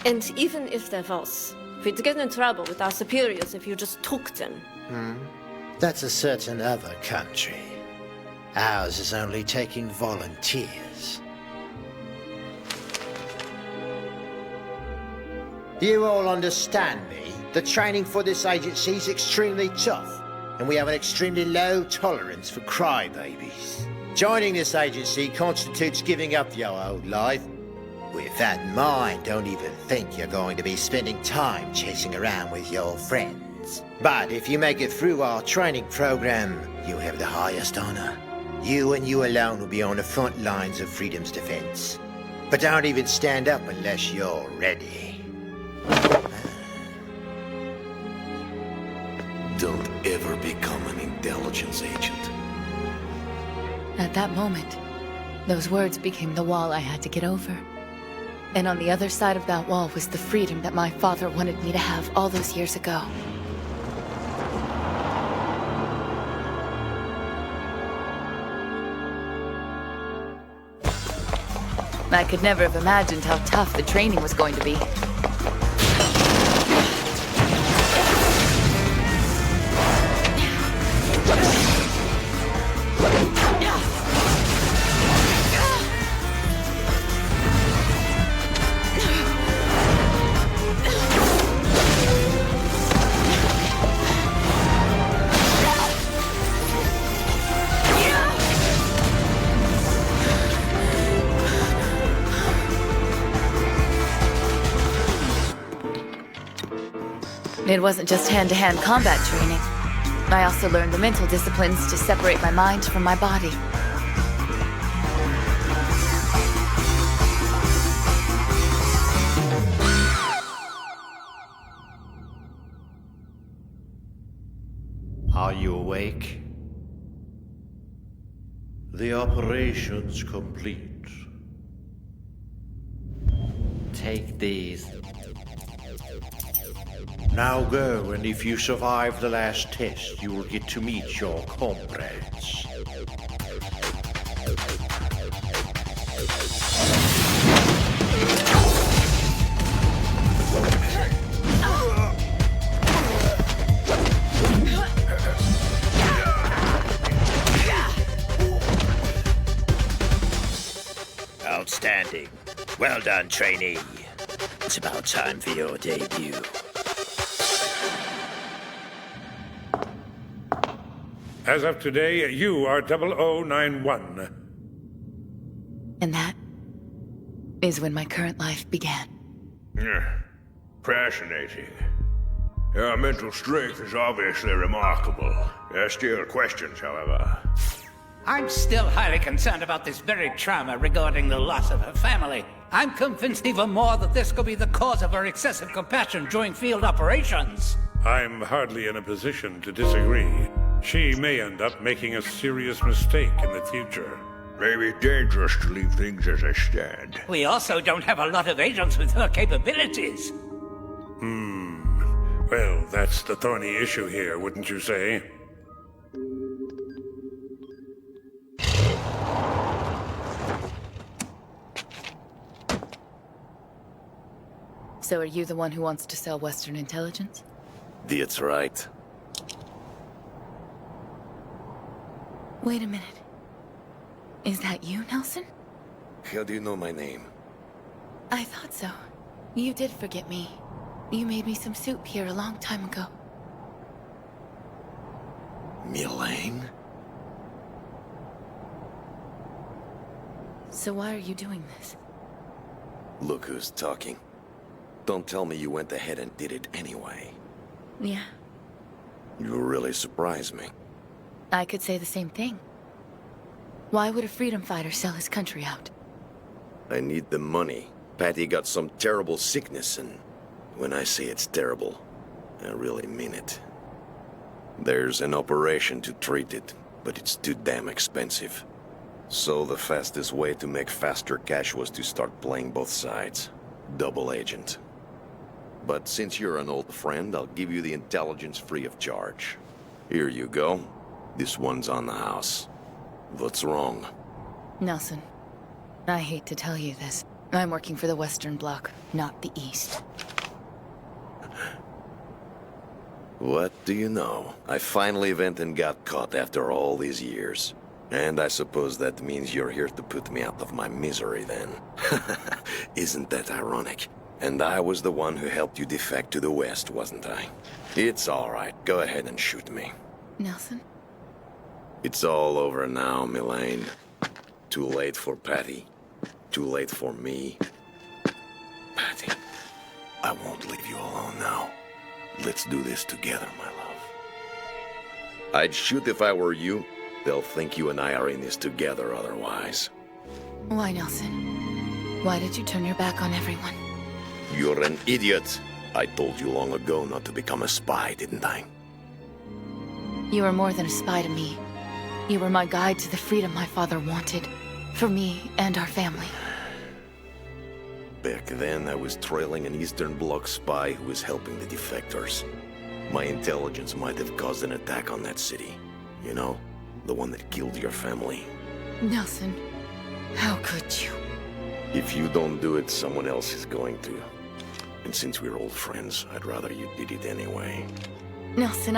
And even if there was, we'd get in trouble with our superiors if you just took them. That's a certain other country. Ours is only taking volunteers. Do you all understand me? The training for this agency is extremely tough, and we have an extremely low tolerance for crybabies. Joining this agency constitutes giving up your old life. With that in mind, don't even think you're going to be spending time chasing around with your friends. But if you make it through our training program, you have the highest honor. You and you alone will be on the front lines of freedom's defense. But don't even stand up unless you're ready. Don't ever become an intelligence agent. At that moment, those words became the wall I had to get over. And on the other side of that wall was the freedom that my father wanted me to have all those years ago. I could never have imagined how tough the training was going to be. It wasn't just hand-to-hand combat training. I also learned the mental disciplines to separate my mind from my body. Are you awake? The operation's complete. Take these. Now go, and if you survive the last test, you will get to meet your comrades. Outstanding. Well done, trainee. It's about time for your debut. As of today, you are 0091. And that is when my current life began. Fascinating. Your mental strength is obviously remarkable. There are still questions, however. I'm still highly concerned about this very trauma regarding the loss of her family. I'm convinced even more that this could be the cause of her excessive compassion during field operations. I'm hardly in a position to disagree. She may end up making a serious mistake in the future. Maybe dangerous to leave things as they stand. We also don't have a lot of agents with her capabilities. Well, that's the thorny issue here, wouldn't you say? So are you the one who wants to sell Western intelligence? That's right. Wait a minute. Is that you, Nelson? How do you know my name? I thought so. You did forget me. You made me some soup here a long time ago. Milane? So why are you doing this? Look who's talking. Don't tell me you went ahead and did it anyway. Yeah, You really surprised me. I could say the same thing. Why would a freedom fighter sell his country out? I need the money. Patty got some terrible sickness, and when I say it's terrible, I really mean it. There's an operation to treat it, but it's too damn expensive. So the fastest way to make faster cash was to start playing both sides. Double agent. But since you're an old friend, I'll give you the intelligence free of charge. Here you go. This one's on the house. What's wrong? Nelson, I hate to tell you this. I'm working for the Western Bloc, not the East. What do you know? I finally went and got caught after all these years. And I suppose that means you're here to put me out of my misery then. Isn't that ironic? And I was the one who helped you defect to the West, wasn't I? It's all right. Go ahead and shoot me. Nelson? It's all over now, Milane. Too late for Patty. Too late for me. Patty, I won't leave you alone now. Let's do this together, my love. I'd shoot if I were you. They'll think you and I are in this together otherwise. Why, Nelson? Why did you turn your back on everyone? You're an idiot. I told you long ago not to become a spy, didn't I? You were more than a spy to me. You were my guide to the freedom my father wanted. For me and our family. Back then, I was trailing an Eastern Bloc spy who was helping the defectors. My intelligence might have caused an attack on that city. You know? The one that killed your family. Nelson, how could you? If you don't do it, someone else is going to. And since we're old friends, I'd rather you did it anyway. Nelson,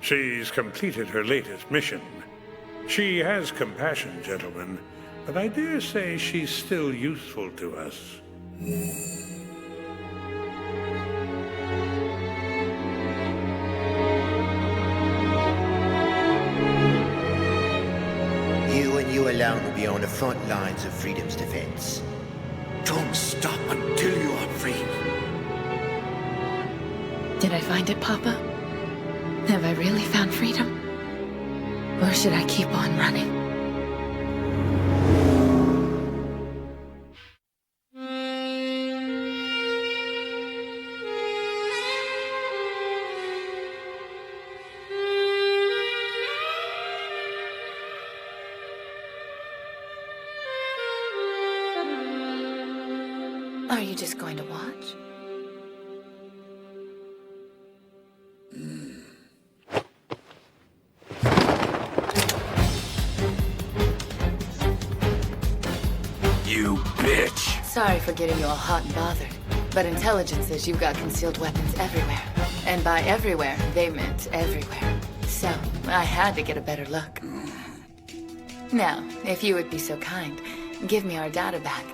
She's completed her latest mission. She has compassion, gentlemen, but I dare say she's still useful to us. You and you alone will be on the front lines of freedom's defense. Don't stop until you are free. Did I find it, Papa? Have I really found freedom? Or should I keep on running? Are you just going to watch? You bitch! Sorry for getting you all hot and bothered, but intelligence says you've got concealed weapons everywhere. And by everywhere, they meant everywhere. So, I had to get a better look. Now, if you would be so kind, give me our data back.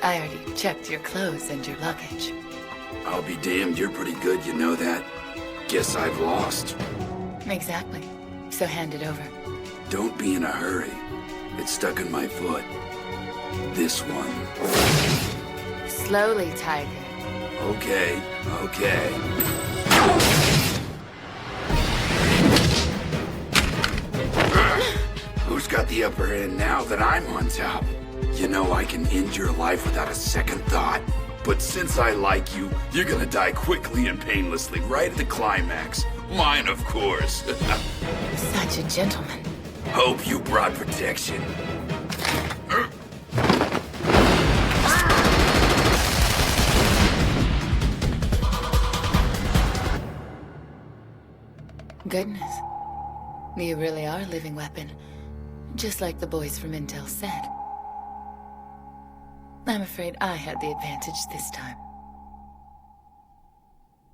I already checked your clothes and your luggage. I'll be damned, you're pretty good, you know that. Guess I've lost. Exactly. So hand it over. Don't be in a hurry. It's stuck in my foot. This one. Slowly, Tiger. Okay, okay. Who's got the upper hand now that I'm on top? You know I can end your life without a second thought. But since I like you, you're gonna die quickly and painlessly, right at the climax. Mine, of course. Such a gentleman. Hope you brought protection. Goodness. You really are a living weapon. Just like the boys from Intel said. I'm afraid I had the advantage this time.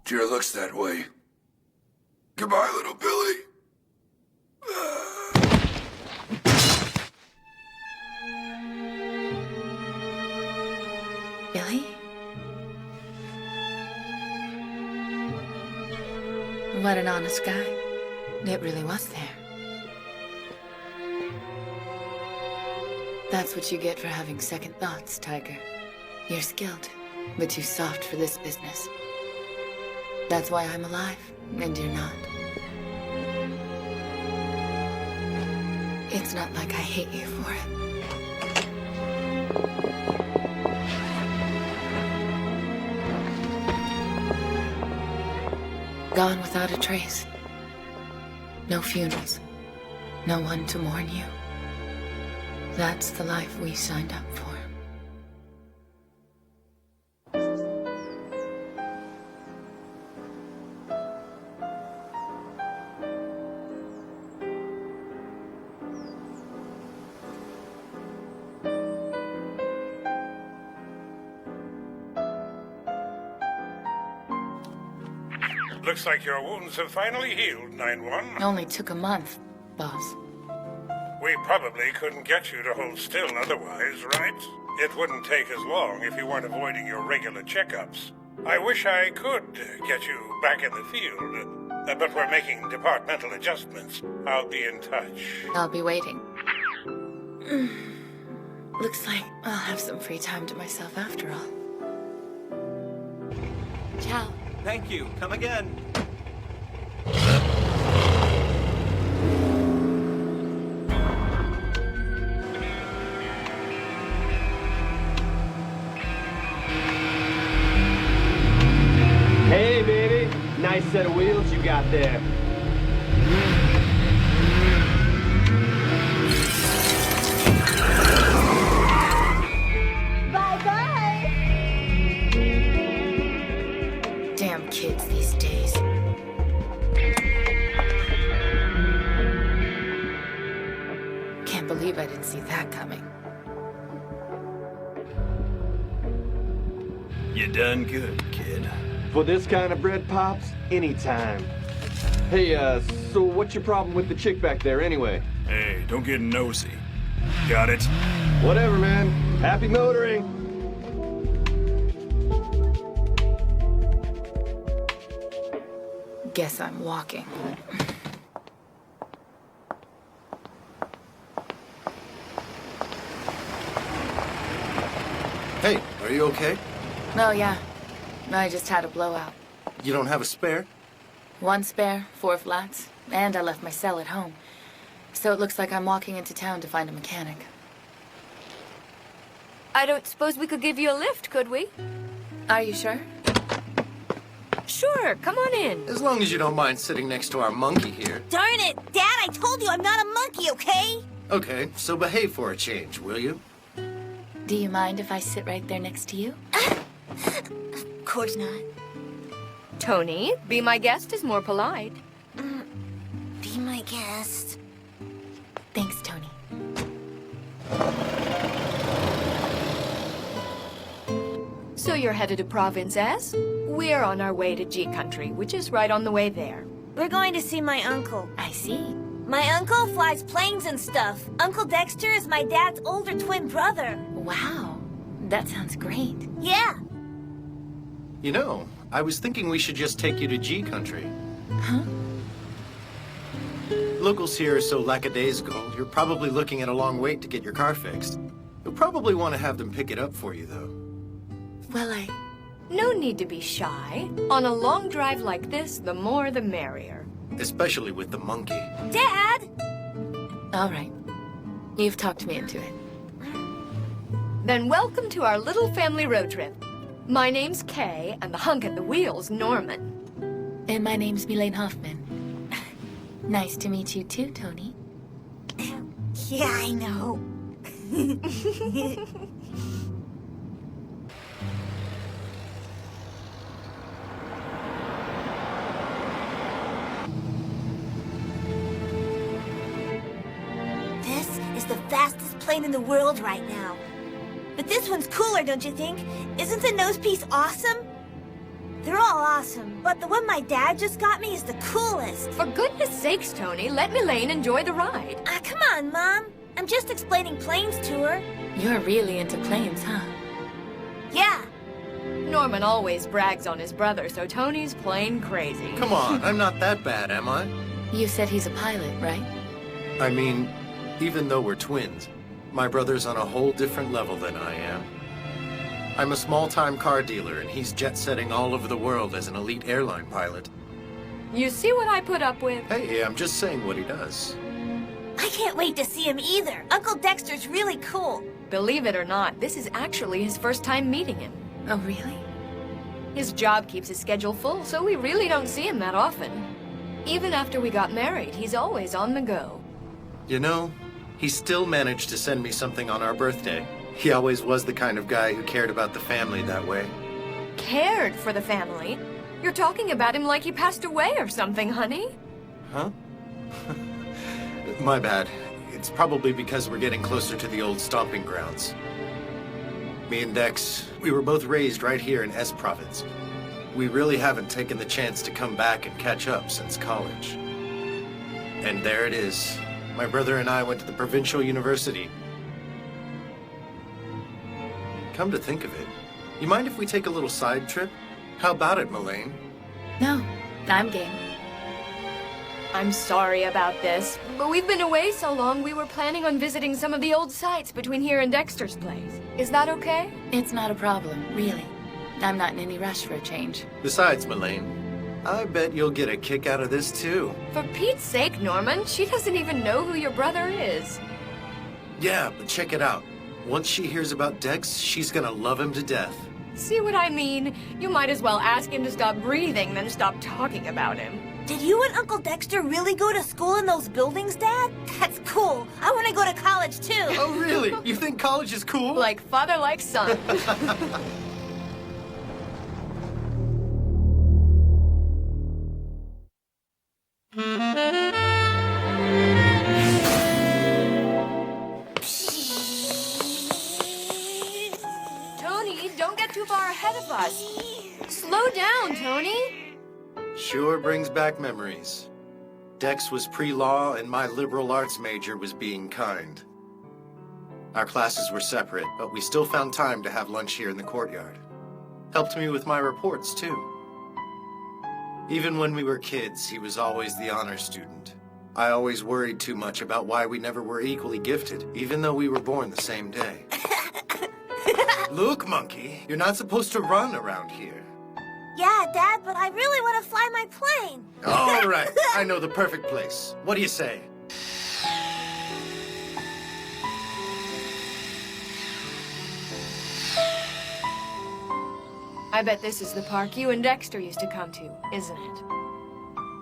Sure looks that way. Goodbye, little Billy. Billy? What an honest guy. It really was there. That's what you get for having second thoughts, Tiger. You're skilled, but too soft for this business. That's why I'm alive, and you're not. It's not like I hate you for it. Gone without a trace. No funerals. No one to mourn you. That's the life we signed up for. Looks like your wounds have finally healed, 9-1. Only took a month, boss. We probably couldn't get you to hold still otherwise, right? It wouldn't take as long if you weren't avoiding your regular checkups. I wish I could get you back in the field, but we're making departmental adjustments. I'll be in touch. I'll be waiting. Looks like I'll have some free time to myself after all. Ciao. Thank you. Come again. Hey, baby. Nice set of wheels you got there. Bye-bye. Damn kids these days. Can't believe I didn't see that coming. You done good, kid. For this kind of bread, Pops, anytime. Hey, so what's your problem with the chick back there anyway? Hey, don't get nosy. Got it? Whatever, man. Happy motoring. Guess I'm walking. Hey, are you okay? Oh, yeah. I just had a blowout. You don't have a spare? 1 spare, 4 flats, and I left my cell at home. So it looks like I'm walking into town to find a mechanic. I don't suppose we could give you a lift, could we? Are you sure? Sure, come on in. As long as you don't mind sitting next to our monkey here. Darn it! Dad, I told you I'm not a monkey, okay? Okay, so behave for a change, will you? Do you mind if I sit right there next to you? Of course not. Tony, be my guest is more polite. Be my guest. Thanks, Tony. So you're headed to Province S? We're on our way to G Country, which is right on the way there. We're going to see my uncle. I see. My uncle flies planes and stuff. Uncle Dexter is my dad's older twin brother. Wow, that sounds great. Yeah. You know, I was thinking we should just take you to G Country. Huh? Locals here are so lackadaisical, you're probably looking at a long wait to get your car fixed. You'll probably want to have them pick it up for you, though. Well, No need to be shy. On a long drive like this, the more the merrier. Especially with the monkey. Dad! All right. You've talked me into it. Then welcome to our little family road trip. My name's Kay, and the hunk at the wheel's Norman. And my name's Mylene Hoffman. Nice to meet you too, Tony. Yeah, I know. This is the fastest plane in the world right now. But this one's cooler, don't you think? Isn't the nose piece awesome? They're all awesome, but the one my dad just got me is the coolest. For goodness sakes, Tony, let Mylene enjoy the ride. Come on, Mom. I'm just explaining planes to her. You're really into planes, huh? Yeah. Norman always brags on his brother, so Tony's plain crazy. Come on, I'm not that bad, am I? You said he's a pilot, right? I mean, even though we're twins, my brother's on a whole different level than I am. I'm a small-time car dealer, and he's jet-setting all over the world as an elite airline pilot. You see what I put up with? Hey, I'm just saying what he does. I can't wait to see him either. Uncle Dexter's really cool. Believe it or not, this is actually his first time meeting him. Oh, really? His job keeps his schedule full, so we really don't see him that often. Even after we got married, he's always on the go. You know, he still managed to send me something on our birthday. He always was the kind of guy who cared about the family that way. Cared for the family? You're talking about him like he passed away or something, honey. Huh? My bad. It's probably because we're getting closer to the old stomping grounds. Me and Dex, we were both raised right here in S Province. We really haven't taken the chance to come back and catch up since college. And there it is. My brother and I went to the provincial university. Come to think of it, you mind if we take a little side trip? How about it, Mylene? No, I'm game. I'm sorry about this, but we've been away so long we were planning on visiting some of the old sites between here and Dexter's place. Is that okay? It's not a problem, really. I'm not in any rush for a change. Besides, Mylene, I bet you'll get a kick out of this too. For Pete's sake, Norman, she doesn't even know who your brother is. Yeah, but check it out. Once she hears about Dex, she's gonna love him to death. See what I mean? You might as well ask him to stop breathing than stop talking about him. Did you and Uncle Dexter really go to school in those buildings, Dad? That's cool. I want to go to college, too. Oh, really? You think college is cool? Like father, like son. Tony, don't get too far ahead of us. Slow down, Tony. Sure brings back memories. Dex was pre-law and my liberal arts major was being kind. Our classes were separate, but we still found time to have lunch here in the courtyard. Helped me with my reports, too. Even when we were kids, he was always the honor student. I always worried too much about why we never were equally gifted, even though we were born the same day. Look, monkey, you're not supposed to run around here. Yeah, Dad, but I really want to fly my plane. All right, I know the perfect place. What do you say? I bet this is the park you and Dexter used to come to, isn't it?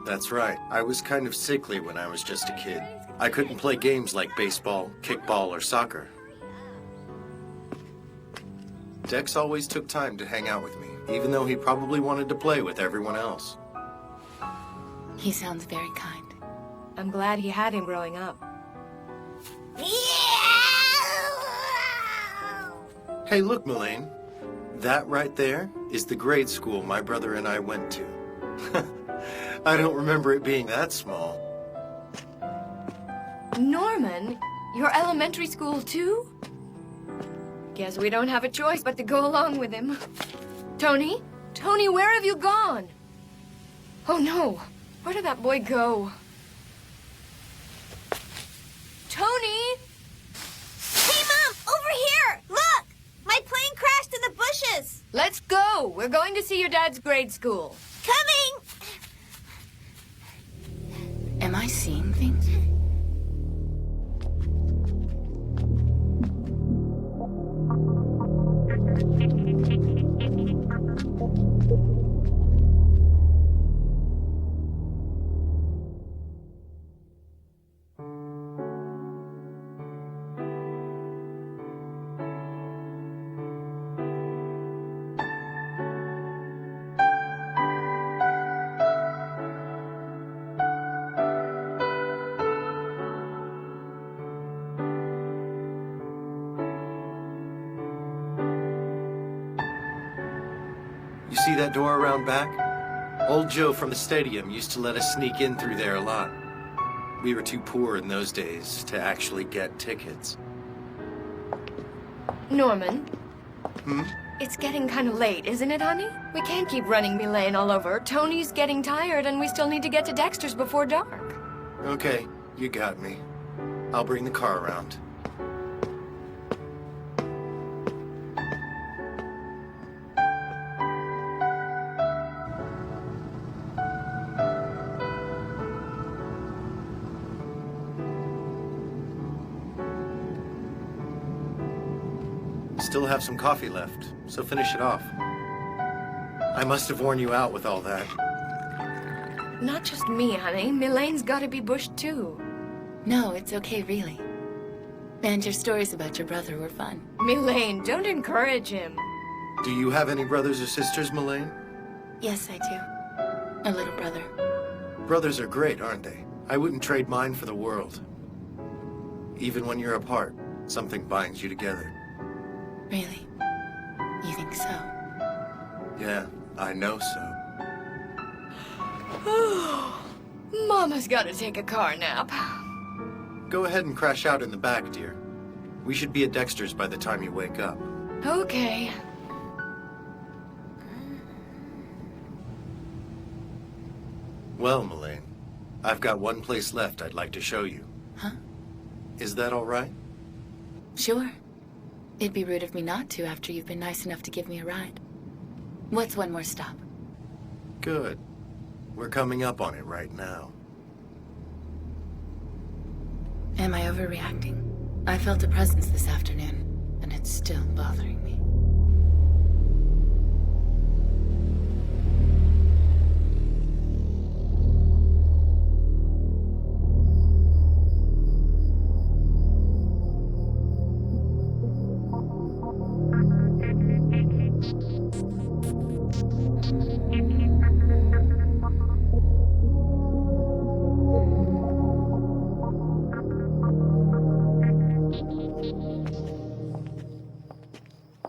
That's right. I was kind of sickly when I was just a kid. I couldn't play games like baseball, kickball, or soccer. Dex always took time to hang out with me, even though he probably wanted to play with everyone else. He sounds very kind. I'm glad he had him growing up. Hey, look, Mullane. That right there is the grade school my brother and I went to. I don't remember it being that small. Norman, your elementary school too? Guess we don't have a choice but to go along with him. Tony? Tony, where have you gone? Oh no, where did that boy go? Tony! Hey, Mom, over here! Look! My plane crashed in the bushes! Let's go! We're going to see your dad's grade school. Coming! Am I seeing things? You see that door around back? Old Joe from the stadium used to let us sneak in through there a lot. We were too poor in those days to actually get tickets. Norman? Hmm? It's getting kind of late, isn't it, honey? We can't keep running Milane all over. Tony's getting tired, and we still need to get to Dexter's before dark. Okay, you got me. I'll bring the car around. Still have some coffee left, so finish it off. I must have worn you out with all that. Not just me, honey. Milane's gotta be bushed, too. No, it's okay, really. And your stories about your brother were fun. Milane, don't encourage him. Do you have any brothers or sisters, Mullane? Yes, I do. A little brother. Brothers are great, aren't they? I wouldn't trade mine for the world. Even when you're apart, something binds you together. Really? You think so? Yeah, I know so. Mama's gotta take a car nap. Go ahead and crash out in the back, dear. We should be at Dexter's by the time you wake up. Okay. Well, Mullane, I've got one place left I'd like to show you. Huh? Is that all right? Sure. It'd be rude of me not to after you've been nice enough to give me a ride. What's one more stop? Good. We're coming up on it right now. Am I overreacting? I felt a presence this afternoon, and it's still bothering me.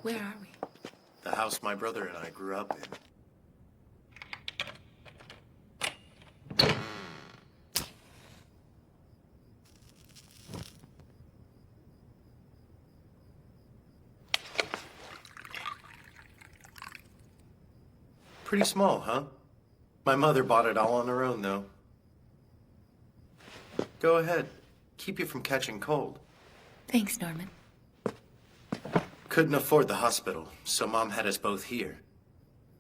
Where are we? The house my brother and I grew up in. Pretty small, huh? My mother bought it all on her own, though. Go ahead. Keep you from catching cold. Thanks, Norman. Couldn't afford the hospital, so Mom had us both here.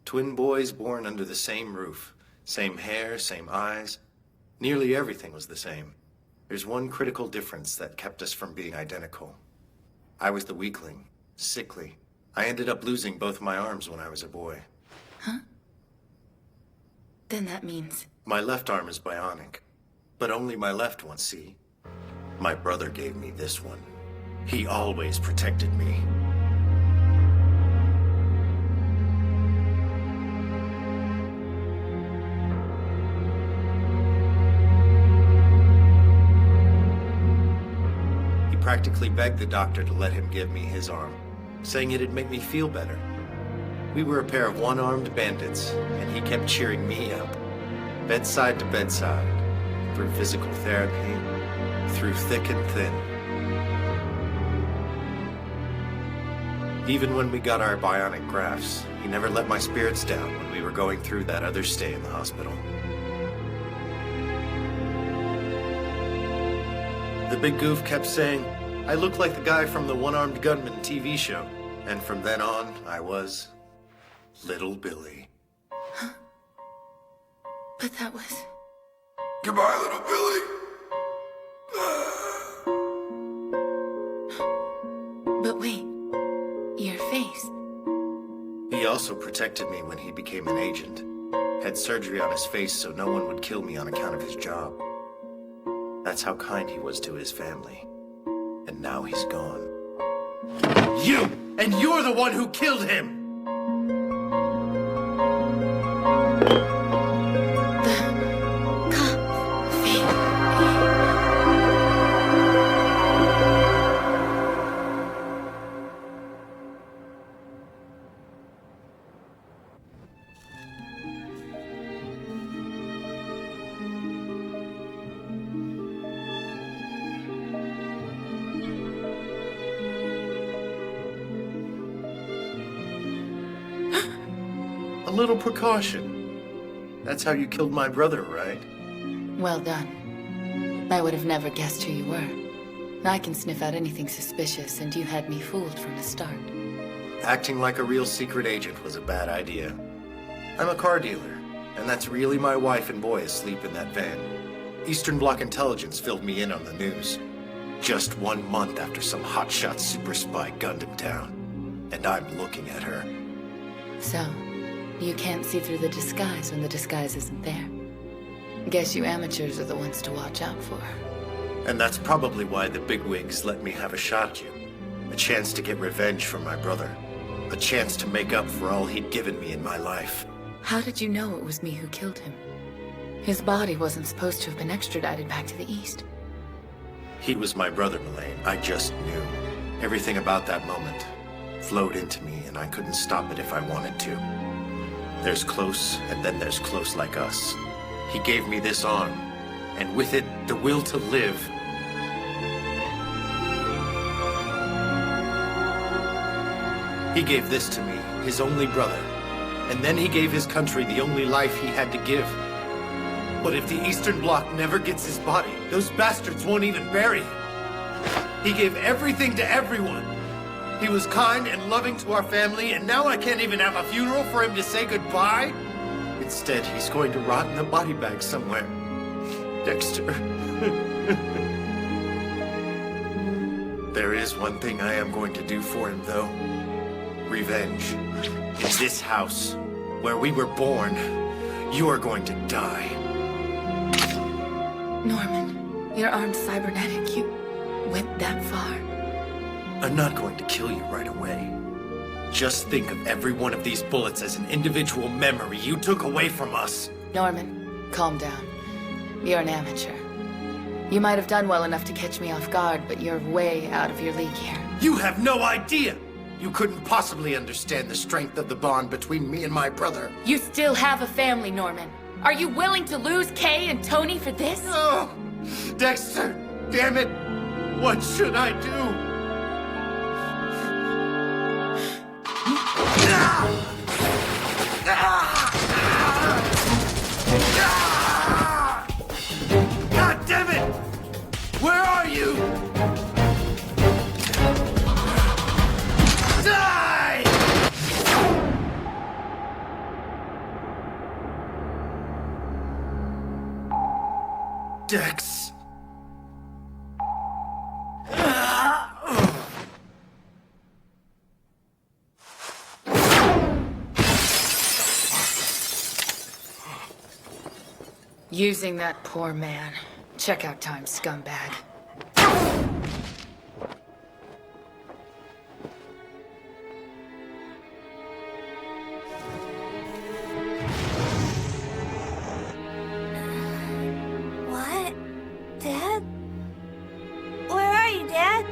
Twin boys born under the same roof. Same hair, same eyes. Nearly everything was the same. There's one critical difference that kept us from being identical. I was the weakling, sickly. I ended up losing both my arms when I was a boy. Huh? Then that means... My left arm is bionic, but only my left one, see? My brother gave me this one. He always protected me. He practically begged the doctor to let him give me his arm, saying it'd make me feel better. We were a pair of one-armed bandits, and he kept cheering me up, bedside to bedside, through physical therapy, through thick and thin. Even when we got our bionic grafts, he never let my spirits down when we were going through that other stay in the hospital. The big goof kept saying, I look like the guy from the One-Armed Gunman TV show. And from then on, I was... Little Billy. Huh? But that was... Goodbye, little Billy. But wait, your face... He also protected me when he became an agent. Had surgery on his face so no one would kill me on account of his job. That's how kind he was to his family. And now he's gone. You! And you're the one who killed him! A little precaution. That's how you killed my brother, right? Well done. I would have never guessed who you were. I can sniff out anything suspicious, and you had me fooled from the start. Acting like a real secret agent was a bad idea. I'm a car dealer, and that's really my wife and boy asleep in that van. Eastern Bloc intelligence filled me in on the news. Just 1 month after some hotshot super spy gunned him down. And I'm looking at her. So, you can't see through the disguise when the disguise isn't there. Guess you amateurs are the ones to watch out for. And that's probably why the bigwigs let me have a shot at you. A chance to get revenge for my brother. A chance to make up for all he'd given me in my life. How did you know it was me who killed him? His body wasn't supposed to have been extradited back to the East. He was my brother, Melaine. I just knew. Everything about that moment flowed into me, and I couldn't stop it if I wanted to. There's close, and then there's close like us. He gave me this arm, and with it, the will to live. He gave this to me, his only brother. And then he gave his country the only life he had to give. But if the Eastern Bloc never gets his body, those bastards won't even bury him. He gave everything to everyone. He was kind and loving to our family, and now I can't even have a funeral for him to say goodbye? Instead, he's going to rot in a body bag somewhere. Dexter. There is one thing I am going to do for him, though. Revenge. In this house, where we were born, you are going to die. Norman, your arm's cybernetic. You went that far. I'm not going to kill you right away. Just think of every one of these bullets as an individual memory you took away from us. Norman, calm down. You're an amateur. You might have done well enough to catch me off guard, but you're way out of your league here. You have no idea! You couldn't possibly understand the strength of the bond between me and my brother. You still have a family, Norman. Are you willing to lose Kay and Tony for this? No! Dexter, damn it! What should I do? Dex. Using that poor man. Checkout time, scumbag. What? Dad? Where are you, Dad?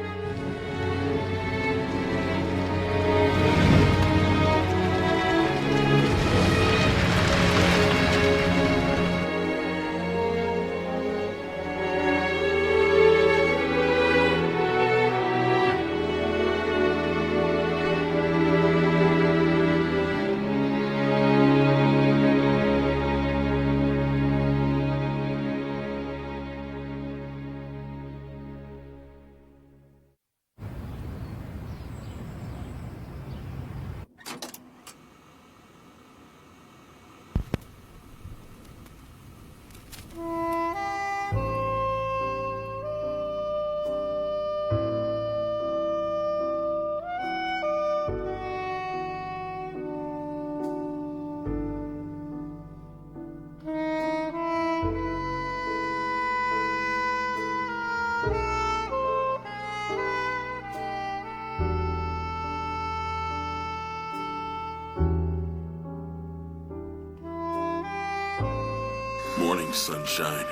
Morning, sunshine.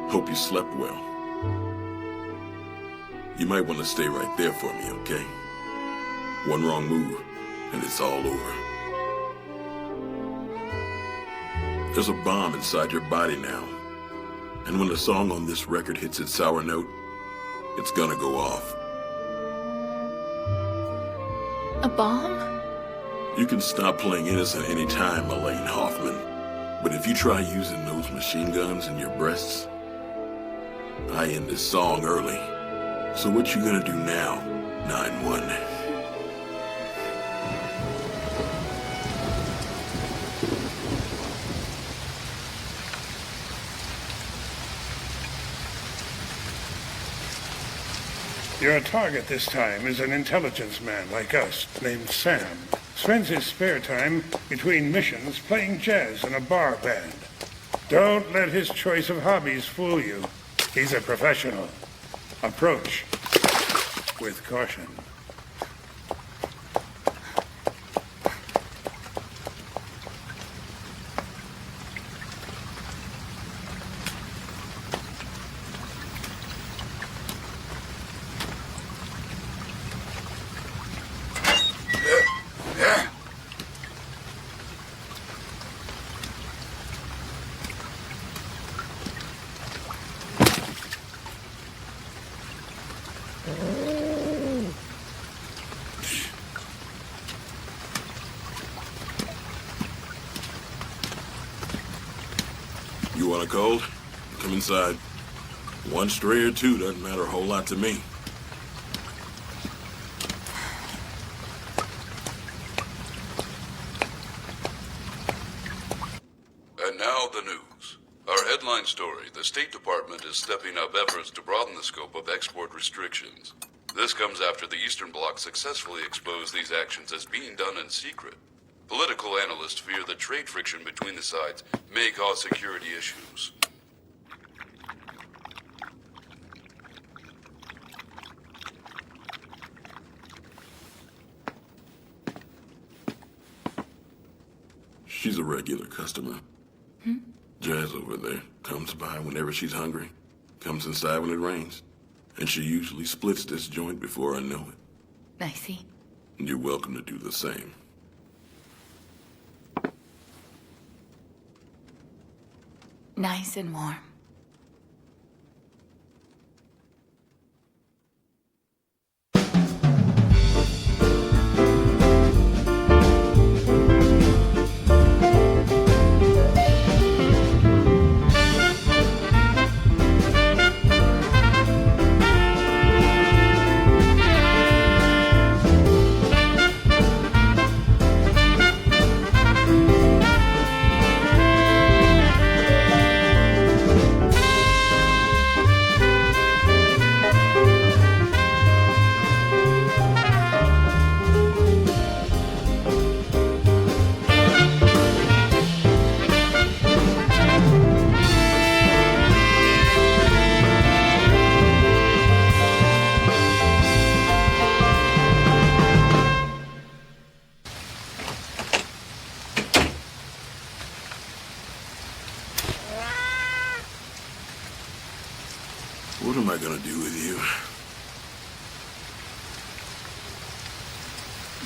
Hope you slept well. You might want to stay right there for me, okay? One wrong move, and it's all over. There's a bomb inside your body now. And when the song on this record hits its sour note, it's gonna go off. A bomb? You can stop playing innocent any time, Elaine Hoffman. But if you try using those machine guns in your breasts, I end this song early. So what you gonna do now, 9-1? Your target this time is an intelligence man like us, named Sam. Spends his spare time between missions playing jazz in a bar band. Don't let his choice of hobbies fool you. He's a professional. Approach with caution. You want a cold? Come inside. One stray or two doesn't matter a whole lot to me. And now the news. Our headline story, the State Department is stepping up efforts to broaden the scope of export restrictions. This comes after the Eastern Bloc successfully exposed these actions as being done in secret. Political analysts fear that trade friction between the sides may cause security issues. She's a regular customer. Jazz over there comes by whenever she's hungry. Comes inside when it rains. And she usually splits this joint before I know it. Nicey. You're welcome to do the same. Nice and warm.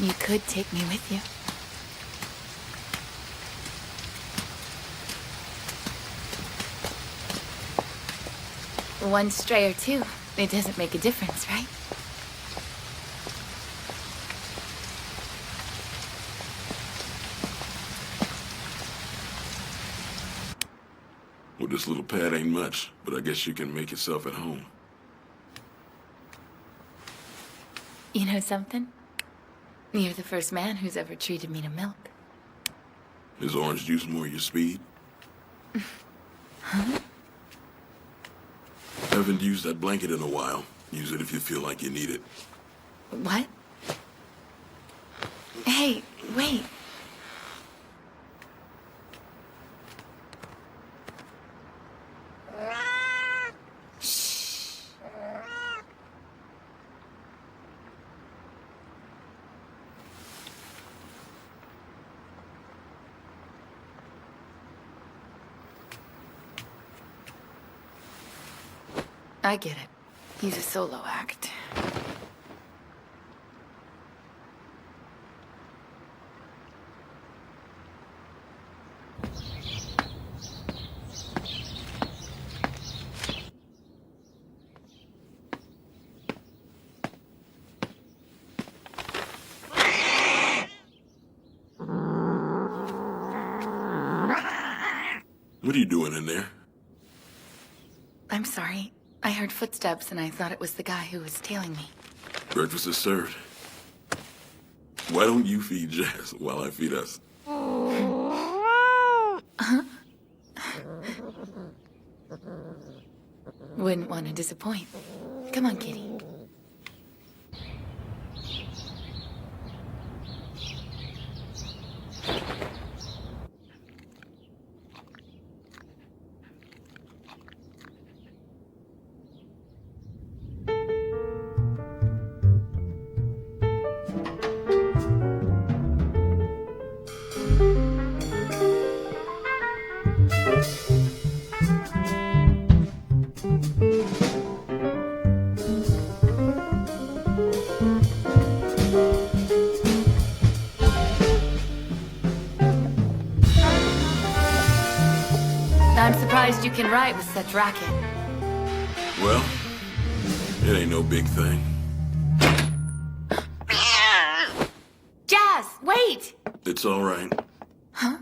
You could take me with you. One stray or two, it doesn't make a difference, right? Well, this little pad ain't much, but I guess you can make yourself at home. You know something? You're the first man who's ever treated me to milk. Is orange juice more your speed? Huh? Haven't used that blanket in a while. Use it if you feel like you need it. What? Hey, wait. I get it. He's a solo act. What are you doing in there? I'm sorry. I heard footsteps and I thought it was the guy who was tailing me. Breakfast is served. Why don't you feed Jazz while I feed us? Huh? Wouldn't want to disappoint. Come on, kitty. I'm surprised you can write with such racket. Well, it ain't no big thing. Jazz, wait! It's all right. Huh?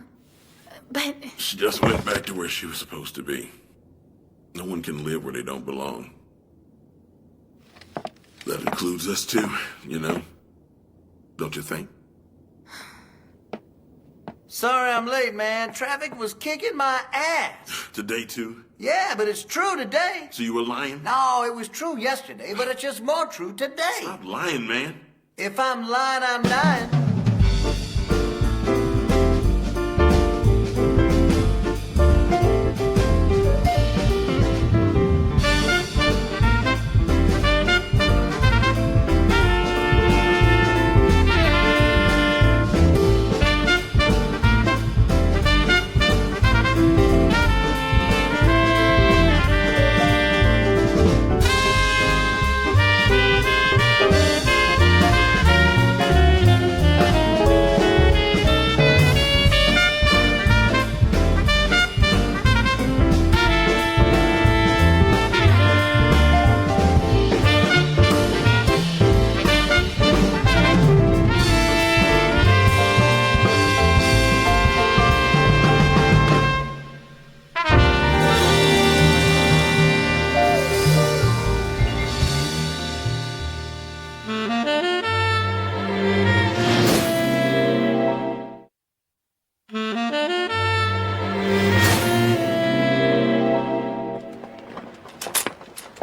But... She just went back to where she was supposed to be. No one can live where they don't belong. That includes us too, you know? Don't you think? Sorry I'm late, man. Traffic was kicking my ass. Today too? Yeah, but it's true today. So you were lying? No, it was true yesterday, but it's just more true today. Stop lying, man. If I'm lying, I'm dying.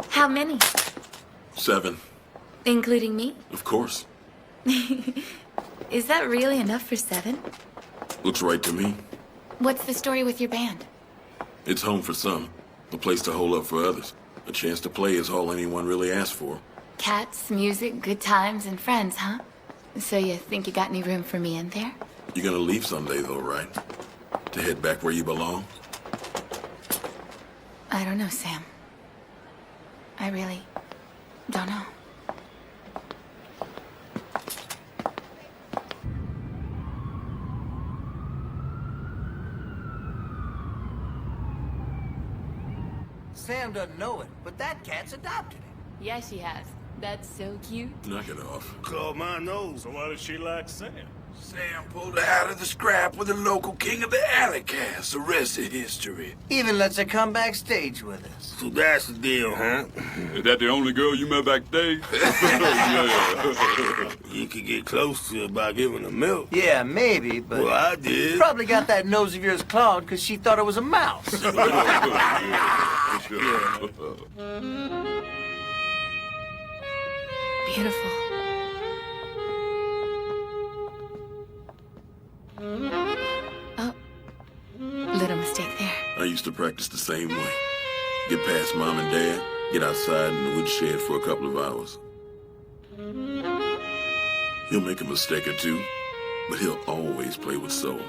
How many? 7. Including me? Of course. Is that really enough for 7? Looks right to me. What's the story with your band? It's home for some. A place to hole up for others. A chance to play is all anyone really asks for. Cats, music, good times, and friends, huh? So you think you got any room for me in there? You're gonna leave someday though, right? To head back where you belong? I don't know, Sam. I really don't know. Sam doesn't know it, but that cat's adopted him. Yeah, she has. That's so cute. Knock it off. Called my nose. So why does she like Sam? Sam pulled her out of the scrap with the local king of the alley cast. The rest is history. Even lets her come backstage with us. So that's the deal, huh? Is that the only girl you met backstage? Yeah. You could get close to her by giving her milk. Yeah, maybe, but... Well, I did. Probably got that nose of yours clawed because she thought it was a mouse. Beautiful. Oh, little mistake there. I used to practice the same way. Get past Mom and Dad, get outside in the woodshed for a couple of hours. He'll make a mistake or two, but he'll always play with soul.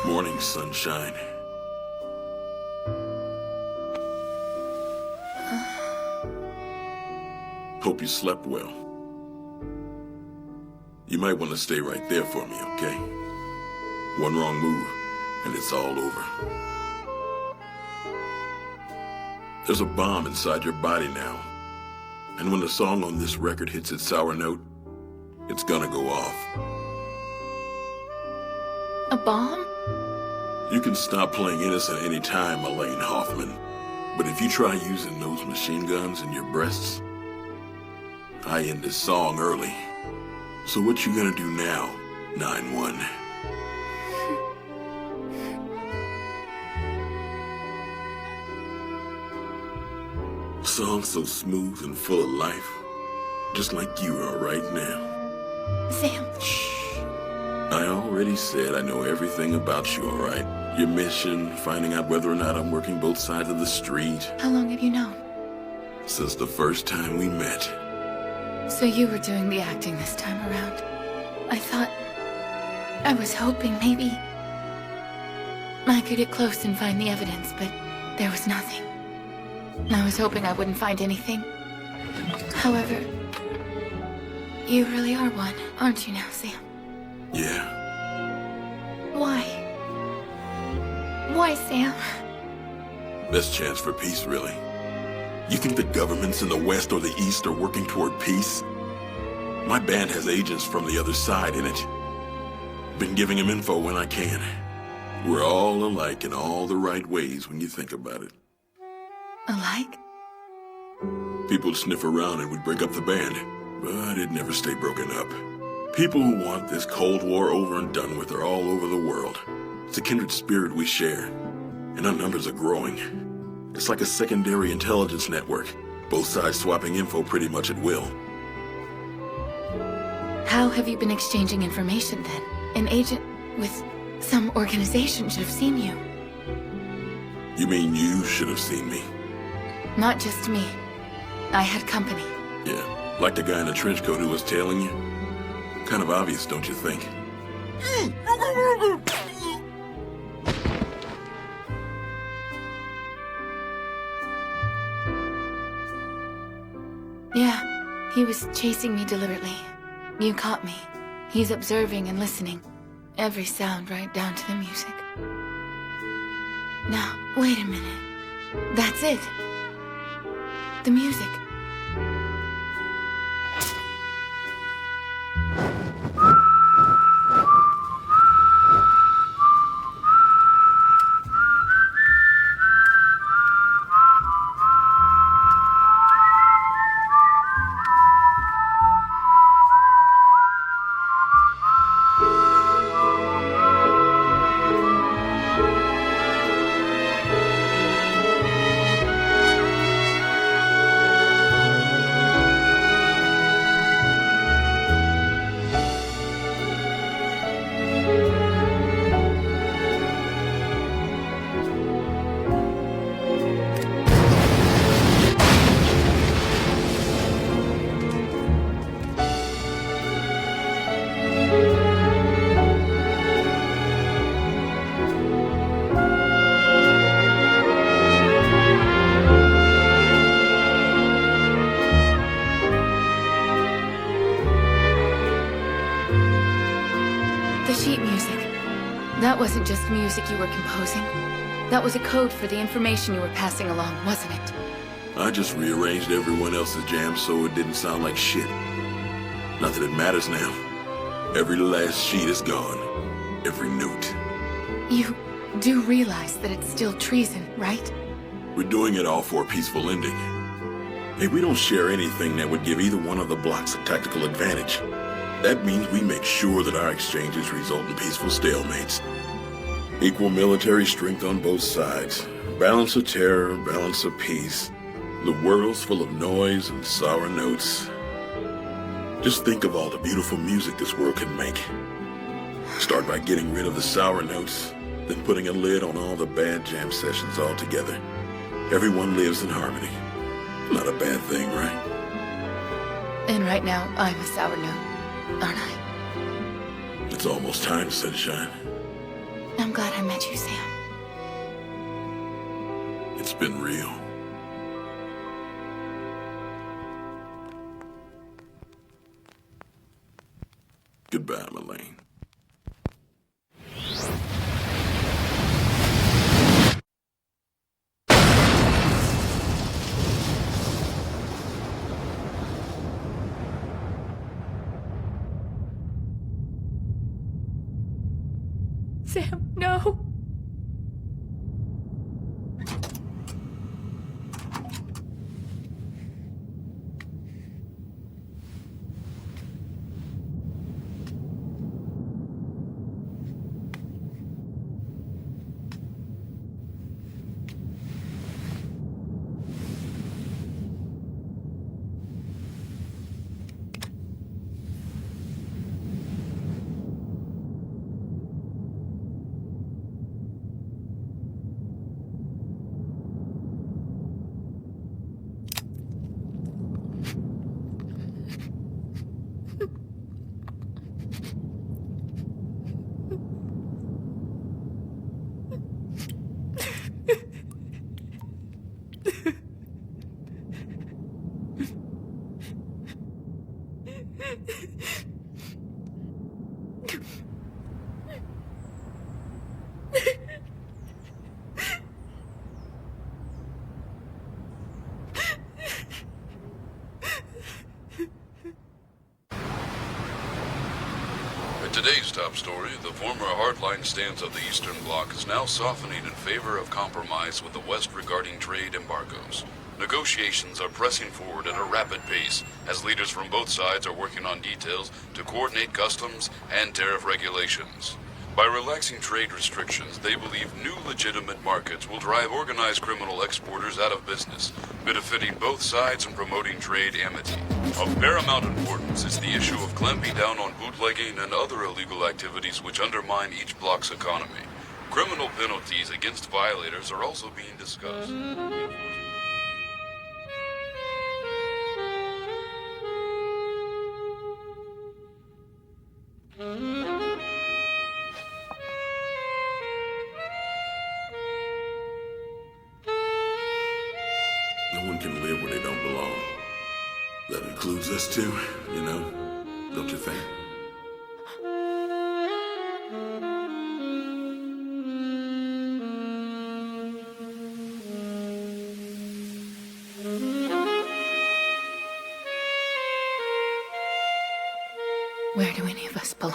Morning sunshine. Hope you slept well. You might want to stay right there for me, okay? One wrong move, and it's all over. There's a bomb inside your body now. And when the song on this record hits its sour note, it's gonna go off. A bomb? You can stop playing innocent any time, Elaine Hoffman. But if you try using those machine guns in your breasts, I end this song early. So what you gonna do now, 9-1? Song so smooth and full of life, just like you are right now. Sam. Shh. I already said I know everything about you, all right? Your mission, finding out whether or not I'm working both sides of the street. How long have you known? Since the first time we met. So you were doing the acting this time around. I was hoping maybe I could get close and find the evidence, but there was nothing. I was hoping I wouldn't find anything. However, you really are one, aren't you now, Sam? Yeah. Why? Why, Sam? Best chance for peace, really. You think the governments in the West or the East are working toward peace? My band has agents from the other side in it. Been giving them info when I can. We're all alike in all the right ways when you think about it. Alike? People sniff around and would break up the band, but it'd never stay broken up. People who want this Cold War over and done with are all over the world. It's a kindred spirit we share, and our numbers are growing. It's like a secondary intelligence network. Both sides swapping info pretty much at will. How have you been exchanging information then? An agent with some organization should have seen you. You mean you should have seen me? Not just me. I had company. Yeah, like the guy in the trench coat who was tailing you? Kind of obvious, don't you think? Yeah, he was chasing me deliberately. You caught me. He's observing and listening. Every sound right down to the music. Now, wait a minute. That's it. The music. That wasn't just music you were composing. That was a code for the information you were passing along, wasn't it? I just rearranged everyone else's jams so it didn't sound like shit. Not that it matters now. Every last sheet is gone. Every note. You do realize that it's still treason, right? We're doing it all for a peaceful ending. Hey, we don't share anything that would give either one of the blocks a tactical advantage. That means we make sure that our exchanges result in peaceful stalemates. Equal military strength on both sides. Balance of terror, balance of peace. The world's full of noise and sour notes. Just think of all the beautiful music this world can make. Start by getting rid of the sour notes, then putting a lid on all the bad jam sessions altogether. Everyone lives in harmony. Not a bad thing, right? And right now, I'm a sour note, aren't I? It's almost time, sunshine. I'm glad I met you, Sam. It's been real. Goodbye, Elaine. Sam, no. Today's top story, the former hardline stance of the Eastern Bloc is now softening in favor of compromise with the West regarding trade embargoes. Negotiations are pressing forward at a rapid pace as leaders from both sides are working on details to coordinate customs and tariff regulations. By relaxing trade restrictions, they believe new legitimate markets will drive organized criminal exporters out of business, benefiting both sides and promoting trade amity. Of paramount importance is the issue of clamping down on bootlegging and other illegal activities which undermine each block's economy. Criminal penalties against violators are also being discussed. No one can live where they don't belong. That includes us too, you know? Don't you think? Where do any of us belong?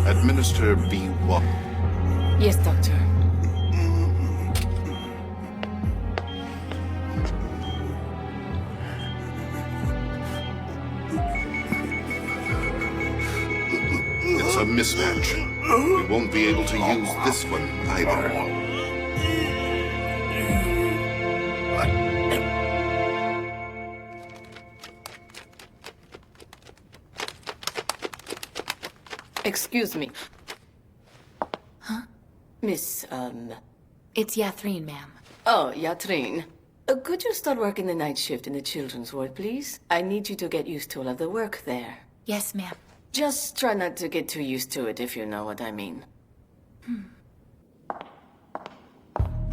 Administer B1. Yes, Doctor. It's a mismatch. We won't be able to use this one either. Excuse me. Huh? Miss, It's Yathreen, ma'am. Oh, Yathreen. Could you start working the night shift in the children's ward, please? I need you to get used to all of the work there. Yes, ma'am. Just try not to get too used to it, if you know what I mean.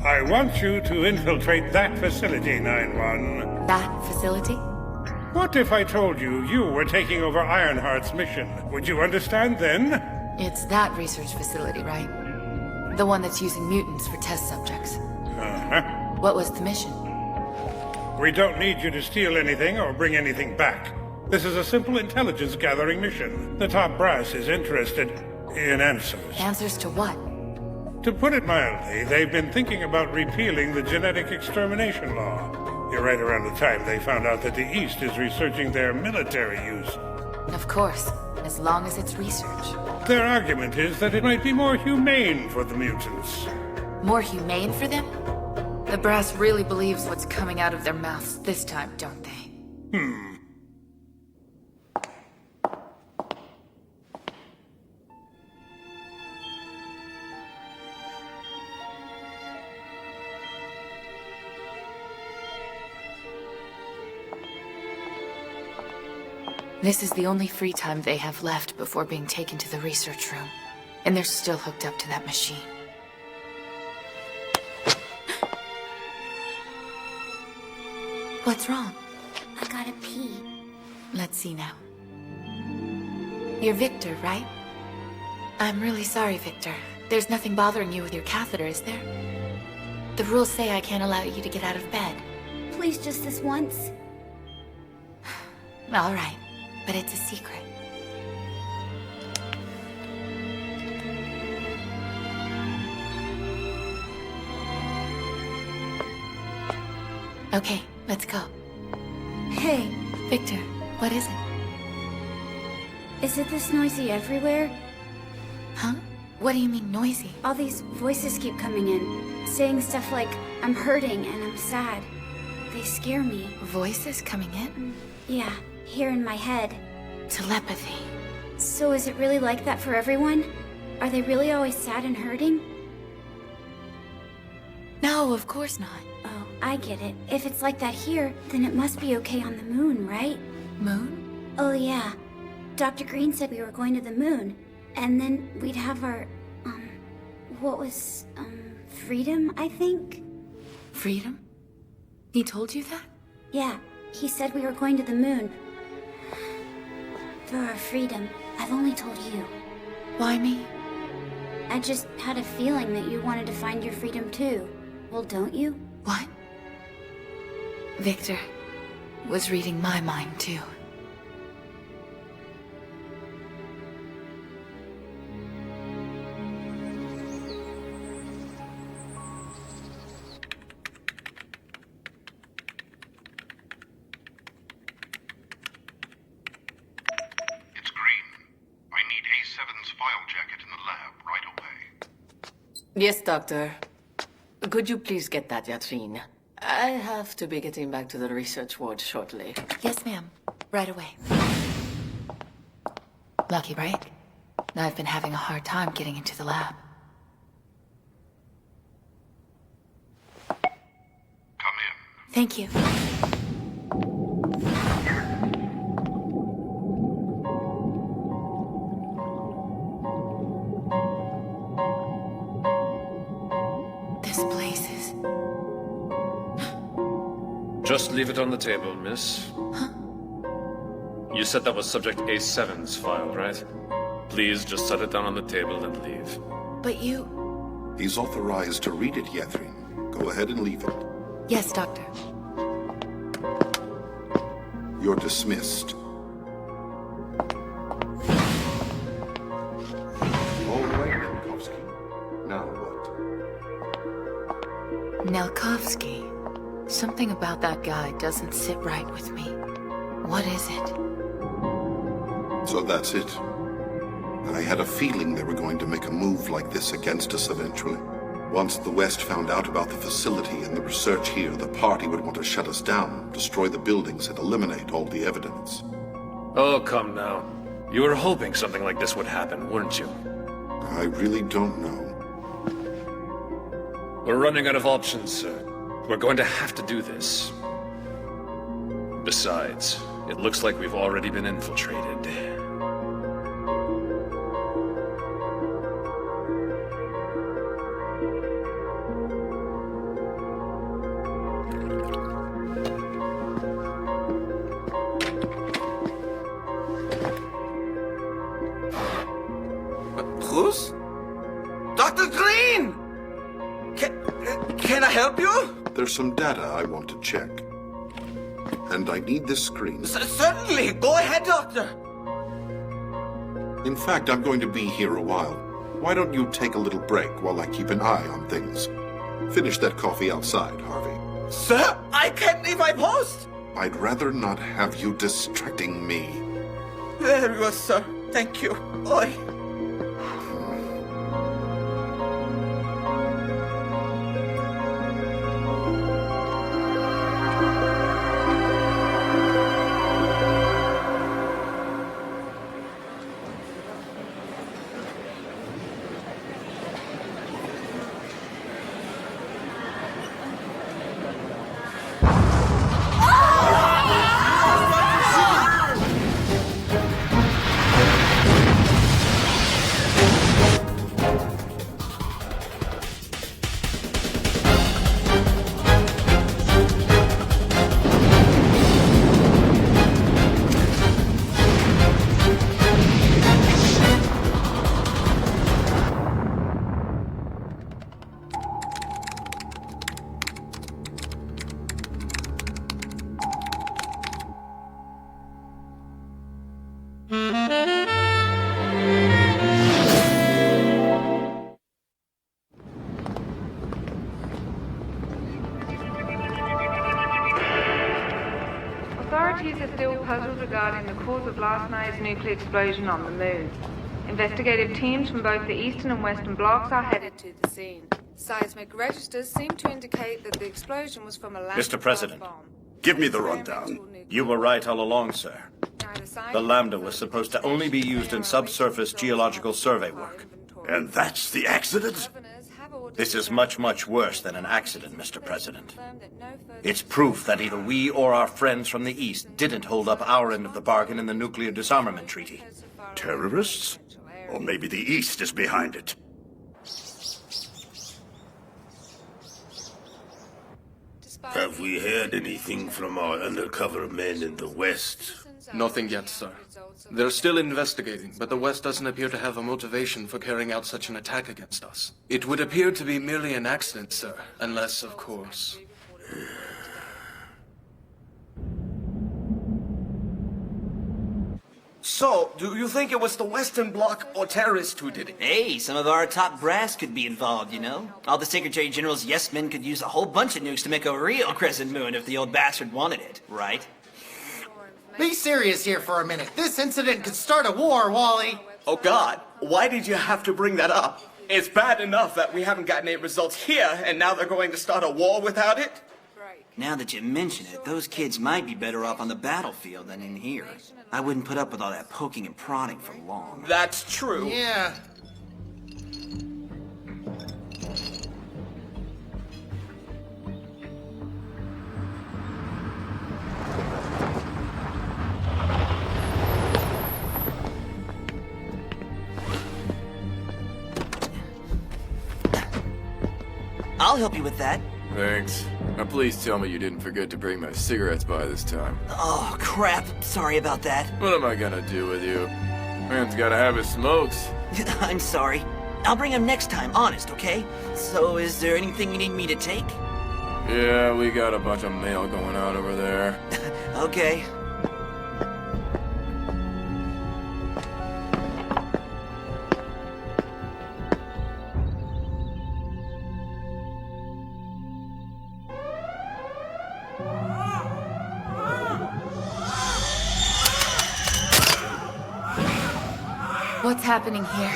I want you to infiltrate that facility, 9-1. That facility? What if I told you you were taking over Ironheart's mission? Would you understand then? It's that research facility, right? The one that's using mutants for test subjects. Uh-huh. What was the mission? We don't need you to steal anything or bring anything back. This is a simple intelligence gathering mission. The top brass is interested in answers. Answers to what? To put it mildly, they've been thinking about repealing the genetic extermination law. You're right around the time they found out that the East is researching their military use. Of course, as long as it's research. Their argument is that it might be more humane for the mutants. More humane for them? The brass really believes what's coming out of their mouths this time, don't they? This is the only free time they have left before being taken to the research room. And they're still hooked up to that machine. What's wrong? I gotta pee. Let's see now. You're Victor, right? I'm really sorry, Victor. There's nothing bothering you with your catheter, is there? The rules say I can't allow you to get out of bed. Please, just this once. All right, but it's a secret. Okay, let's go. Hey. Victor, what is it? Is it this noisy everywhere? Huh? What do you mean noisy? All these voices keep coming in, saying stuff like, I'm hurting and I'm sad. They scare me. Voices coming in? Yeah, here in my head. Telepathy. So is it really like that for everyone? Are they really always sad and hurting? No, of course not. Oh, I get it. If it's like that here, then it must be okay on the moon, right? Moon? Oh yeah. Dr. Green said we were going to the moon. And then we'd have our, freedom, I think? Freedom? He told you that? Yeah, he said we were going to the moon. For our freedom. I've only told you. Why me? I just had a feeling that you wanted to find your freedom too. Well, don't you? What? Victor was reading my mind too. Yes, Doctor. Could you please get that, Yatrin? I have to be getting back to the research ward shortly. Yes, ma'am. Right away. Lucky break. I've been having a hard time getting into the lab. Come in. Thank you. Just leave it on the table, miss. Huh? You said that was Subject A7's file, right? Please just set it down on the table and leave. But you... He's authorized to read it, Yathryn. Go ahead and leave it. Yes, Doctor. You're dismissed. All right, Nelkovsky. Now what? Nelkovsky. Something about that guy doesn't sit right with me. What is it? So that's it. I had a feeling they were going to make a move like this against us eventually. Once the West found out about the facility and the research here, the party would want to shut us down, destroy the buildings, and eliminate all the evidence. Oh, come now. You were hoping something like this would happen, weren't you? I really don't know. We're running out of options, sir. We're going to have to do this. Besides, it looks like we've already been infiltrated. Bruce? Dr. Green! Can I help you? There's some data I want to check. And I need this screen. Certainly! Go ahead, Doctor! In fact, I'm going to be here a while. Why don't you take a little break while I keep an eye on things? Finish that coffee outside, Harvey. Sir, I can't leave my post! I'd rather not have you distracting me. There you are, sir. Thank you. Oi. Authorities are still puzzled regarding the cause of last night's nuclear explosion on the moon. Investigative teams from both the eastern and western blocks are headed to the scene. Seismic registers seem to indicate that the explosion was from a lambda Mr. President, bomb. give me the rundown. You were right all along, sir. The Lambda was supposed to only be used in subsurface geological survey work. And that's the accident? This is much, much worse than an accident, Mr. President. It's proof that either we or our friends from the East didn't hold up our end of the bargain in the nuclear disarmament treaty. Terrorists? Or maybe the East is behind it. Have we heard anything from our undercover men in the West? Nothing yet, sir. They're still investigating, but the West doesn't appear to have a motivation for carrying out such an attack against us. It would appear to be merely an accident, sir, unless, of course... So, do you think it was the Western Bloc or terrorists who did it? Hey, some of our top brass could be involved, you know? All the Secretary General's yes-men could use a whole bunch of nukes to make a real crescent moon if the old bastard wanted it, right? Be serious here for a minute. This incident could start a war, Wally. Oh God, why did you have to bring that up? It's bad enough that we haven't gotten any results here, and now they're going to start a war without it? Now that you mention it, those kids might be better off on the battlefield than in here. I wouldn't put up with all that poking and prodding for long. That's true. Yeah. I'll help you with that. Thanks. Now please tell me you didn't forget to bring my cigarettes by this time. Oh, crap. Sorry about that. What am I gonna do with you? Man's gotta have his smokes. I'm sorry. I'll bring them next time, honest, okay? So, is there anything you need me to take? Yeah, we got a bunch of mail going out over there. Okay. What's happening here?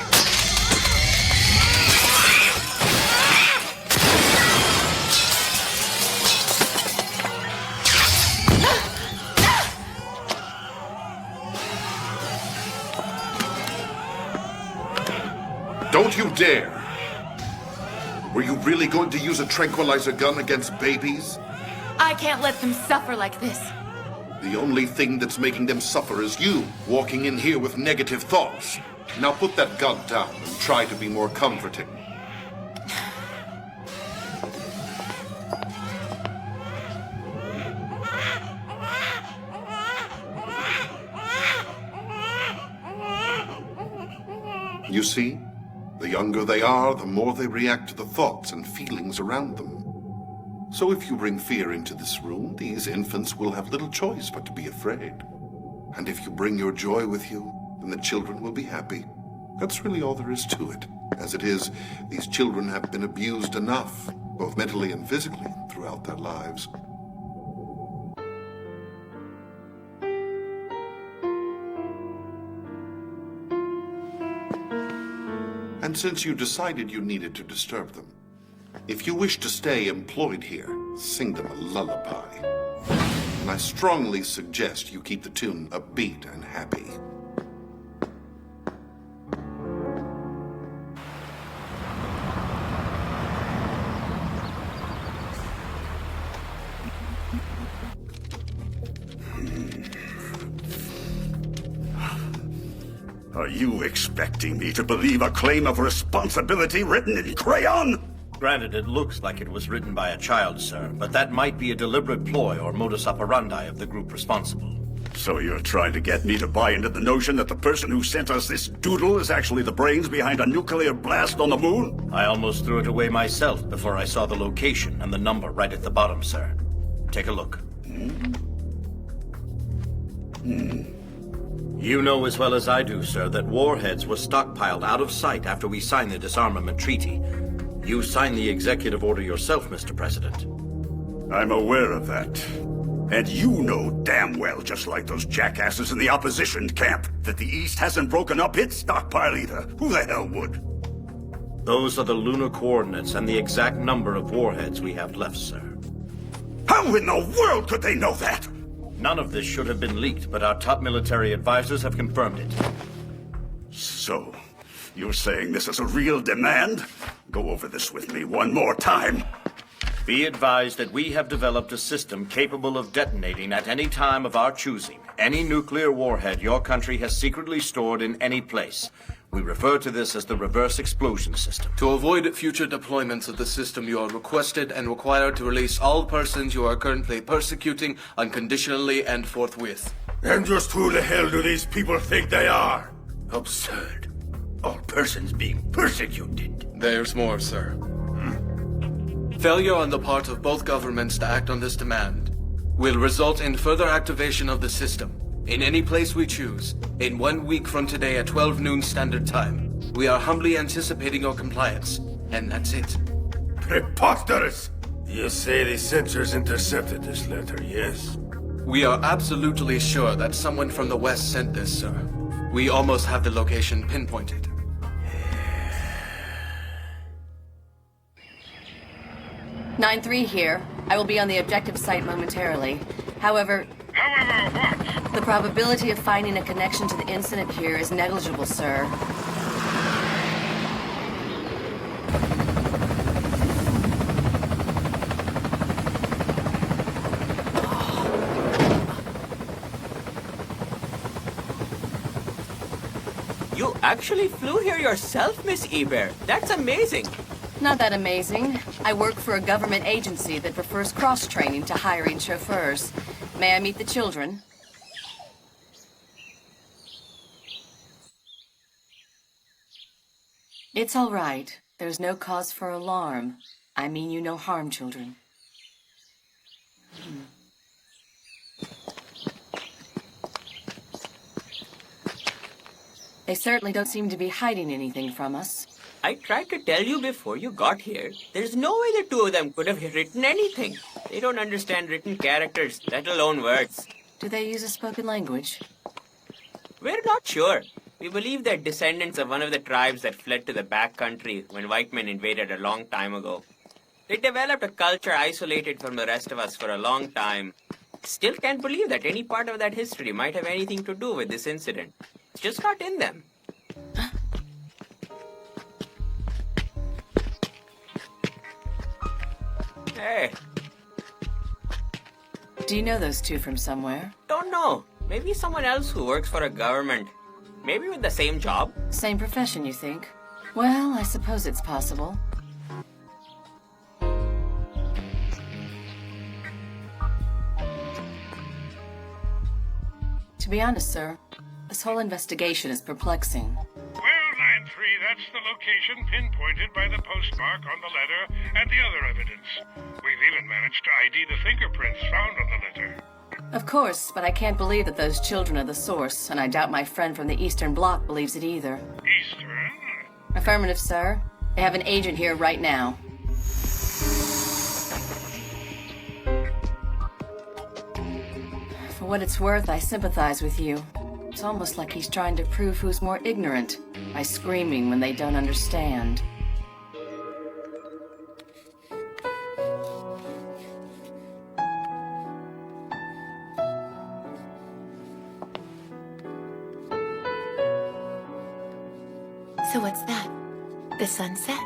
Don't you dare! Were you really going to use a tranquilizer gun against babies? I can't let them suffer like this. The only thing that's making them suffer is you, walking in here with negative thoughts. Now put that gun down and try to be more comforting. You see? The younger they are, the more they react to the thoughts and feelings around them. So if you bring fear into this room, these infants will have little choice but to be afraid. And if you bring your joy with you, then the children will be happy. That's really all there is to it. As it is, these children have been abused enough, both mentally and physically, throughout their lives. And since you decided you needed to disturb them, if you wish to stay employed here, sing them a lullaby. And I strongly suggest you keep the tune upbeat and happy. Are you expecting me to believe a claim of responsibility written in crayon? Granted, it looks like it was written by a child, sir, but that might be a deliberate ploy or modus operandi of the group responsible. So you're trying to get me to buy into the notion that the person who sent us this doodle is actually the brains behind a nuclear blast on the moon? I almost threw it away myself before I saw the location and the number right at the bottom, sir. Take a look. You know as well as I do, sir, that warheads were stockpiled out of sight after we signed the disarmament treaty. You signed the executive order yourself, Mr. President. I'm aware of that. And you know damn well, just like those jackasses in the opposition camp, that the East hasn't broken up its stockpile either. Who the hell would? Those are the lunar coordinates and the exact number of warheads we have left, sir. How in the world could they know that? None of this should have been leaked, but our top military advisors have confirmed it. So, you're saying this is a real demand? Go over this with me one more time. Be advised that we have developed a system capable of detonating at any time of our choosing any nuclear warhead your country has secretly stored in any place. We refer to this as the reverse explosion system. To avoid future deployments of the system, you are requested and required to release all persons you are currently persecuting unconditionally and forthwith. And just who the hell do these people think they are? Absurd. All persons being persecuted. There's more, sir. Failure on the part of both governments to act on this demand will result in further activation of the system in any place we choose in 1 week from today at 12 noon Standard Time. We are humbly anticipating your compliance, and that's it. Preposterous! You say the sensors intercepted this letter, yes? We are absolutely sure that someone from the West sent this, sir. We almost have the location pinpointed. "9-3 here. I will be on the objective site momentarily. However, what? The probability of finding a connection to the incident here is negligible, sir. You actually flew here yourself, Miss Ebert. That's amazing. Not that amazing. I work for a government agency that prefers cross-training to hiring chauffeurs. May I meet the children? It's all right. There's no cause for alarm. I mean you no harm, children. They certainly don't seem to be hiding anything from us. I tried to tell you before you got here. There's no way the two of them could have written anything. They don't understand written characters, let alone words. Do they use a spoken language? We're not sure. We believe they're descendants of one of the tribes that fled to the back country when white men invaded a long time ago. They developed a culture isolated from the rest of us for a long time. Still can't believe that any part of that history might have anything to do with this incident. It's just not in them. Hey. Do you know those two from somewhere? Don't know. Maybe someone else who works for a government. Maybe with the same job? Same profession, you think? Well, I suppose it's possible. To be honest, sir, this whole investigation is perplexing. Well, 9-3, that's the location pinpointed by the postmark on the letter and the other evidence. We've even managed to ID the fingerprints found on the letter. Of course, but I can't believe that those children are the source, and I doubt my friend from the Eastern Bloc believes it either. Eastern? Affirmative, sir. They have an agent here right now. For what it's worth, I sympathize with you. It's almost like he's trying to prove who's more ignorant by screaming when they don't understand. So what's that? The sunset?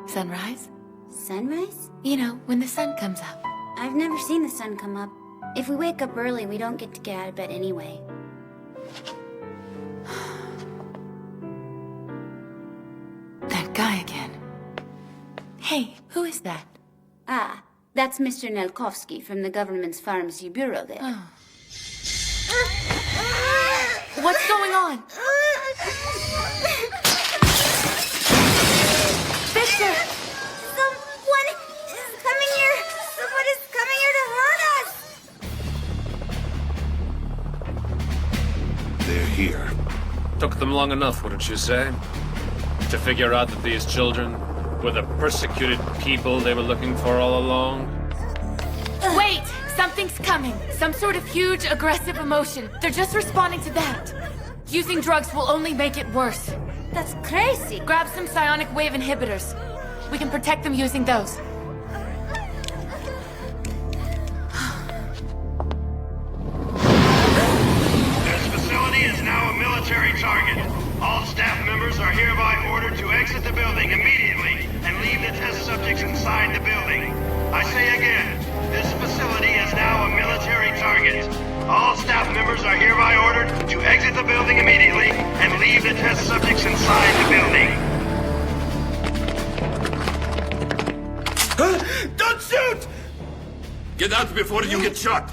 Sunrise? Sunrise? You know, when the sun comes up. I've never seen the sun come up. If we wake up early, we don't get to get out of bed anyway. That guy again. Hey, who is that? Ah, that's Mr. Nelkovsky from the government's pharmacy bureau there. Oh. What's going on? Victor! Someone is coming here! Someone is coming here to hurt us! They're here. Took them long enough, wouldn't you say? To figure out that these children were the persecuted people they were looking for all along? Wait! Something's coming. Some sort of huge, aggressive emotion. They're just responding to that. Using drugs will only make it worse. That's crazy. Grab some psionic wave inhibitors. We can protect them using those. This facility is now a military target. All staff members are hereby ordered to exit the building immediately and leave the test subjects inside the building. I say again, this facility is now a military target. All staff members are hereby ordered to exit the building immediately and leave the test subjects inside the building. Don't shoot! Get out before you get shot!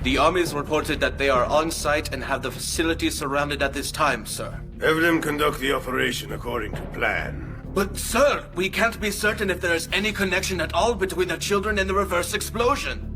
The Army's reported that they are on site and have the facility surrounded at this time, sir. Have them conduct the operation according to plan. But, sir, we can't be certain if there is any connection at all between the children and the reverse explosion.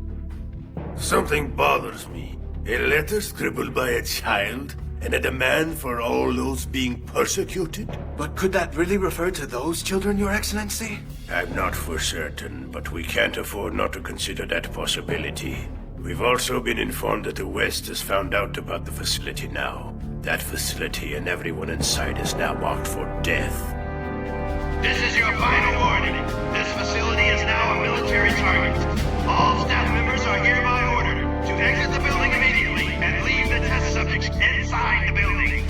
Something bothers me. A letter scribbled by a child and a demand for all those being persecuted? But could that really refer to those children, Your Excellency? I'm not for certain, but we can't afford not to consider that possibility. We've also been informed that the West has found out about the facility now. That facility and everyone inside is now marked for death. This is your final warning. This facility is now a military target. All staff members are hereby ordered to exit the building immediately and leave the test subjects inside the building.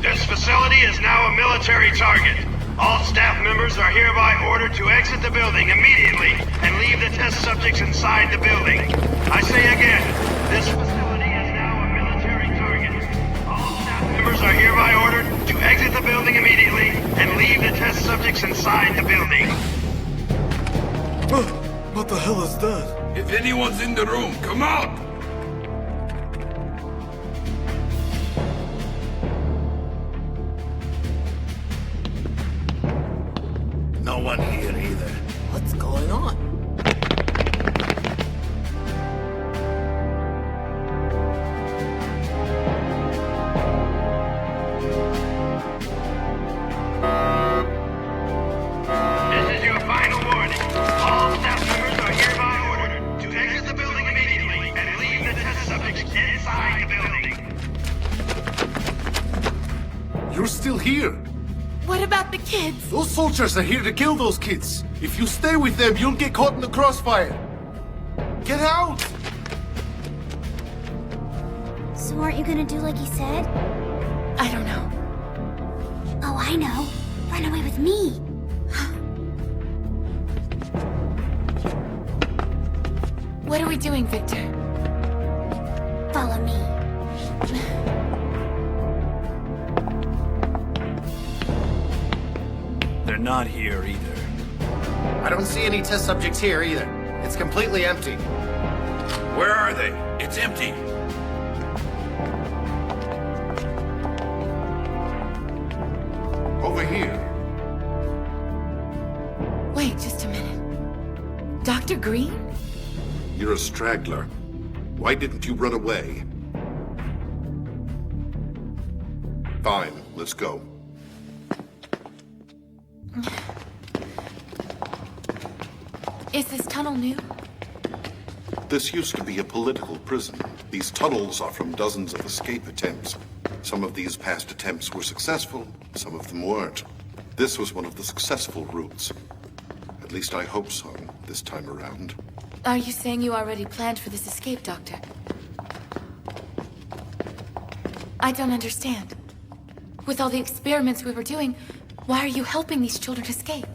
This facility is now a military target. All staff members are hereby ordered to exit the building immediately and leave the test subjects inside the building. I say again, this facility is now a military target. All staff members are hereby ordered to exit the building immediately and leave the test subjects inside the building. What the hell is that? If anyone's in the room, come out! No one here either. What's going on? This is your final warning. All staff members are hereby ordered to exit the building immediately and leave the test subjects inside the building. You're still here. What about the kids? Those soldiers are here to kill those kids. If you stay with them, you'll get caught in the crossfire. Get out! So aren't you gonna do like he said? I don't know. Oh, I know. Run away with me. What are we doing, Victor? Follow me. They're not here either. I don't see any test subjects here either. It's completely empty. Where are they? It's empty. Over here. Wait just a minute. Dr. Green? You're a straggler. Why didn't you run away? Fine, let's go. Is this tunnel new? This used to be a political prison. These tunnels are from dozens of escape attempts. Some of these past attempts were successful, some of them weren't. This was one of the successful routes. At least I hope so, this time around. Are you saying you already planned for this escape, Doctor? I don't understand. With all the experiments we were doing, why are you helping these children escape?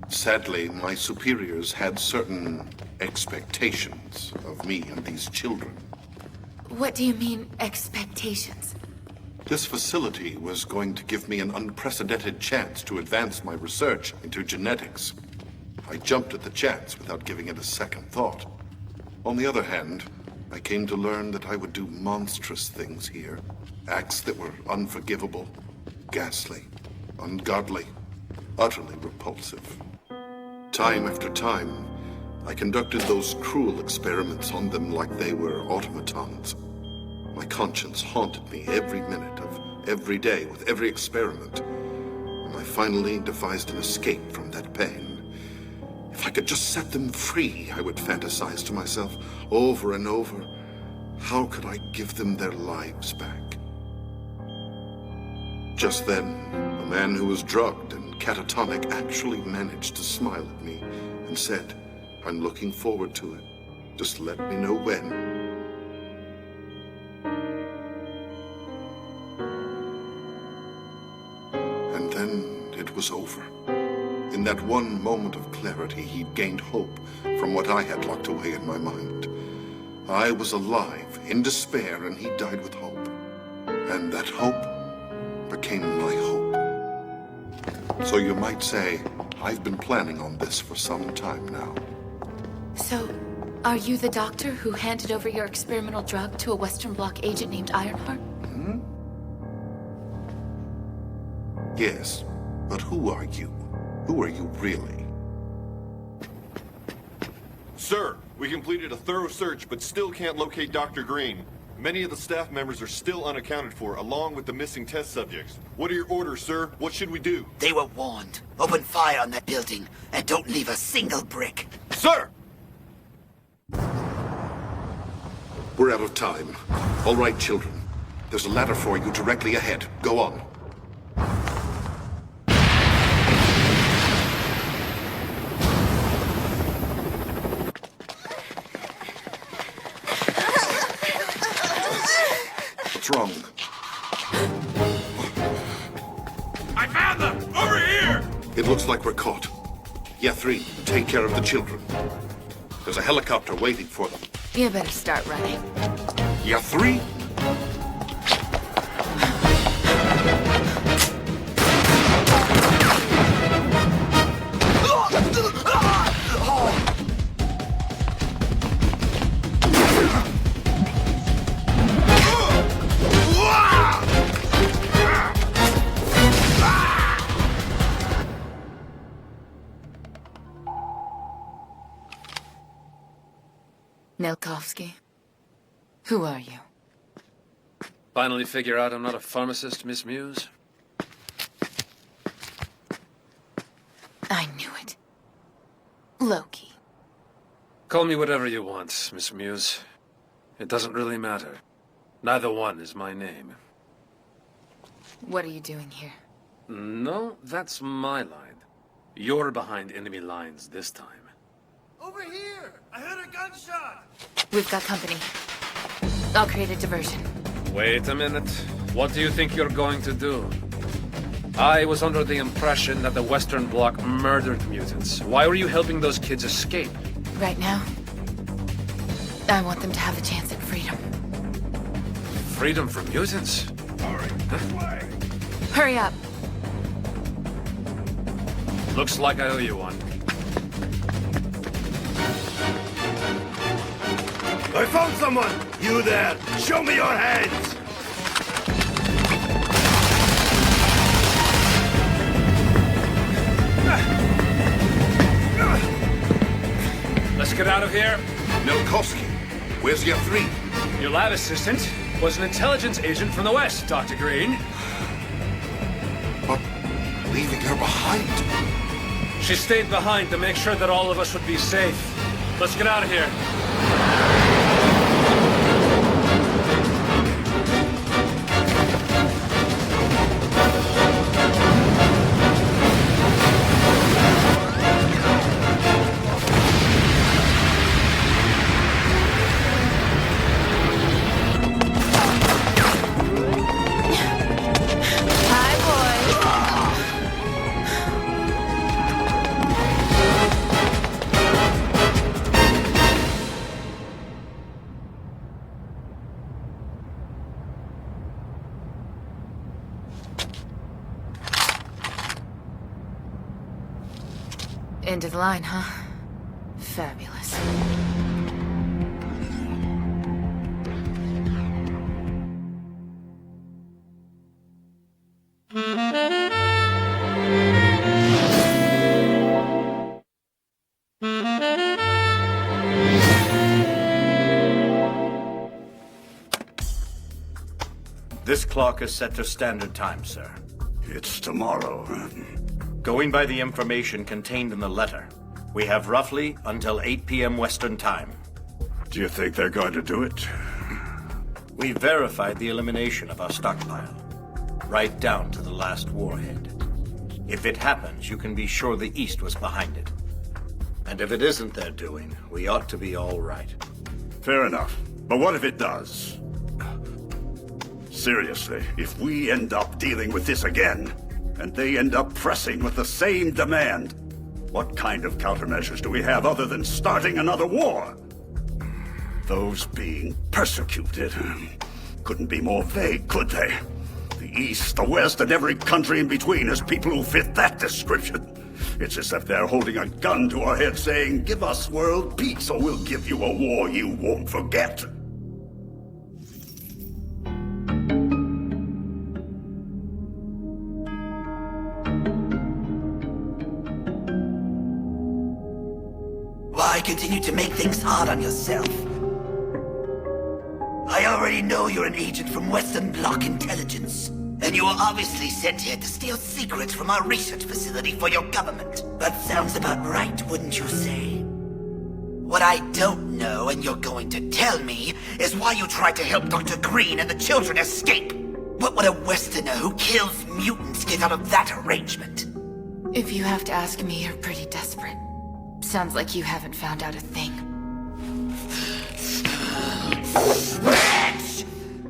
Sadly, my superiors had certain expectations of me and these children. What do you mean, expectations? This facility was going to give me an unprecedented chance to advance my research into genetics. I jumped at the chance without giving it a second thought. On the other hand, I came to learn that I would do monstrous things here. Acts that were unforgivable, ghastly. ungodly, utterly repulsive. Time after time, I conducted those cruel experiments on them like they were automatons. My conscience haunted me every minute of every day with every experiment, and I finally devised an escape from that pain. If I could just set them free, I would fantasize to myself over and over, how could I give them their lives back? Just then, a man who was drugged and catatonic actually managed to smile at me and said, "I'm looking forward to it. Just let me know when." And then it was over. In that one moment of clarity, he'd gained hope from what I had locked away in my mind. I was alive, in despair, and he died with hope. And that hope became my hope. So you might say, I've been planning on this for some time now. So, are you the doctor who handed over your experimental drug to a Western Bloc agent named Ironheart? Hmm? Yes, but who are you? Who are you really? Sir, we completed a thorough search but still can't locate Dr. Green. Many of the staff members are still unaccounted for, along with the missing test subjects. What are your orders, sir? What should we do? They were warned. Open fire on that building, and don't leave a single brick. Sir! We're out of time. All right, children. There's a ladder for you directly ahead. Go on. What's wrong? I found them! Over here! It looks like we're caught. Yeah, 3, take care of the children. There's a helicopter waiting for them. You better start running. Yeah, 3? Milkovsky? Who are you? Finally figure out I'm not a pharmacist, Miss Muse? I knew it. Loki. Call me whatever you want, Miss Muse. It doesn't really matter. Neither one is my name. What are you doing here? No, that's my line. You're behind enemy lines this time. Over here! I heard a gunshot! We've got company. I'll create a diversion. Wait a minute. What do you think you're going to do? I was under the impression that the Western Bloc murdered mutants. Why were you helping those kids escape? Right now, I want them to have a chance at freedom. Freedom from mutants? Hurry up. Looks like I owe you one. I found someone! You there! Show me your hands! Let's get out of here. Milkovsky, where's your 3? Your lab assistant was an intelligence agent from the West, Dr. Green. But leaving her behind? She stayed behind to make sure that all of us would be safe. Let's get out of here. End of the line, huh? Fabulous. clock is set to standard time, sir. It's tomorrow. Going by the information contained in the letter, we have roughly until 8 p.m. Western time. Do you think they're going to do it? We verified the elimination of our stockpile, right down to the last warhead. If it happens, you can be sure the East was behind it. And if it isn't their doing, we ought to be all right. Fair enough. But what if it does? Seriously, if we end up dealing with this again, and they end up pressing with the same demand, what kind of countermeasures do we have other than starting another war? Those being persecuted couldn't be more vague, could they? The East, the West, and every country in between has people who fit that description. It's as if they're holding a gun to our head saying, "Give us world peace or we'll give you a war you won't forget." Why continue to make things hard on yourself? I already know you're an agent from Western Bloc Intelligence. And you were obviously sent here to steal secrets from our research facility for your government. That sounds about right, wouldn't you say? What I don't know, and you're going to tell me, is why you tried to help Dr. Green and the children escape. What would a Westerner who kills mutants get out of that arrangement? If you have to ask me, you're pretty desperate. Sounds like you haven't found out a thing. Bitch!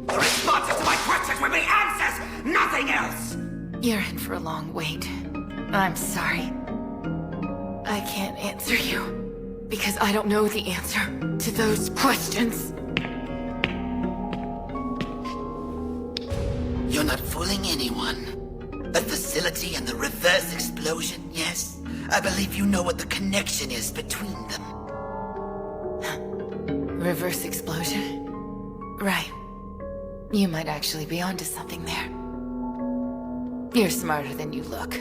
The responses to my questions will be answers, nothing else! You're in for a long wait. I'm sorry. I can't answer you, because I don't know the answer to those questions. You're not fooling anyone. A facility and the reverse explosion, yes? I believe you know what the connection is between them. Reverse explosion? Right. You might actually be onto something there. You're smarter than you look.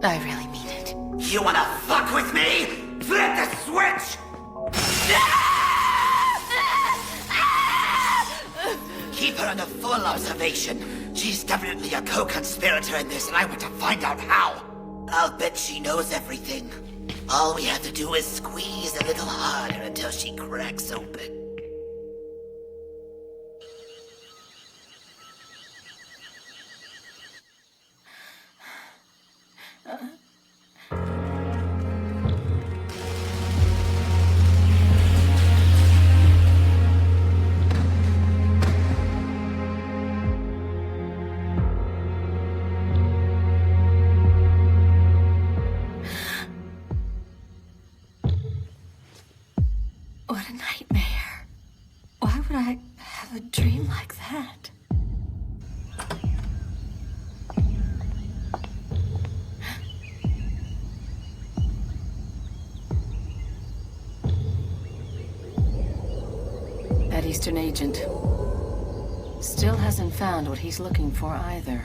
I really mean it. You wanna fuck with me? Flip the switch! Keep her under full observation. She's definitely a co-conspirator in this, and I want to find out how. I'll bet she knows everything. All we have to do is squeeze a little harder until she cracks open. What a nightmare. Why would I have a dream like that? That Eastern agent still hasn't found what he's looking for either.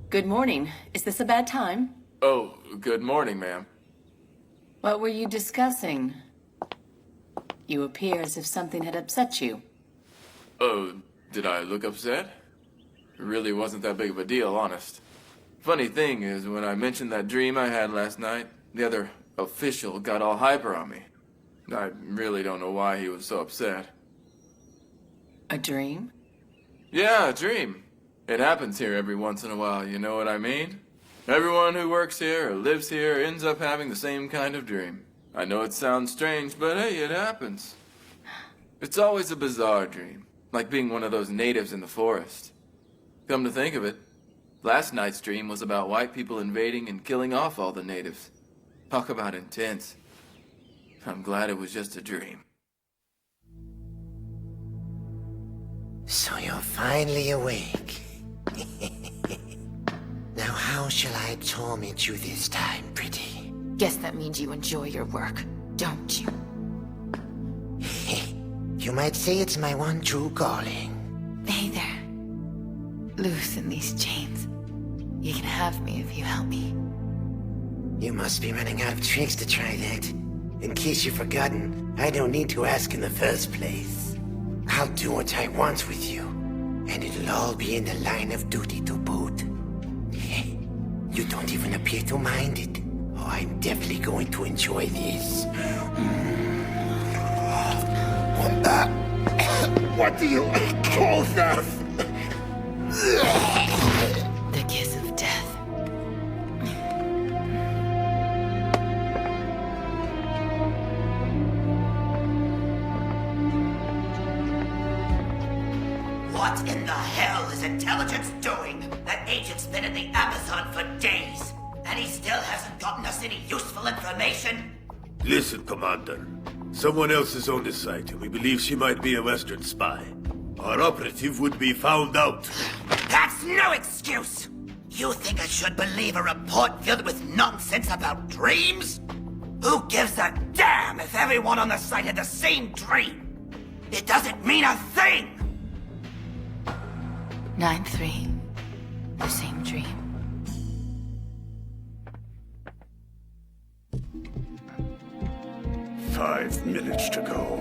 Good morning. Is this a bad time? Oh, good morning, ma'am. What were you discussing? You appear as if something had upset you. Oh, did I look upset? It really wasn't that big of a deal, honest. Funny thing is, when I mentioned that dream I had last night, the other official got all hyper on me. I really don't know why he was so upset. A dream? Yeah, a dream. It happens here every once in a while, you know what I mean? Everyone who works here or lives here ends up having the same kind of dream. I know it sounds strange, but hey, it happens. It's always a bizarre dream, like being one of those natives in the forest. Come to think of it, last night's dream was about white people invading and killing off all the natives. Talk about intense. I'm glad it was just a dream. So you're finally awake. Now how shall I torment you this time, pretty? Guess that means you enjoy your work, don't you? You might say it's my one true calling. Hey there. Loosen these chains. You can have me if you help me. You must be running out of tricks to try that. In case you've forgotten, I don't need to ask in the first place. I'll do what I want with you, and it'll all be in the line of duty to boot. You don't even appear to mind it. Oh, I'm definitely going to enjoy this. What do you call that? The kiss of death. What in the hell is intelligence doing? That agent's been in the Amazon for days, and he still hasn't gotten us any useful information? Listen, Commander. Someone else is on the site, and we believe she might be a Western spy. Our operative would be found out. That's no excuse! You think I should believe a report filled with nonsense about dreams? Who gives a damn if everyone on the site had the same dream? It doesn't mean a thing! 9-3. The same dream. Five minutes to go.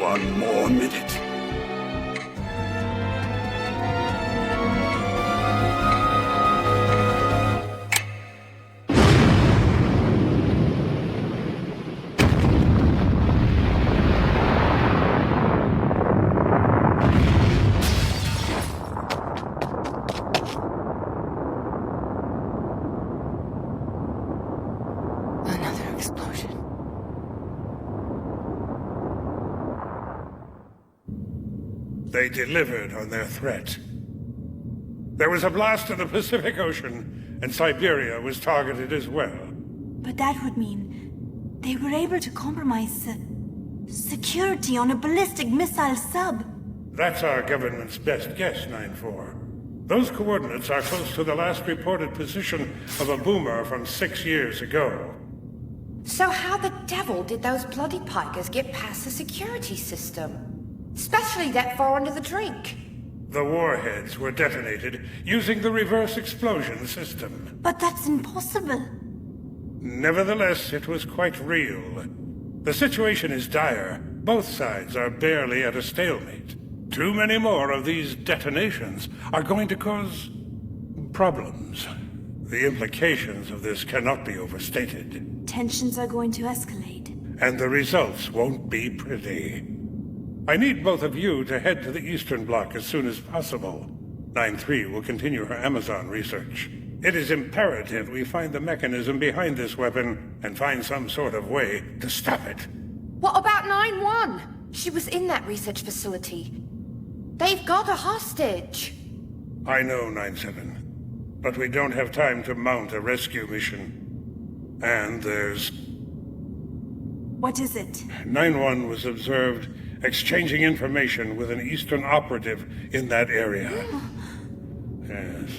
One more minute. Another explosion. They delivered on their threat. There was a blast in the Pacific Ocean, and Siberia was targeted as well. But that would mean they were able to compromise security on a ballistic missile sub. That's our government's best guess, 9-4. Those coordinates are close to the last reported position of a boomer from 6 years ago. So how the devil did those bloody pikers get past the security system? Especially that far under the drink. The warheads were detonated using the reverse explosion system. But that's impossible. Nevertheless, it was quite real. The situation is dire. Both sides are barely at a stalemate. Too many more of these detonations are going to cause problems. The implications of this cannot be overstated. Tensions are going to escalate. And the results won't be pretty. I need both of you to head to the Eastern Bloc as soon as possible. 9-3 will continue her Amazon research. It is imperative we find the mechanism behind this weapon and find some sort of way to stop it. What about 9-1? She was in that research facility. They've got a hostage. I know, 9-7. But we don't have time to mount a rescue mission. And there's... What is it? 9-1 was observed exchanging information with an Eastern operative in that area. Yes.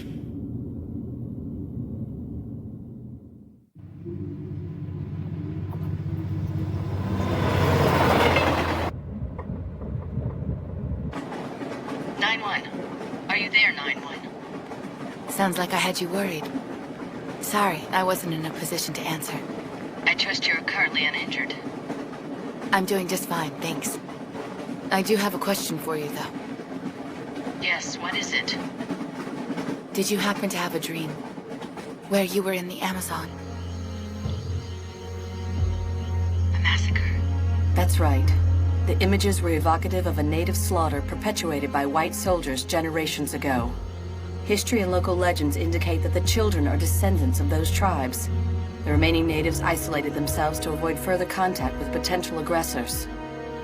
Are you there, 9-1? Sounds like I had you worried. Sorry, I wasn't in a position to answer. I trust you're currently uninjured. I'm doing just fine, thanks. I do have a question for you, though. Yes, what is it? Did you happen to have a dream where you were in the Amazon? A massacre? That's right. The images were evocative of a native slaughter perpetuated by white soldiers generations ago. History and local legends indicate that the children are descendants of those tribes. The remaining natives isolated themselves to avoid further contact with potential aggressors.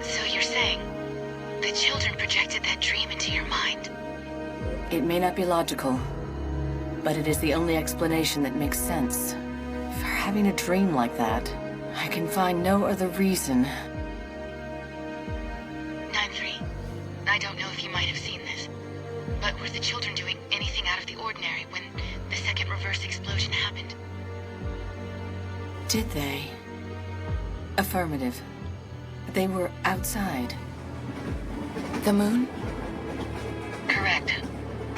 So you're saying the children projected that dream into your mind? It may not be logical, but it is the only explanation that makes sense. For having a dream like that, I can find no other reason. 9-3, I don't know if you might have seen this, but were the children doing anything out of the ordinary when the reverse explosion happened. Did they? Affirmative. They were outside. The moon? Correct.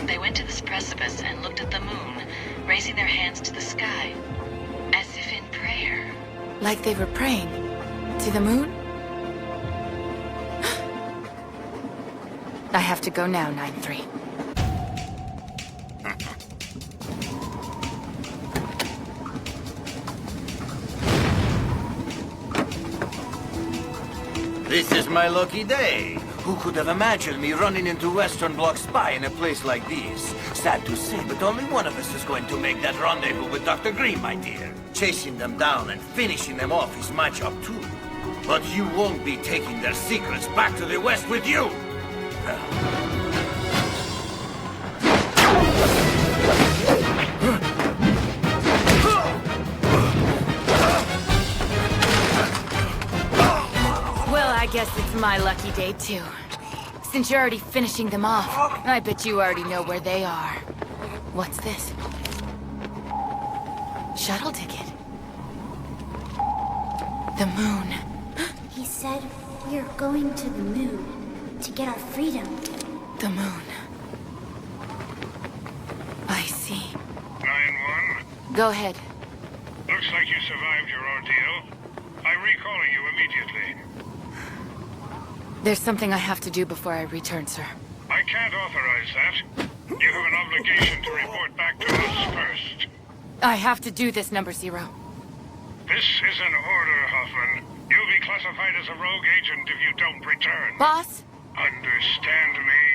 They went to this precipice and looked at the moon, raising their hands to the sky, as if in prayer. Like they were praying? To the moon? I have to go now, 9-3. This is my lucky day. Who could have imagined me running into Western Bloc spy in a place like this? Sad to say, but only one of us is going to make that rendezvous with Dr. Green, my dear. Chasing them down and finishing them off is my job too. But you won't be taking their secrets back to the West with you! Well, I guess it's my lucky day, too. Since you're already finishing them off, I bet you already know where they are. What's this? Shuttle ticket. The moon. He said we're going to the moon to get our freedom. The moon. I see. 9-1? Go ahead. Looks like you survived your ordeal. I'm recalling you immediately. There's something I have to do before I return, sir. I can't authorize that. You have an obligation to report back to us first. I have to do this, Number Zero. This is an order, Hoffman. You'll be classified as a rogue agent if you don't return. Boss? Understand me?